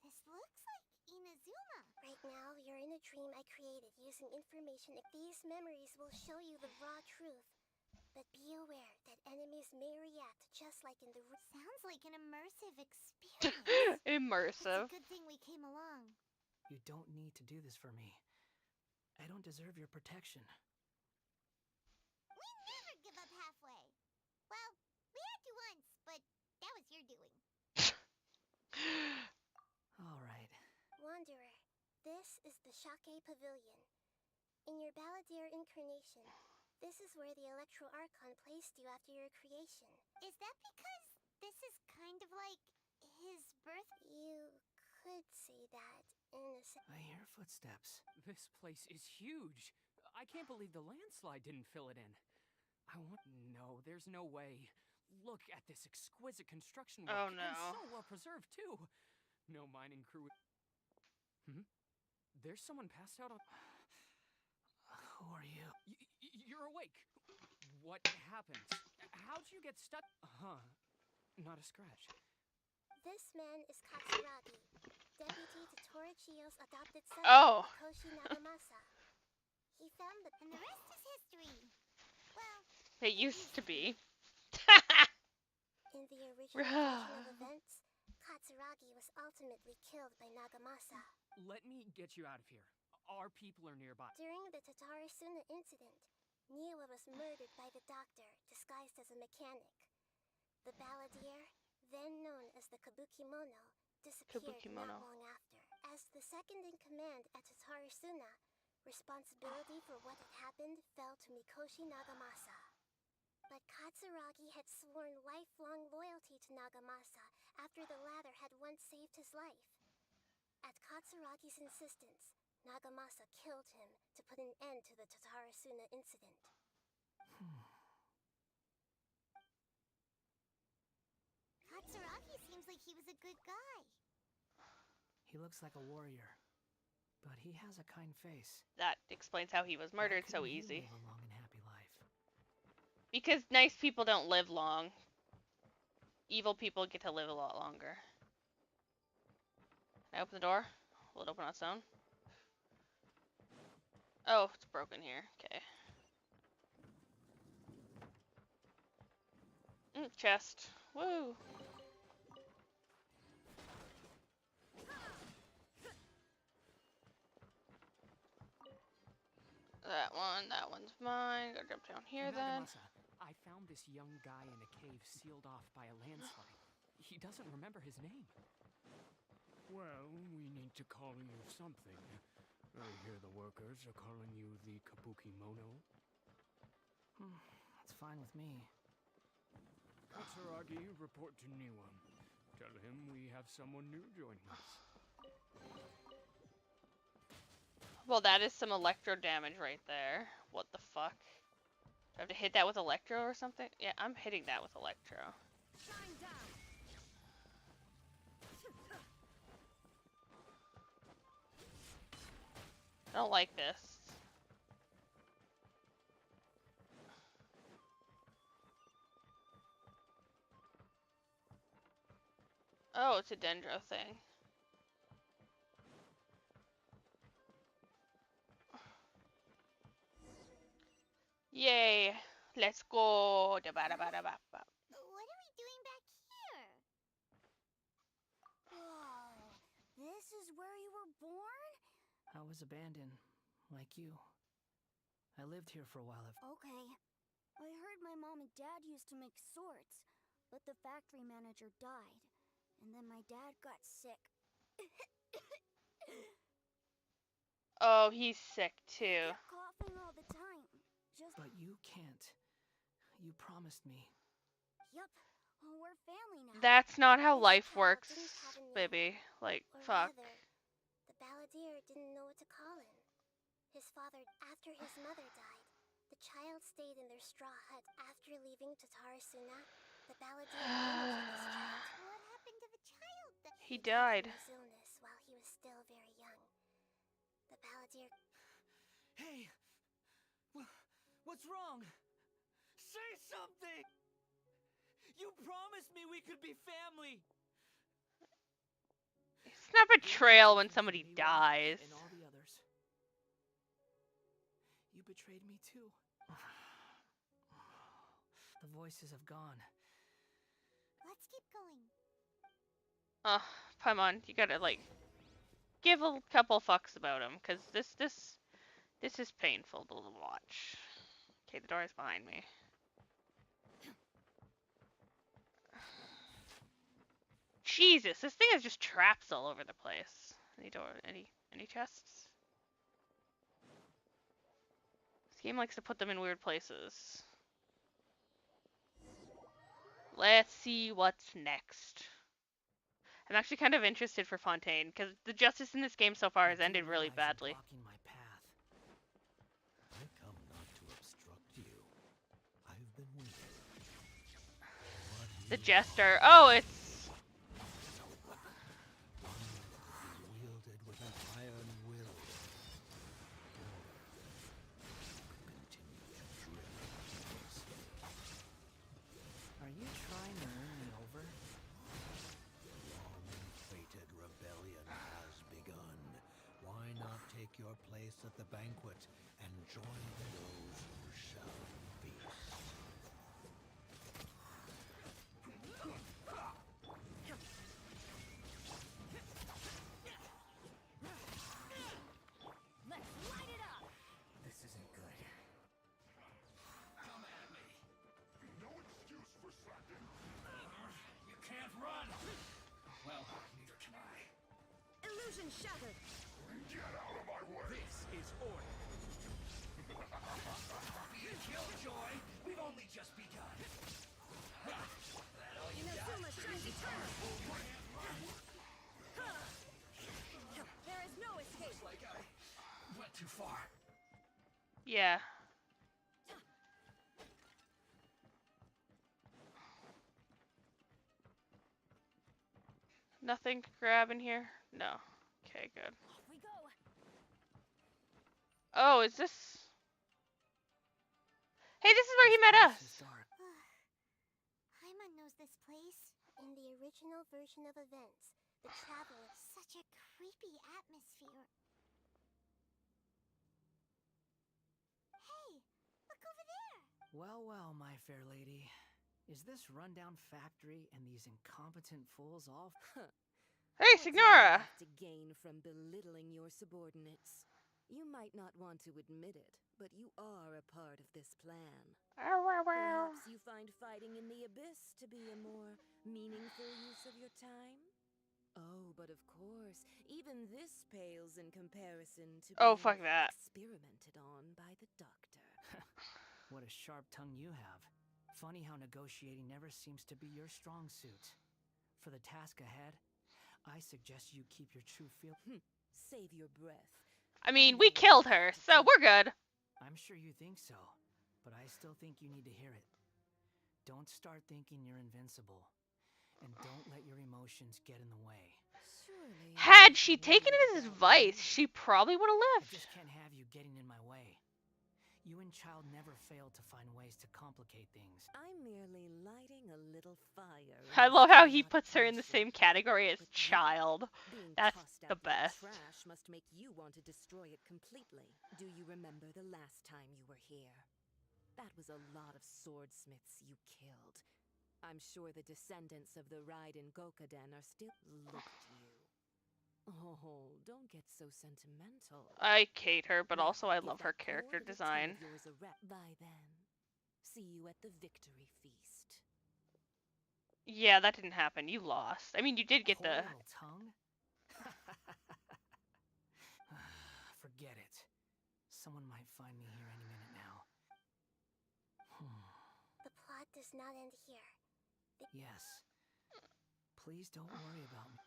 This looks like Inazuma. Right now, you're in a dream I created using information. These memories will show you the raw truth. But be aware that enemies may react just like in the... Sounds like an immersive experience. Immersive. It's a good thing we came along. You don't need to do this for me. I don't deserve your protection. We never give up halfway. Well, we had to once, but that was your doing. All right. Wanderer, this is the Shake Pavilion. In your Balladeer incarnation, this is where the Electro Archon placed you after your creation. Is that because this is kind of like his birth? You could say that in a sense. I hear footsteps. This place is huge. I can't believe the landslide didn't fill it in. No, there's no way. Look at this exquisite construction work. Oh no. And so well preserved too. No mining crew. There's someone passed out on... Who are you? You're awake. What happened? How'd you get stuck? Not a scratch. This man is Katsuragi, deputy to Torichio's adopted son, Oh. Koshi Nagamasa. He found the... And the rest is history. Well, It used to be. In the original version of events, Katsuragi was ultimately killed by Nagamasa. Let me get you out of here. Our people are nearby. During the Tatarasuna incident, Niwa was murdered by the doctor, disguised as a mechanic. The Balladeer, then known as the Kabukimono, disappeared not long after. As the second in command at Tatarasuna, responsibility for what had happened fell to Mikoshi Nagamasa. But Katsuragi had sworn lifelong loyalty to Nagamasa after the latter had once saved his life. At Katsuragi's insistence, Nagamasa killed him to put an end to the Tatarasuna incident. Katsuragi seems like he was a good guy. He looks like a warrior, but he has a kind face. That explains how he was murdered so Couldn't he easy. live a long and happy life? Because nice people don't live long. Evil people get to live a lot longer. Can I open the door? Will it open on its own? Oh, it's broken here. Okay. Chest. Woo! That one's mine. Gotta jump down here then. Nagamasa, I found this young guy in a cave sealed off by a landslide. He doesn't remember his name. Well, we need to call you something. I hear the workers are calling you the Kabuki Mono. That's fine with me. Katsuragi, report to Niwa. Tell him we have someone new joining us. Well, that is some electro damage right there. What the fuck? Do I have to hit that with electro or something? Yeah, I'm hitting that with electro. I don't like this. Oh, it's a dendro thing. Yay! Let's go! What are we doing back here? Whoa, this is where you were born? I was abandoned, like you. I lived here for a while. Okay. I heard my mom and dad used to make swords, but the factory manager died. And then my dad got sick. Oh, he's sick too. He kept coughing all the time. But you can't. You promised me. Yup. Well, we're family now. That's not how This life child works, didn't have a name. baby. Like, Or fuck. rather, the balladeer didn't know what to call him. His father, after his mother died, the child stayed in their straw hut after leaving to Tarasuna. The balladeer named this child. What happened to the child then? He died. From his illness while he was still very young. The balladeer. Hey! What's wrong? Say something! You promised me we could be family! It's not betrayal when somebody dies. And all the others. You betrayed me too. The voices have gone. Let's keep going. Paimon, you gotta, like, give a couple fucks about him, because this is painful to watch. Okay, the door is behind me. Jesus, this thing has just traps all over the place. Any door, any chests? This game likes to put them in weird places. Let's see what's next. I'm actually kind of interested for Fontaine, because the justice in this game so far has ended really badly. My path. I come not to obstruct you. I've been waiting. The jester. Oh, it's... Wielded with an iron will. Are you trying to win me over? Long-fated rebellion has begun. Why not take your place at the banquet and join those who shall feast? Let's light it up! This isn't good. Come at me. No excuse for slacking. You can't run. Well, neither can I. Illusion shattered! Get out of my way. This is order. Killjoy, we've only just begun. That'll you Inazuma shines eternal! There is no escape! like I went too far. Yeah. Nothing to grab in here? No. Okay, good. Off we go! Oh, is this... Hey, this is where he met us! Paimon knows this place. In the original version of events, the traveler. Such a creepy atmosphere. Hey, look over there. Well, well, my fair lady. Is this rundown factory and these incompetent fools all... Hey, Signora! To gain from belittling your subordinates. You might not want to admit it, but you are a part of this plan. Perhaps you find fighting in the abyss to be a more meaningful use of your time? Oh, but of course, even this pales in comparison to Oh, being fuck that. experimented on by the doctor. What a sharp tongue you have. Funny how negotiating never seems to be your strong suit. For the task ahead, I suggest you keep your true feel. Save your breath. I mean, we killed her, so we're good. I'm sure you think so, but I still think you need to hear it. Don't start thinking you're invincible. And don't let your emotions get in the way. Surely. Had she taken it as advice, she probably would have I lived. just can't have you getting in my way. You and Child never fail to find ways to complicate things. I'm merely lighting a little fire. I love how he puts her in the same category as Child. That's the best. Trash must make you want to destroy it completely. Do you remember the last time you were here? That was a lot of swordsmiths you killed. I'm sure the descendants of the Raiden Gokaden are still... Look at you. Oh, don't get so sentimental. I hate her, but also I love her character design. Bye then. See you at the victory feast. Yeah, that didn't happen. You lost. I mean, you did get the... Little tongue? Forget it. Someone might find me here any minute now. The plot does not end here. Yes. Please don't worry about me.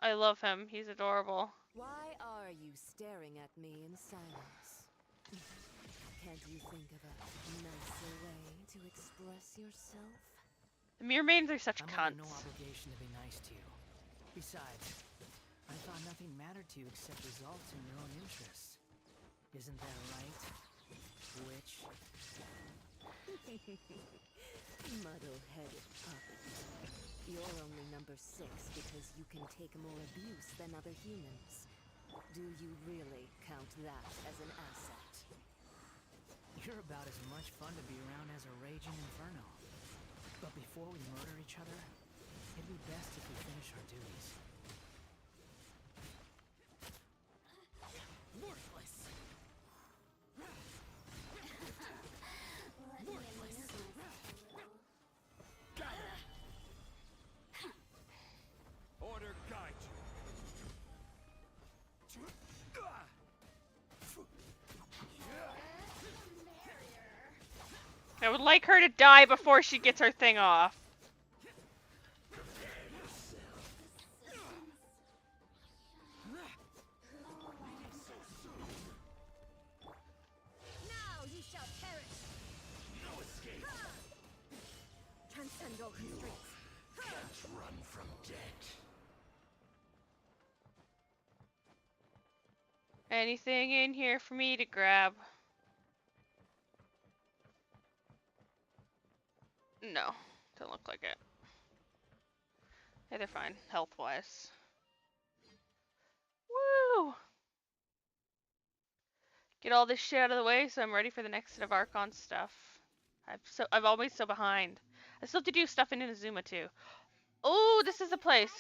I love him. He's adorable. Why are you staring at me in silence? Can't you think of a nicer way to express yourself? The Mermaids are such I'm cunts. under no obligation to be nice to you. Besides, I thought nothing mattered to you except results in your own interests. Isn't that right, witch? Muddle-headed puppet. You're only number 6 because you can take more abuse than other humans. Do you really count that as an asset? You're about as much fun to be around as a raging inferno. But before we murder each other, it'd be best if we finish our duties. Worthless! Order guide I would like her to die before she gets her thing off. Now you shall perish. No escape. Transcend all constraints. Can't run from death. Anything in here for me to grab? No, don't look like it. Hey, they're fine, health-wise. Woo! Get all this shit out of the way so I'm ready for the next set of Archon stuff. I'm always so behind. I still have to do stuff in Inazuma too. Oh, this is a place.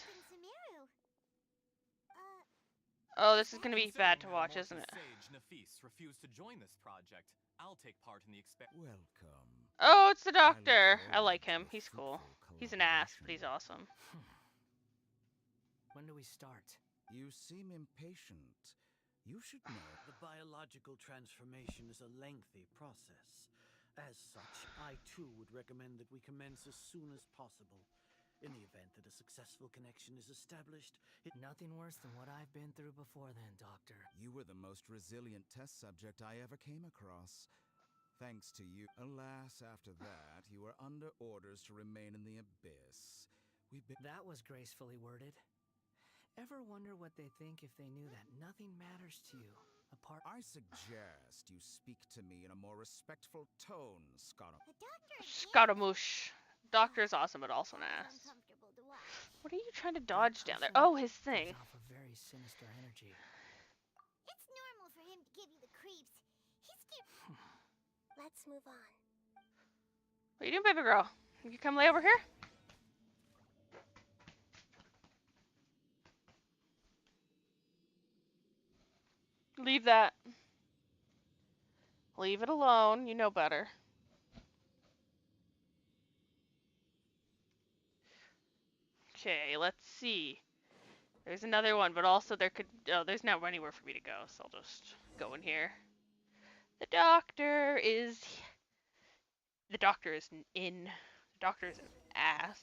Oh, this is gonna be bad to watch, isn't it? Sage Nafis refused to join this project. I'll take part in the Welcome. Oh, it's the doctor. I like him. He's cool. He's an ass, but he's awesome. When do we start? You seem impatient. You should know. The biological transformation is a lengthy process. As such, I too would recommend that we commence as soon as possible. In the event that a successful connection is established, Nothing worse than what I've been through before then, Doctor. You were the most resilient test subject I ever came across. Thanks to you. Alas, after that, you were under orders to remain in the abyss. That was gracefully worded. Ever wonder what they think if they knew that nothing matters to you, apart... I suggest you speak to me in a more respectful tone, Scaramouche. Doctor's awesome, but also an ass. What are you trying to dodge down there? Oh, his thing. Off a very sinister energy. It's normal for him to give you the creeps. Let's move on. What are you doing, baby girl? You can come lay over here? Leave that. Leave it alone. You know better. Okay, let's see. There's another one, but also there could. Oh, there's not anywhere for me to go, so I'll just go in here. The doctor is. The doctor is in. The doctor is an ass.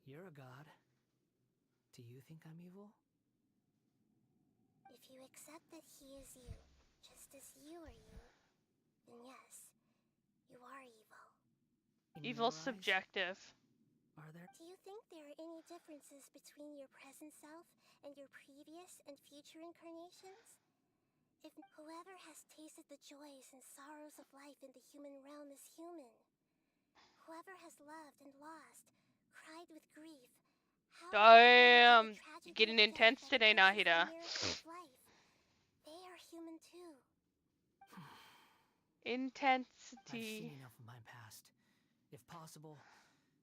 You're a god. Do you think I'm evil? If you accept that he is you, just as you are you, then yes, you are evil. Evil's subjective. Are there? Do you think there are any differences between your present self and your previous and future incarnations? If whoever has tasted the joys and sorrows of life in the human realm is human, whoever has loved and lost, cried with grief, Damn, you're getting intense today, Nahida. They are human too. Intensity. I've seen enough of my past. If possible,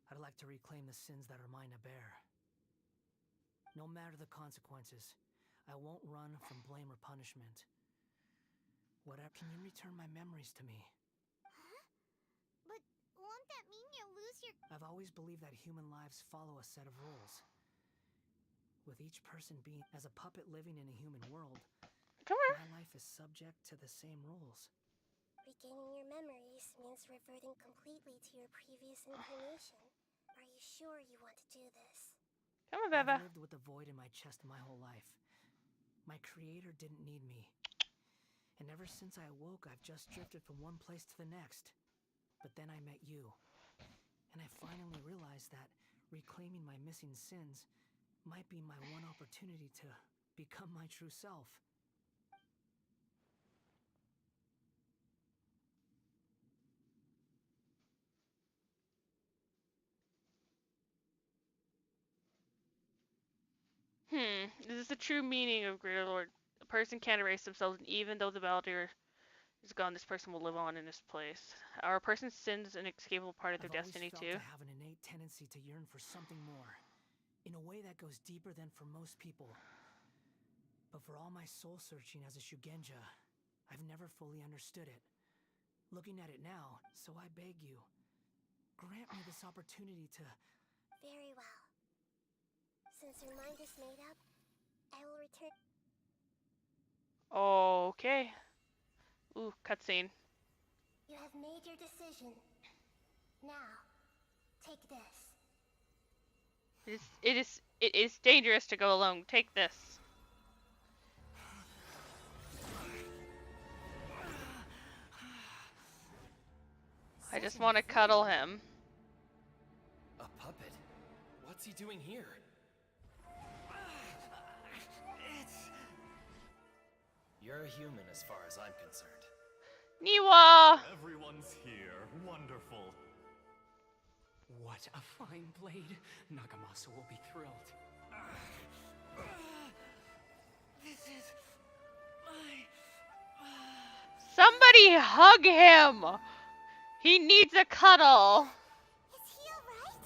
I'd like to reclaim the sins that are mine to bear. No matter the consequences, I won't run from blame or punishment. Whatever, can you return my memories to me? Huh? But won't that mean you'll lose your... I've always believed that human lives follow a set of rules. With each person being as a puppet living in a human world, my life is subject to the same rules. Regaining your memories means reverting completely to your previous incarnation. Are you sure you want to do this? Come on, Beba. I've lived with a void in my chest my whole life. My creator didn't need me. And ever since I awoke, I've just drifted from one place to the next. But then I met you. And I finally realized that reclaiming my missing sins might be my one opportunity to become my true self. This is the true meaning of Greater Lord. A person can't erase themselves, and even though the Valdir is gone, this person will live on in this place. Are a person's sins an inescapable part of their destiny too? I have an innate tendency to yearn for something more, in a way that goes deeper than for most people. But for all my soul searching as a Shugenja, I've never fully understood it. Looking at it now, so I beg you, grant me this opportunity to... Very well. Since your mind is made up, I will return... Okay. Ooh, cutscene. You have made your decision. Now, take this. It is dangerous to go alone. Take this. I just want to cuddle him. A puppet? What's he doing here? You're a human as far as I'm concerned. Niwa! Everyone's here. Wonderful. What a fine blade. Nagamasa will be thrilled. This is my... Somebody hug him! He needs a cuddle. Is he alright?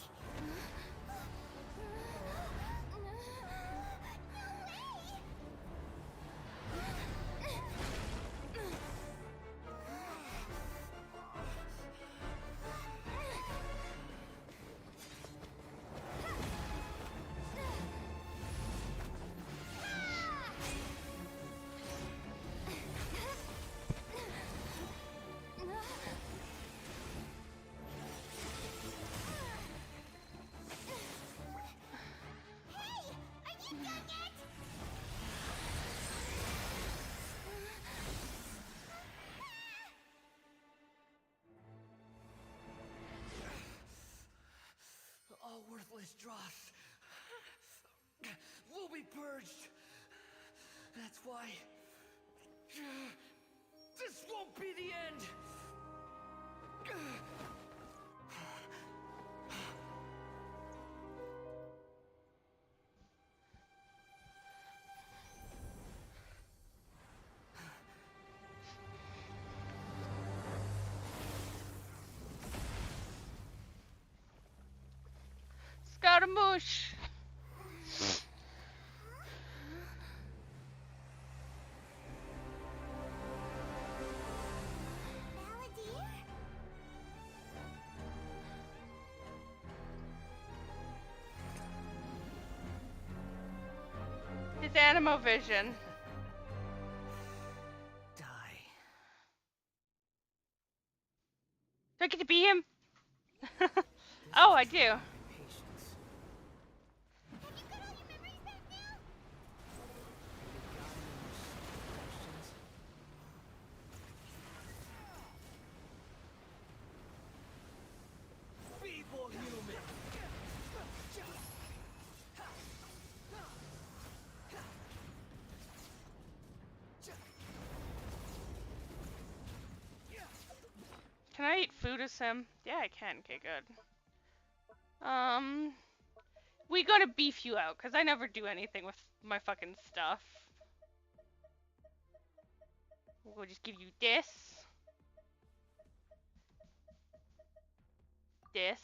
All worthless dross will be purged. That's why this won't be the end. Scaramouche! It's Animo Vision. Die. Do I get to be him? Oh, I do. Feeble human. Can I eat food as him? Yeah, I can. Okay, good. We gotta beef you out, because I never do anything with my fucking stuff. We'll just give you this. This.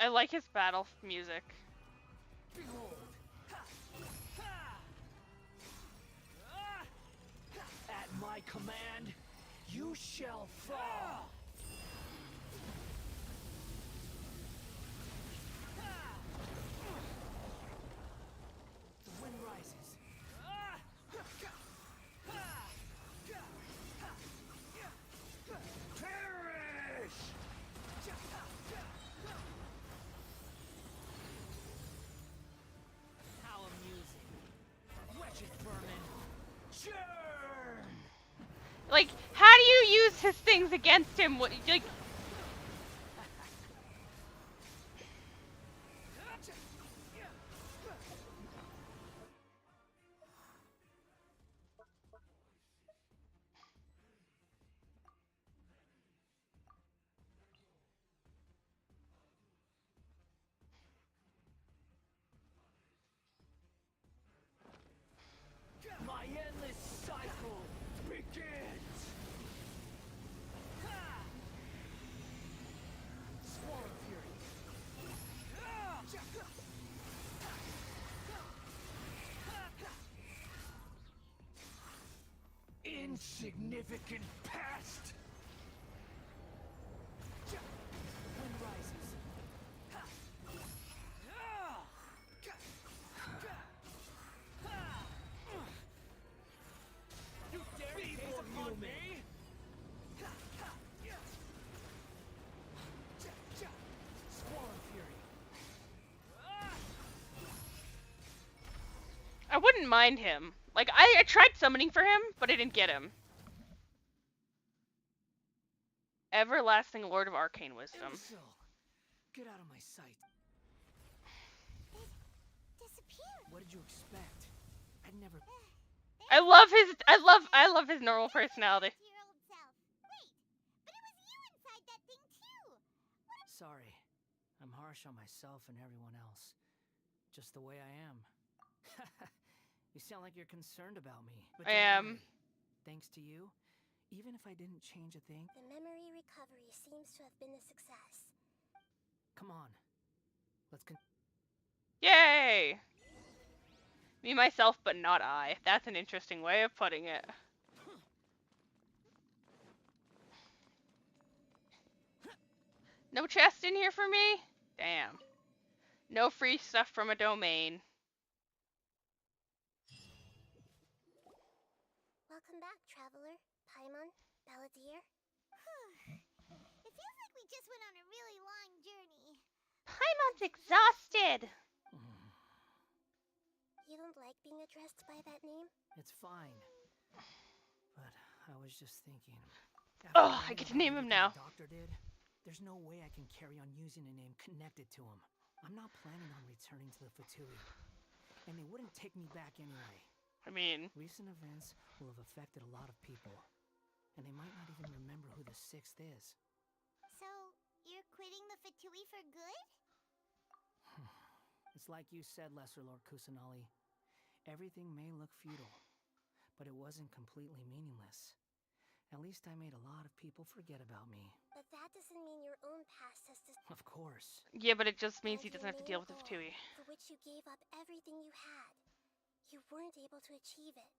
I like his battle music. Behold. At my command, you shall fall. The wind rises. Perish! How amusing. Wretched vermin. Churn! Like, how do you use his things against him? What, like... My endless cycle begins! Swarm Fury! Insignificant pest! Wind rises. You dare gaze upon me? Swarm Fury. I wouldn't mind him. Like, I tried summoning for him, but I didn't get him. Everlasting Lord of Arcane Wisdom. Get out of my sight. Disappeared. What did you expect? I'd never. I love his normal personality. Sorry. I'm harsh on myself and everyone else. Just the way I am. You sound like you're concerned about me. But I don't am. worry. Thanks to you, even if I didn't change a thing. The memory recovery seems to have been a success. Come on. Let's Yay! Me, myself, but not I. That's an interesting way of putting it. No chest in here for me? Damn. No free stuff from a domain. Welcome back, traveler. Paimon, Balladeer. It feels like we just went on a really long journey. Paimon's exhausted. You don't like being addressed by that name? It's fine. But I was just thinking. Oh, I get to name him now. The doctor did. There's no way I can carry on using a name connected to him. I'm not planning on returning to the Vtuber. And they wouldn't take me back anyway. I mean... Recent events will have affected a lot of people. And they might not even remember who the 6th is. So, you're quitting the Fatui for good? It's like you said, Lesser Lord Kusanali. Everything may look futile, but it wasn't completely meaningless. At least I made a lot of people forget about me. But that doesn't mean your own past has to... Of course. Yeah, but it just means And he doesn't your have to deal main with the goal, Fatui. for which you gave up everything you had. You weren't able to achieve it.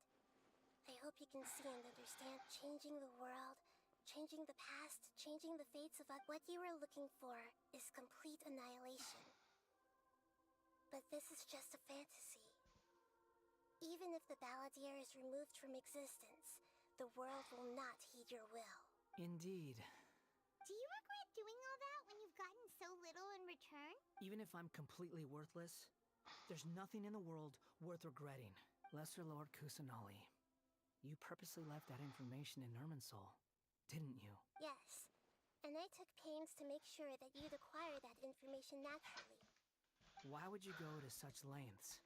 I hope you can see and understand changing the world, changing the past, changing the fates of what you were looking for is complete annihilation. But this is just a fantasy. Even if the Balladeer is removed from existence, the world will not heed your will. Indeed. Do you regret doing all that when you've gotten so little in return? Even if I'm completely worthless, there's nothing in the world worth regretting. Lesser Lord Kusanali, you purposely left that information in Irminsul, didn't you? Yes, and I took pains to make sure that you'd acquire that information naturally. Why would you go to such lengths?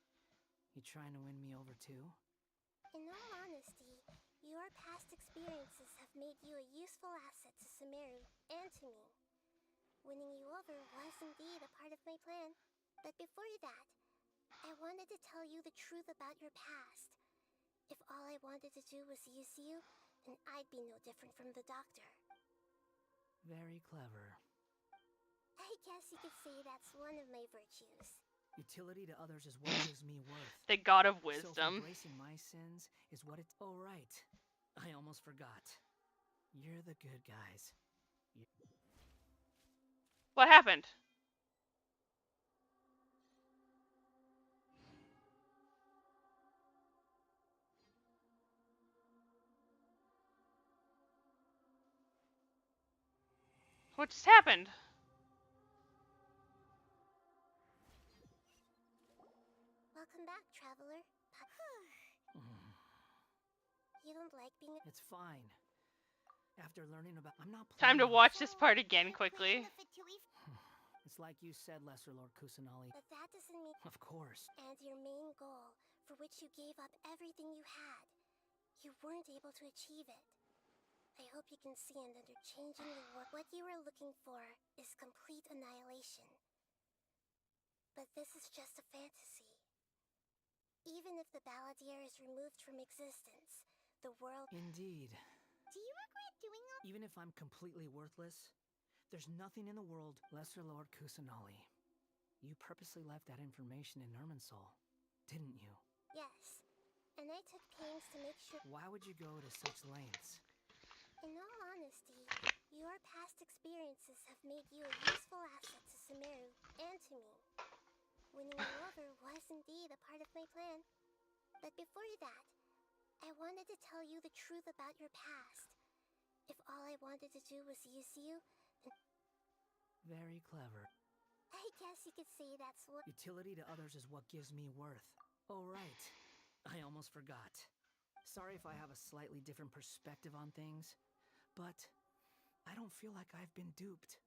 You trying to win me over too? In all honesty, your past experiences have made you a useful asset to Sumeru and to me. Winning you over was indeed a part of my plan, but before that, I wanted to tell you the truth about your past. If all I wanted to do was use you, then I'd be no different from the doctor. Very clever. I guess you could say that's one of my virtues. Utility to others is what gives me worth. The god of So wisdom. if embracing my sins is what it's... Oh, right. I almost forgot. You're the good guys. What happened? What just happened? Welcome back, traveler. You don't like being... It's fine. After learning about... I'm not Time to planning- watch this part again quickly. It's like you said, Lesser Lord Kusanali. But that doesn't mean... Of course. And your main goal, for which you gave up everything you had, you weren't able to achieve it. I hope you can see and under changing the world. What you were looking for is complete annihilation. But this is just a fantasy. Even if the Balladeer is removed from existence, the world... Indeed. Do you regret doing all... Even if I'm completely worthless, there's nothing in the world... Lesser Lord Kusanali, you purposely left that information in Irminsul, didn't you? Yes, and I took pains to make sure... Why would you go to such lengths? In all honesty, your past experiences have made you a useful asset to Sumeru and to me. Winning you over was indeed a part of my plan. But before that, I wanted to tell you the truth about your past. If all I wanted to do was use you, then... Very clever. I guess you could say that's what... Utility to others is what gives me worth. Oh, right. I almost forgot. Sorry if I have a slightly different perspective on things, but I don't feel like I've been duped.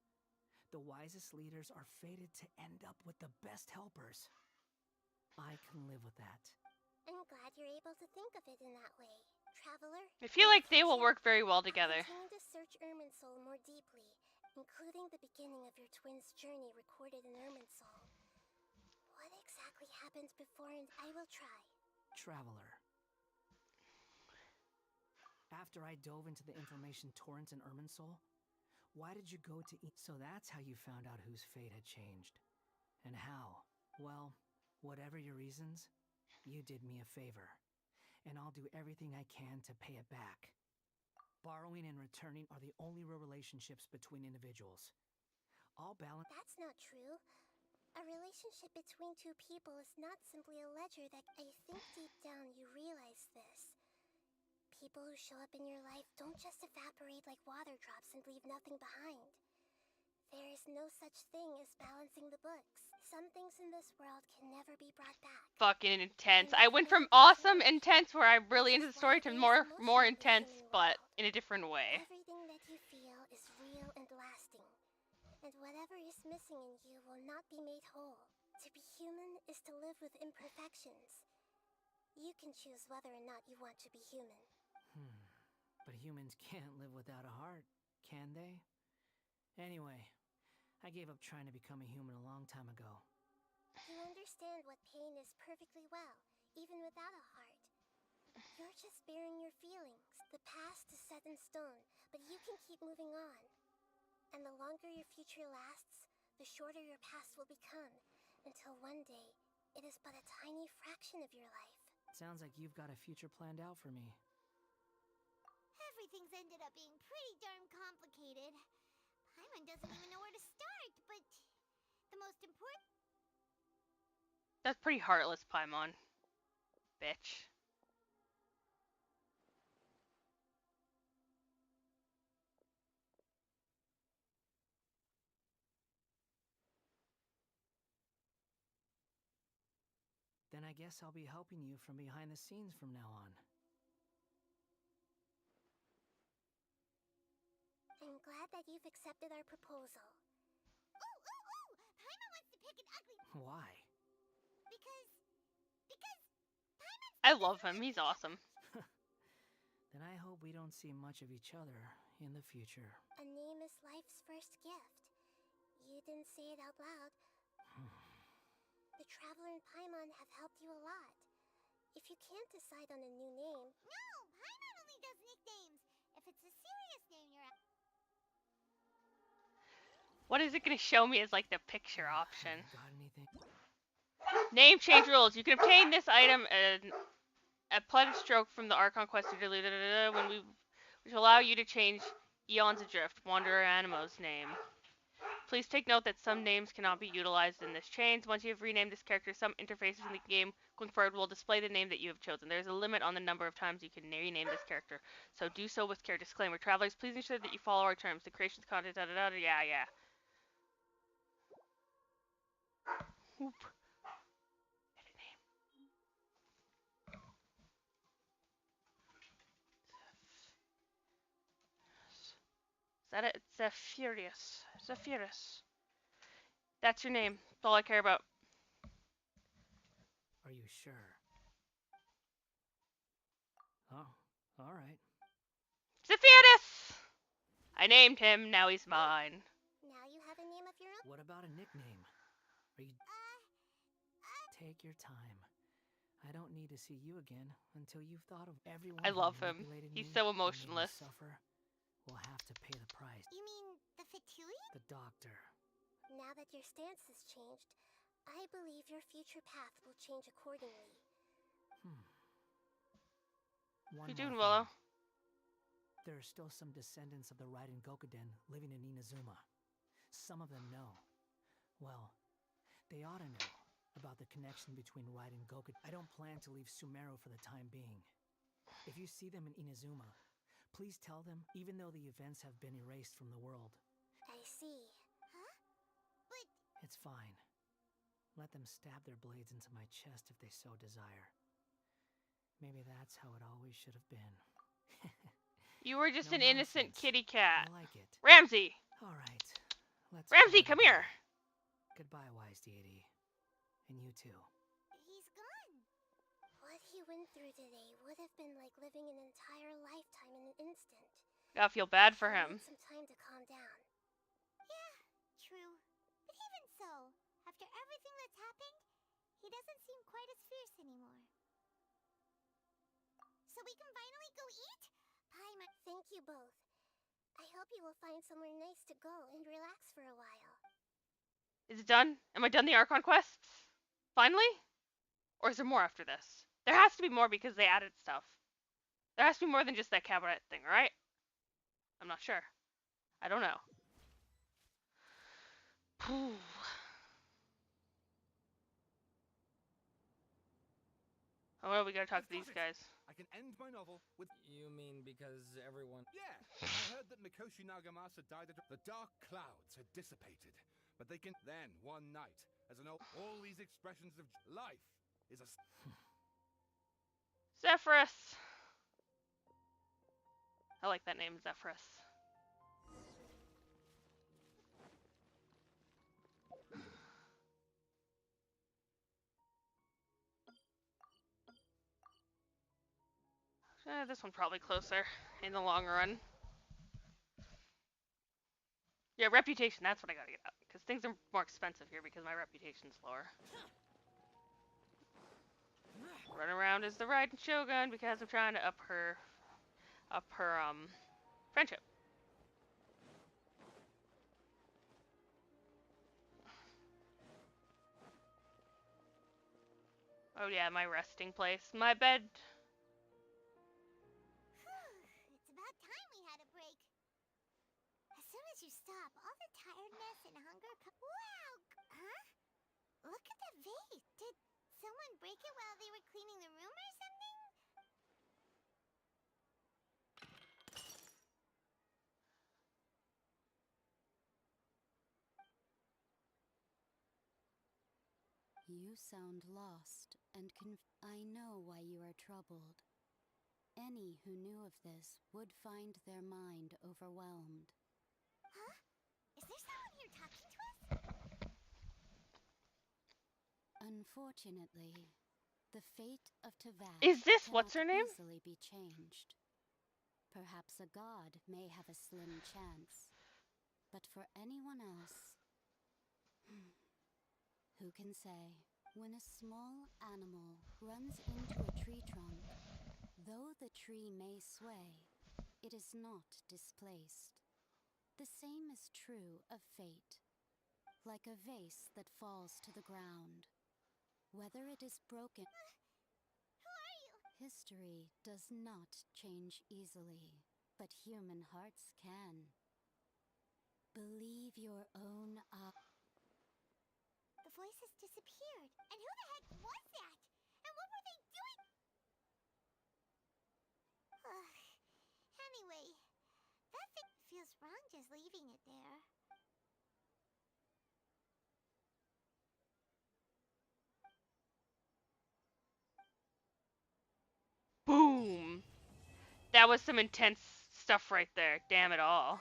The wisest leaders are fated to end up with the best helpers. I can live with that. I'm glad you're able to think of it in that way, traveler. I feel like they will work very well together. Continue to search Irminsul more deeply, including the beginning of your twins' journey recorded in Irminsul. What exactly happened before, and I will try. Traveler. After I dove into the information torrents in Irminsul, why did you go to eat? So that's how you found out whose fate had changed. And how? Well, whatever your reasons, you did me a favor. And I'll do everything I can to pay it back. Borrowing and returning are the only real relationships between individuals. All balance... That's not true. A relationship between two people is not simply a ledger that... I think deep down you realize this. People who show up in your life don't just evaporate like water drops and leave nothing behind. There is no such thing as balancing the books. Some things in this world can never be brought back. Fucking intense. I went from awesome intense where I'm really into the story to more intense, but in a different way. Everything that you feel is real and lasting. And whatever is missing in you will not be made whole. To be human is to live with imperfections. You can choose whether or not you want to be human. But humans can't live without a heart, can they? Anyway, I gave up trying to become a human a long time ago. You understand what pain is perfectly well, even without a heart. You're just bearing your feelings. The past is set in stone, but you can keep moving on. And the longer your future lasts, the shorter your past will become, until one day, it is but a tiny fraction of your life. Sounds like you've got a future planned out for me. Everything's ended up being pretty darn complicated. Paimon doesn't even know where to start, but the most important... That's pretty heartless, Paimon. Bitch. Then I guess I'll be helping you from behind the scenes from now on. I'm glad that you've accepted our proposal. Ooh! Paimon wants to pick an ugly... Why? Because I love him. He's awesome. Then I hope we don't see much of each other in the future. A name is life's first gift. You didn't say it out loud. The Traveler and Paimon have helped you a lot. If you can't decide on a new name... No! Paimon only does nicknames. If it's a serious name you're... What is it going to show me as like the picture option? Got anything? Name change rules. You can obtain this item at Pledge Stroke from the Archon quest which will allow you to change Eons Adrift, Wanderer Animo's name. Please take note that some names cannot be utilized in this change. Once you have renamed this character, some interfaces in the game going forward will display the name that you have chosen. There is a limit on the number of times you can rename this character, so do so with care. Disclaimer: Travelers, please ensure that you follow our terms. The creation of content, yeah. Whoop. Edit name. Is that it? Zephyrus. Zephyrus. That's your name. That's all I care about. Are you sure? Oh, alright. Zephyrus! I named him, now he's mine. Now you have a name of your own? What about a nickname? Are you... Take your time. I don't need to see you again until you've thought of everyone. I love who him. manipulated He's me so and made me emotionless. Suffer will have to pay the price. You mean the Vtuber? The doctor. Now that your stance has changed, I believe your future path will change accordingly. One You more doing, thing. Willow? There are still some descendants of the Raiden Gokuden living in Inazuma. Some of them know. Well, they ought to know about the connection between Raiden and Goku. I don't plan to leave Sumeru for the time being. If you see them in Inazuma, please tell them, even though the events have been erased from the world. I see. Huh? But... It's fine. Let them stab their blades into my chest if they so desire. Maybe that's how it always should have been. You were just No an innocent nonsense. kitty cat. I like it. Ramsey! Alright. Let's Ramsey, call it come a here! day. Goodbye, wise deity. And you too. he's gone. What he went through today would have been like living an entire lifetime in an instant. Gotta feel bad for He'll him. need some time to calm down. Yeah, true. But even so, after everything that's happened, he doesn't seem quite as fierce anymore. So we can finally go eat? Paimon... Thank you both. I hope you will find somewhere nice to go and relax for a while. Is it done? Am I done the Archon quests? Finally? Or is there more after this? There has to be more because they added stuff. There has to be more than just that cabaret thing, alright? I'm not sure. I don't know. Oh, well, we gotta talk to these guys. I can end my novel with... You mean because everyone... Yeah! I heard that Mikoshi Nagamasa died at... The dark clouds had dissipated, but they can... Then, one night, as an old... All these expressions of life is a... Zephyrus! I like that name, Zephyrus. This one's probably closer in the long run. Yeah, reputation, that's what I gotta get up. Because things are more expensive here because my reputation's lower. Run around as the riding Shogun because I'm trying to up her friendship. Oh yeah, my resting place. My bed. It's about time we had a break. As soon as you stop, all the tiredness and hunger come. Wow! Huh? Look at the vase. Did someone break it while they were cleaning the room or something? You sound lost and I know why you are troubled. Any who knew of this would find their mind overwhelmed. Huh? Is there someone here talking to us? Unfortunately, the fate of Teyvat Is this cannot what's her name? easily be changed. Perhaps a god may have a slim chance, but for anyone else, who can say? When a small animal runs into a tree trunk, though the tree may sway, it is not displaced. The same is true of fate, like a vase that falls to the ground. Whether it is broken, Who are you? History does not change easily, but human hearts can. Believe your own eyes. The voices disappeared. And who the heck was that? And what were they doing? Anyway, that thing feels wrong just leaving it there. Boom! That was some intense stuff right there. Damn it all.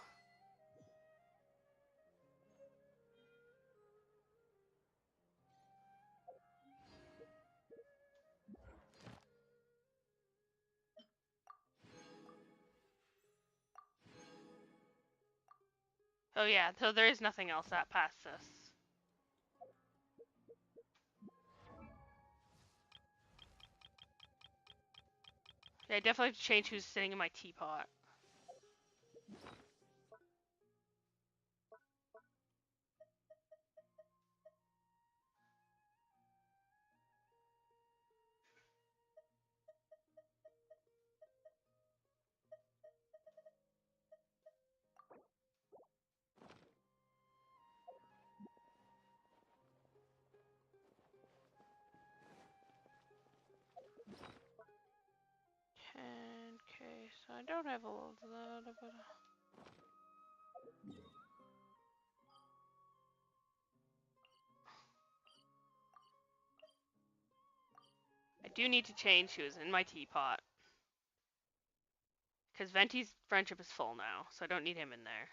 Oh yeah, so there is nothing else that past this. Yeah, I definitely have to change who's sitting in my teapot. Okay, so I don't have a lot of it. I do need to change who's in my teapot. Because Venti's friendship is full now, so I don't need him in there.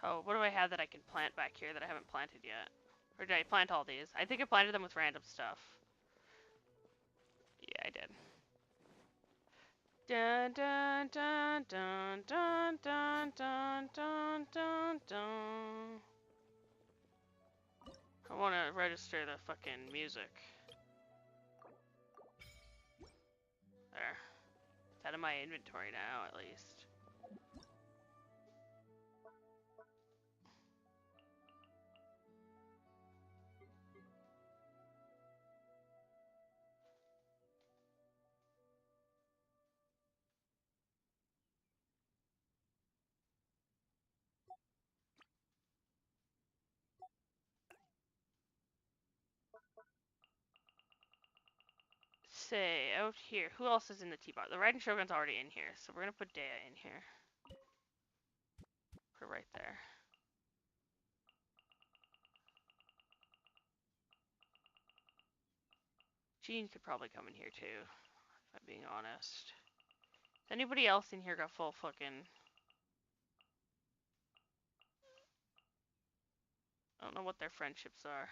Oh, what do I have that I can plant back here that I haven't planted yet? Or did I plant all these? I think I planted them with random stuff. Yeah, I did. Dun dun dun dun dun dun dun dun dun dun. I want to register the fucking music. There. It's out of my inventory now, at least. Say, out here. Who else is in the teapot? The Riding Shogun's already in here, so we're gonna put Dea in here. right there. Jean could probably come in here too, if I'm being honest. Has anybody else in here got full fucking... I don't know what their friendships are.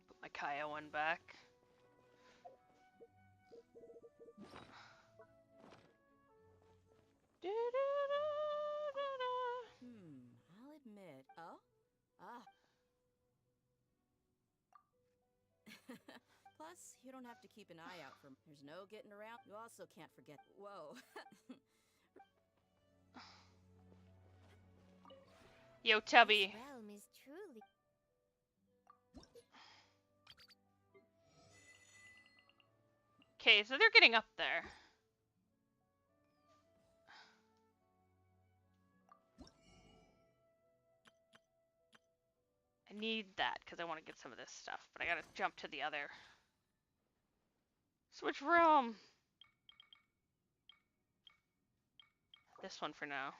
Put my Kaya one back. I'll admit. Oh? Ah. Plus, you don't have to keep an eye out for. There's no getting around. You also can't forget. Whoa. Yo, Tubby. This realm is truly. Okay, so they're getting up there. I need that because I want to get some of this stuff, but I gotta jump to the other. Switch room! This one for now.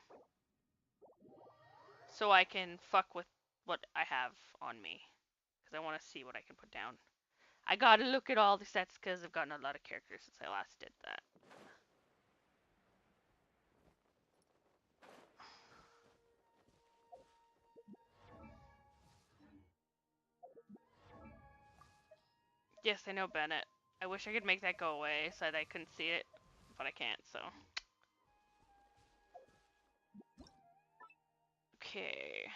So I can fuck with what I have on me. Because I want to see what I can put down. I gotta look at all the sets because I've gotten a lot of characters since I last did that. Yes, I know Bennett. I wish I could make that go away so that I couldn't see it, but I can't, so. Okay.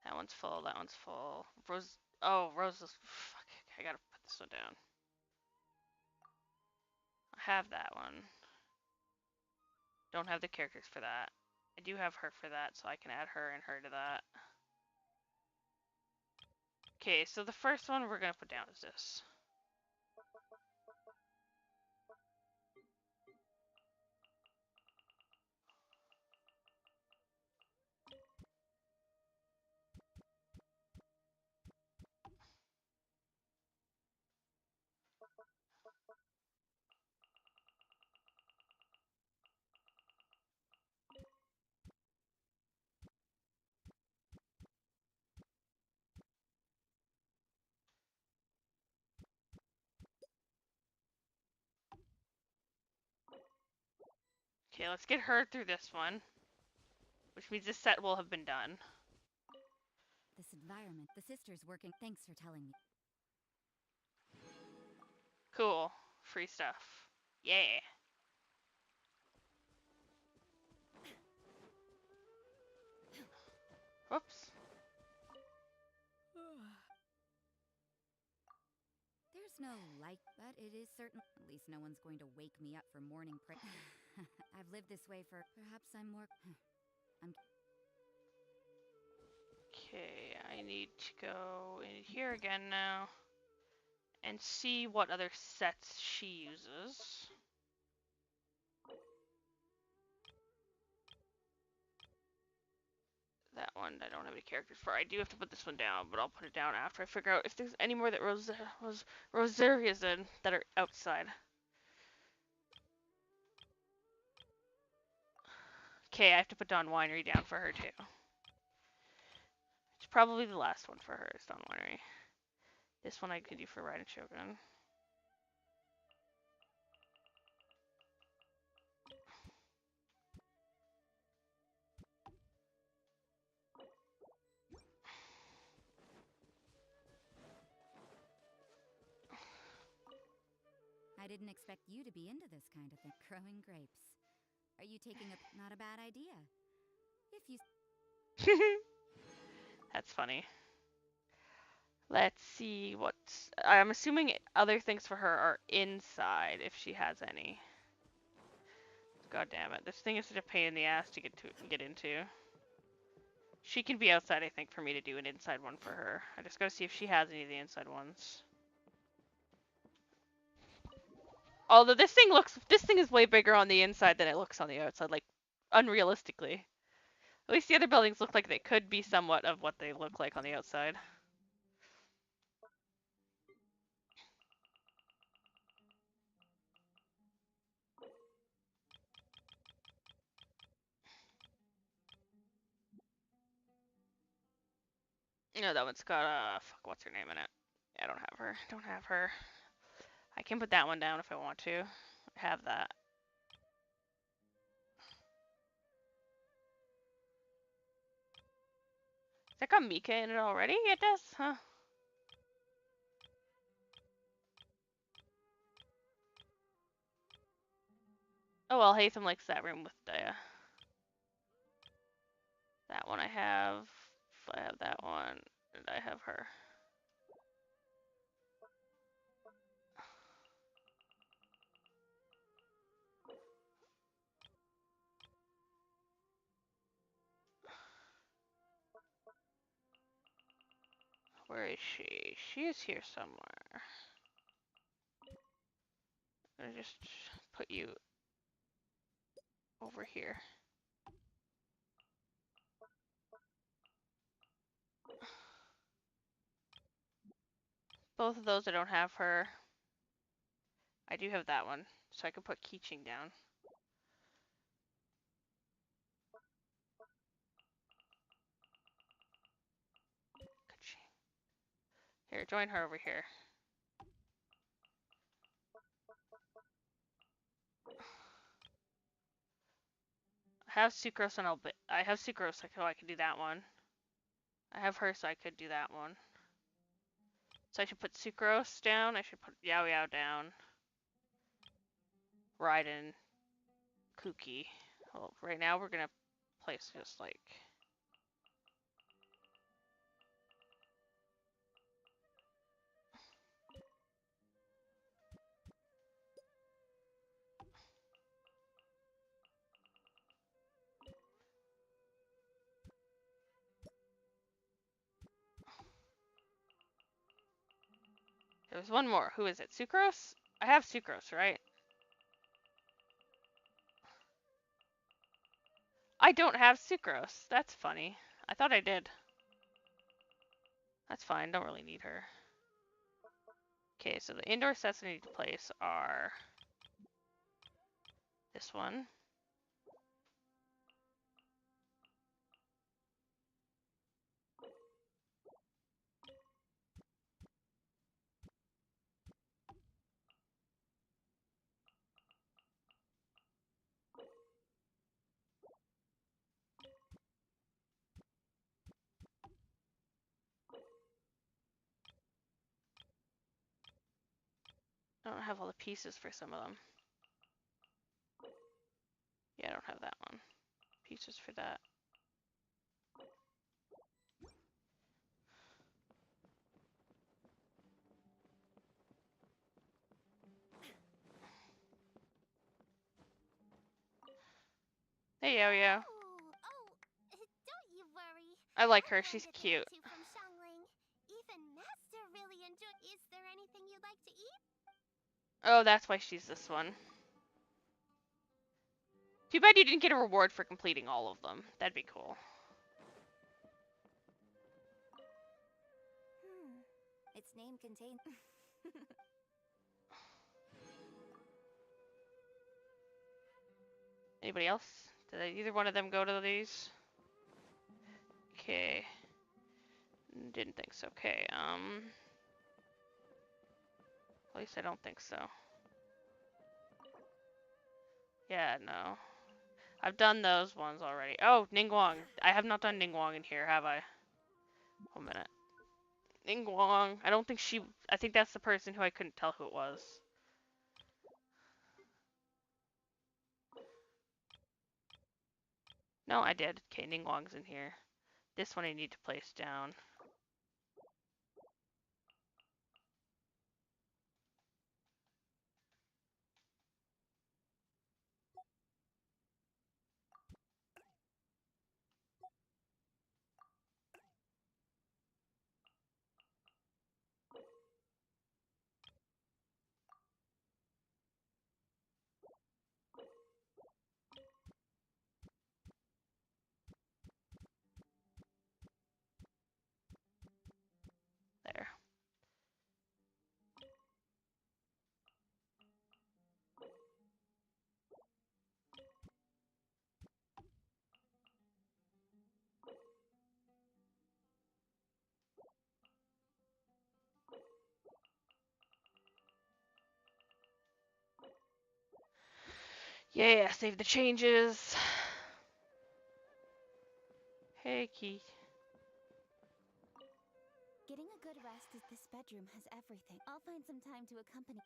That one's full, that one's full. Rose, oh, Rose is, fuck, I gotta put this one down. I have that one. Don't have the characters for that. I do have her for that, so I can add her and her to that. Okay, so the first one we're gonna put down is this. Okay, let's get her through this one. Which means this set will have been done. This environment, the sister's working. Thanks for telling me. Cool. Free stuff. Yeah. Whoops. There's no light, but it is certain. At least no one's going to wake me up for morning prayer. I've lived this way for. Perhaps I'm more. I'm. Okay, I need to go in here again now and see what other sets she uses. That one I don't have any characters for. I do have to put this one down, but I'll put it down after I figure out if there's any more that Rosaria's in that are outside. Okay, I have to put Dawn Winery down for her too. It's probably the last one for her is Dawn Winery. This one I could do for Raiden Shogun. I didn't expect you to be into this kind of thing. Growing grapes. Are you taking a. Not a bad idea. If you. That's funny. Let's see what's... I'm assuming other things for her are inside, if she has any. God damn it. This thing is such a pain in the ass to get into. She can be outside, I think, for me to do an inside one for her. I just gotta see if she has any of the inside ones. Although this thing is way bigger on the inside than it looks on the outside, like, unrealistically. At least the other buildings look like they could be somewhat of what they look like on the outside. No, that one's got, fuck, what's her name in it? Yeah, I don't have her. Don't have her. I can put that one down if I want to. I have that. Does that got Mika in it already? It does, huh? Oh well, Hatham likes that room with Daya. That one I have that one, and I have her. Where is she? She is here somewhere. I'm gonna just put you over here. Both of those I don't have her. I do have that one, so I can put Keeching down. Here, join her over here. I have Sucrose and I have Sucrose, so I can do that one. I have her, so I could do that one. So I should put Sucrose down. I should put Yao Yao down. Raiden, Kuki. Well, right now we're gonna place just like... There's one more. Who is it? Sucrose? I have Sucrose, right? I don't have Sucrose. That's funny. I thought I did. That's fine. Don't really need her. Okay, so the indoor sets I need to place are this one. I don't have all the pieces for some of them. Yeah, I don't have that one. Pieces for that. Hey, Yo Yo. Don't you worry. I like her. She's cute. Even Master really enjoyed. Is there anything you'd like to eat? Oh, that's why she's this one. Too bad you didn't get a reward for completing all of them. That'd be cool. Its name contains... Anybody else? Did either one of them go to these? Okay. Didn't think so. Okay, at least I don't think so. Yeah, no. I've done those ones already. Oh, Ningguang. I have not done Ningguang in here, have I? 1 minute. Ningguang. I don't think she... I think that's the person who I couldn't tell who it was. No, I did. Okay, Ningguang's in here. This one I need to place down. Yeah, save the changes. Hey, Key. Getting a good rest is this bedroom has everything. I'll find some time to accompany.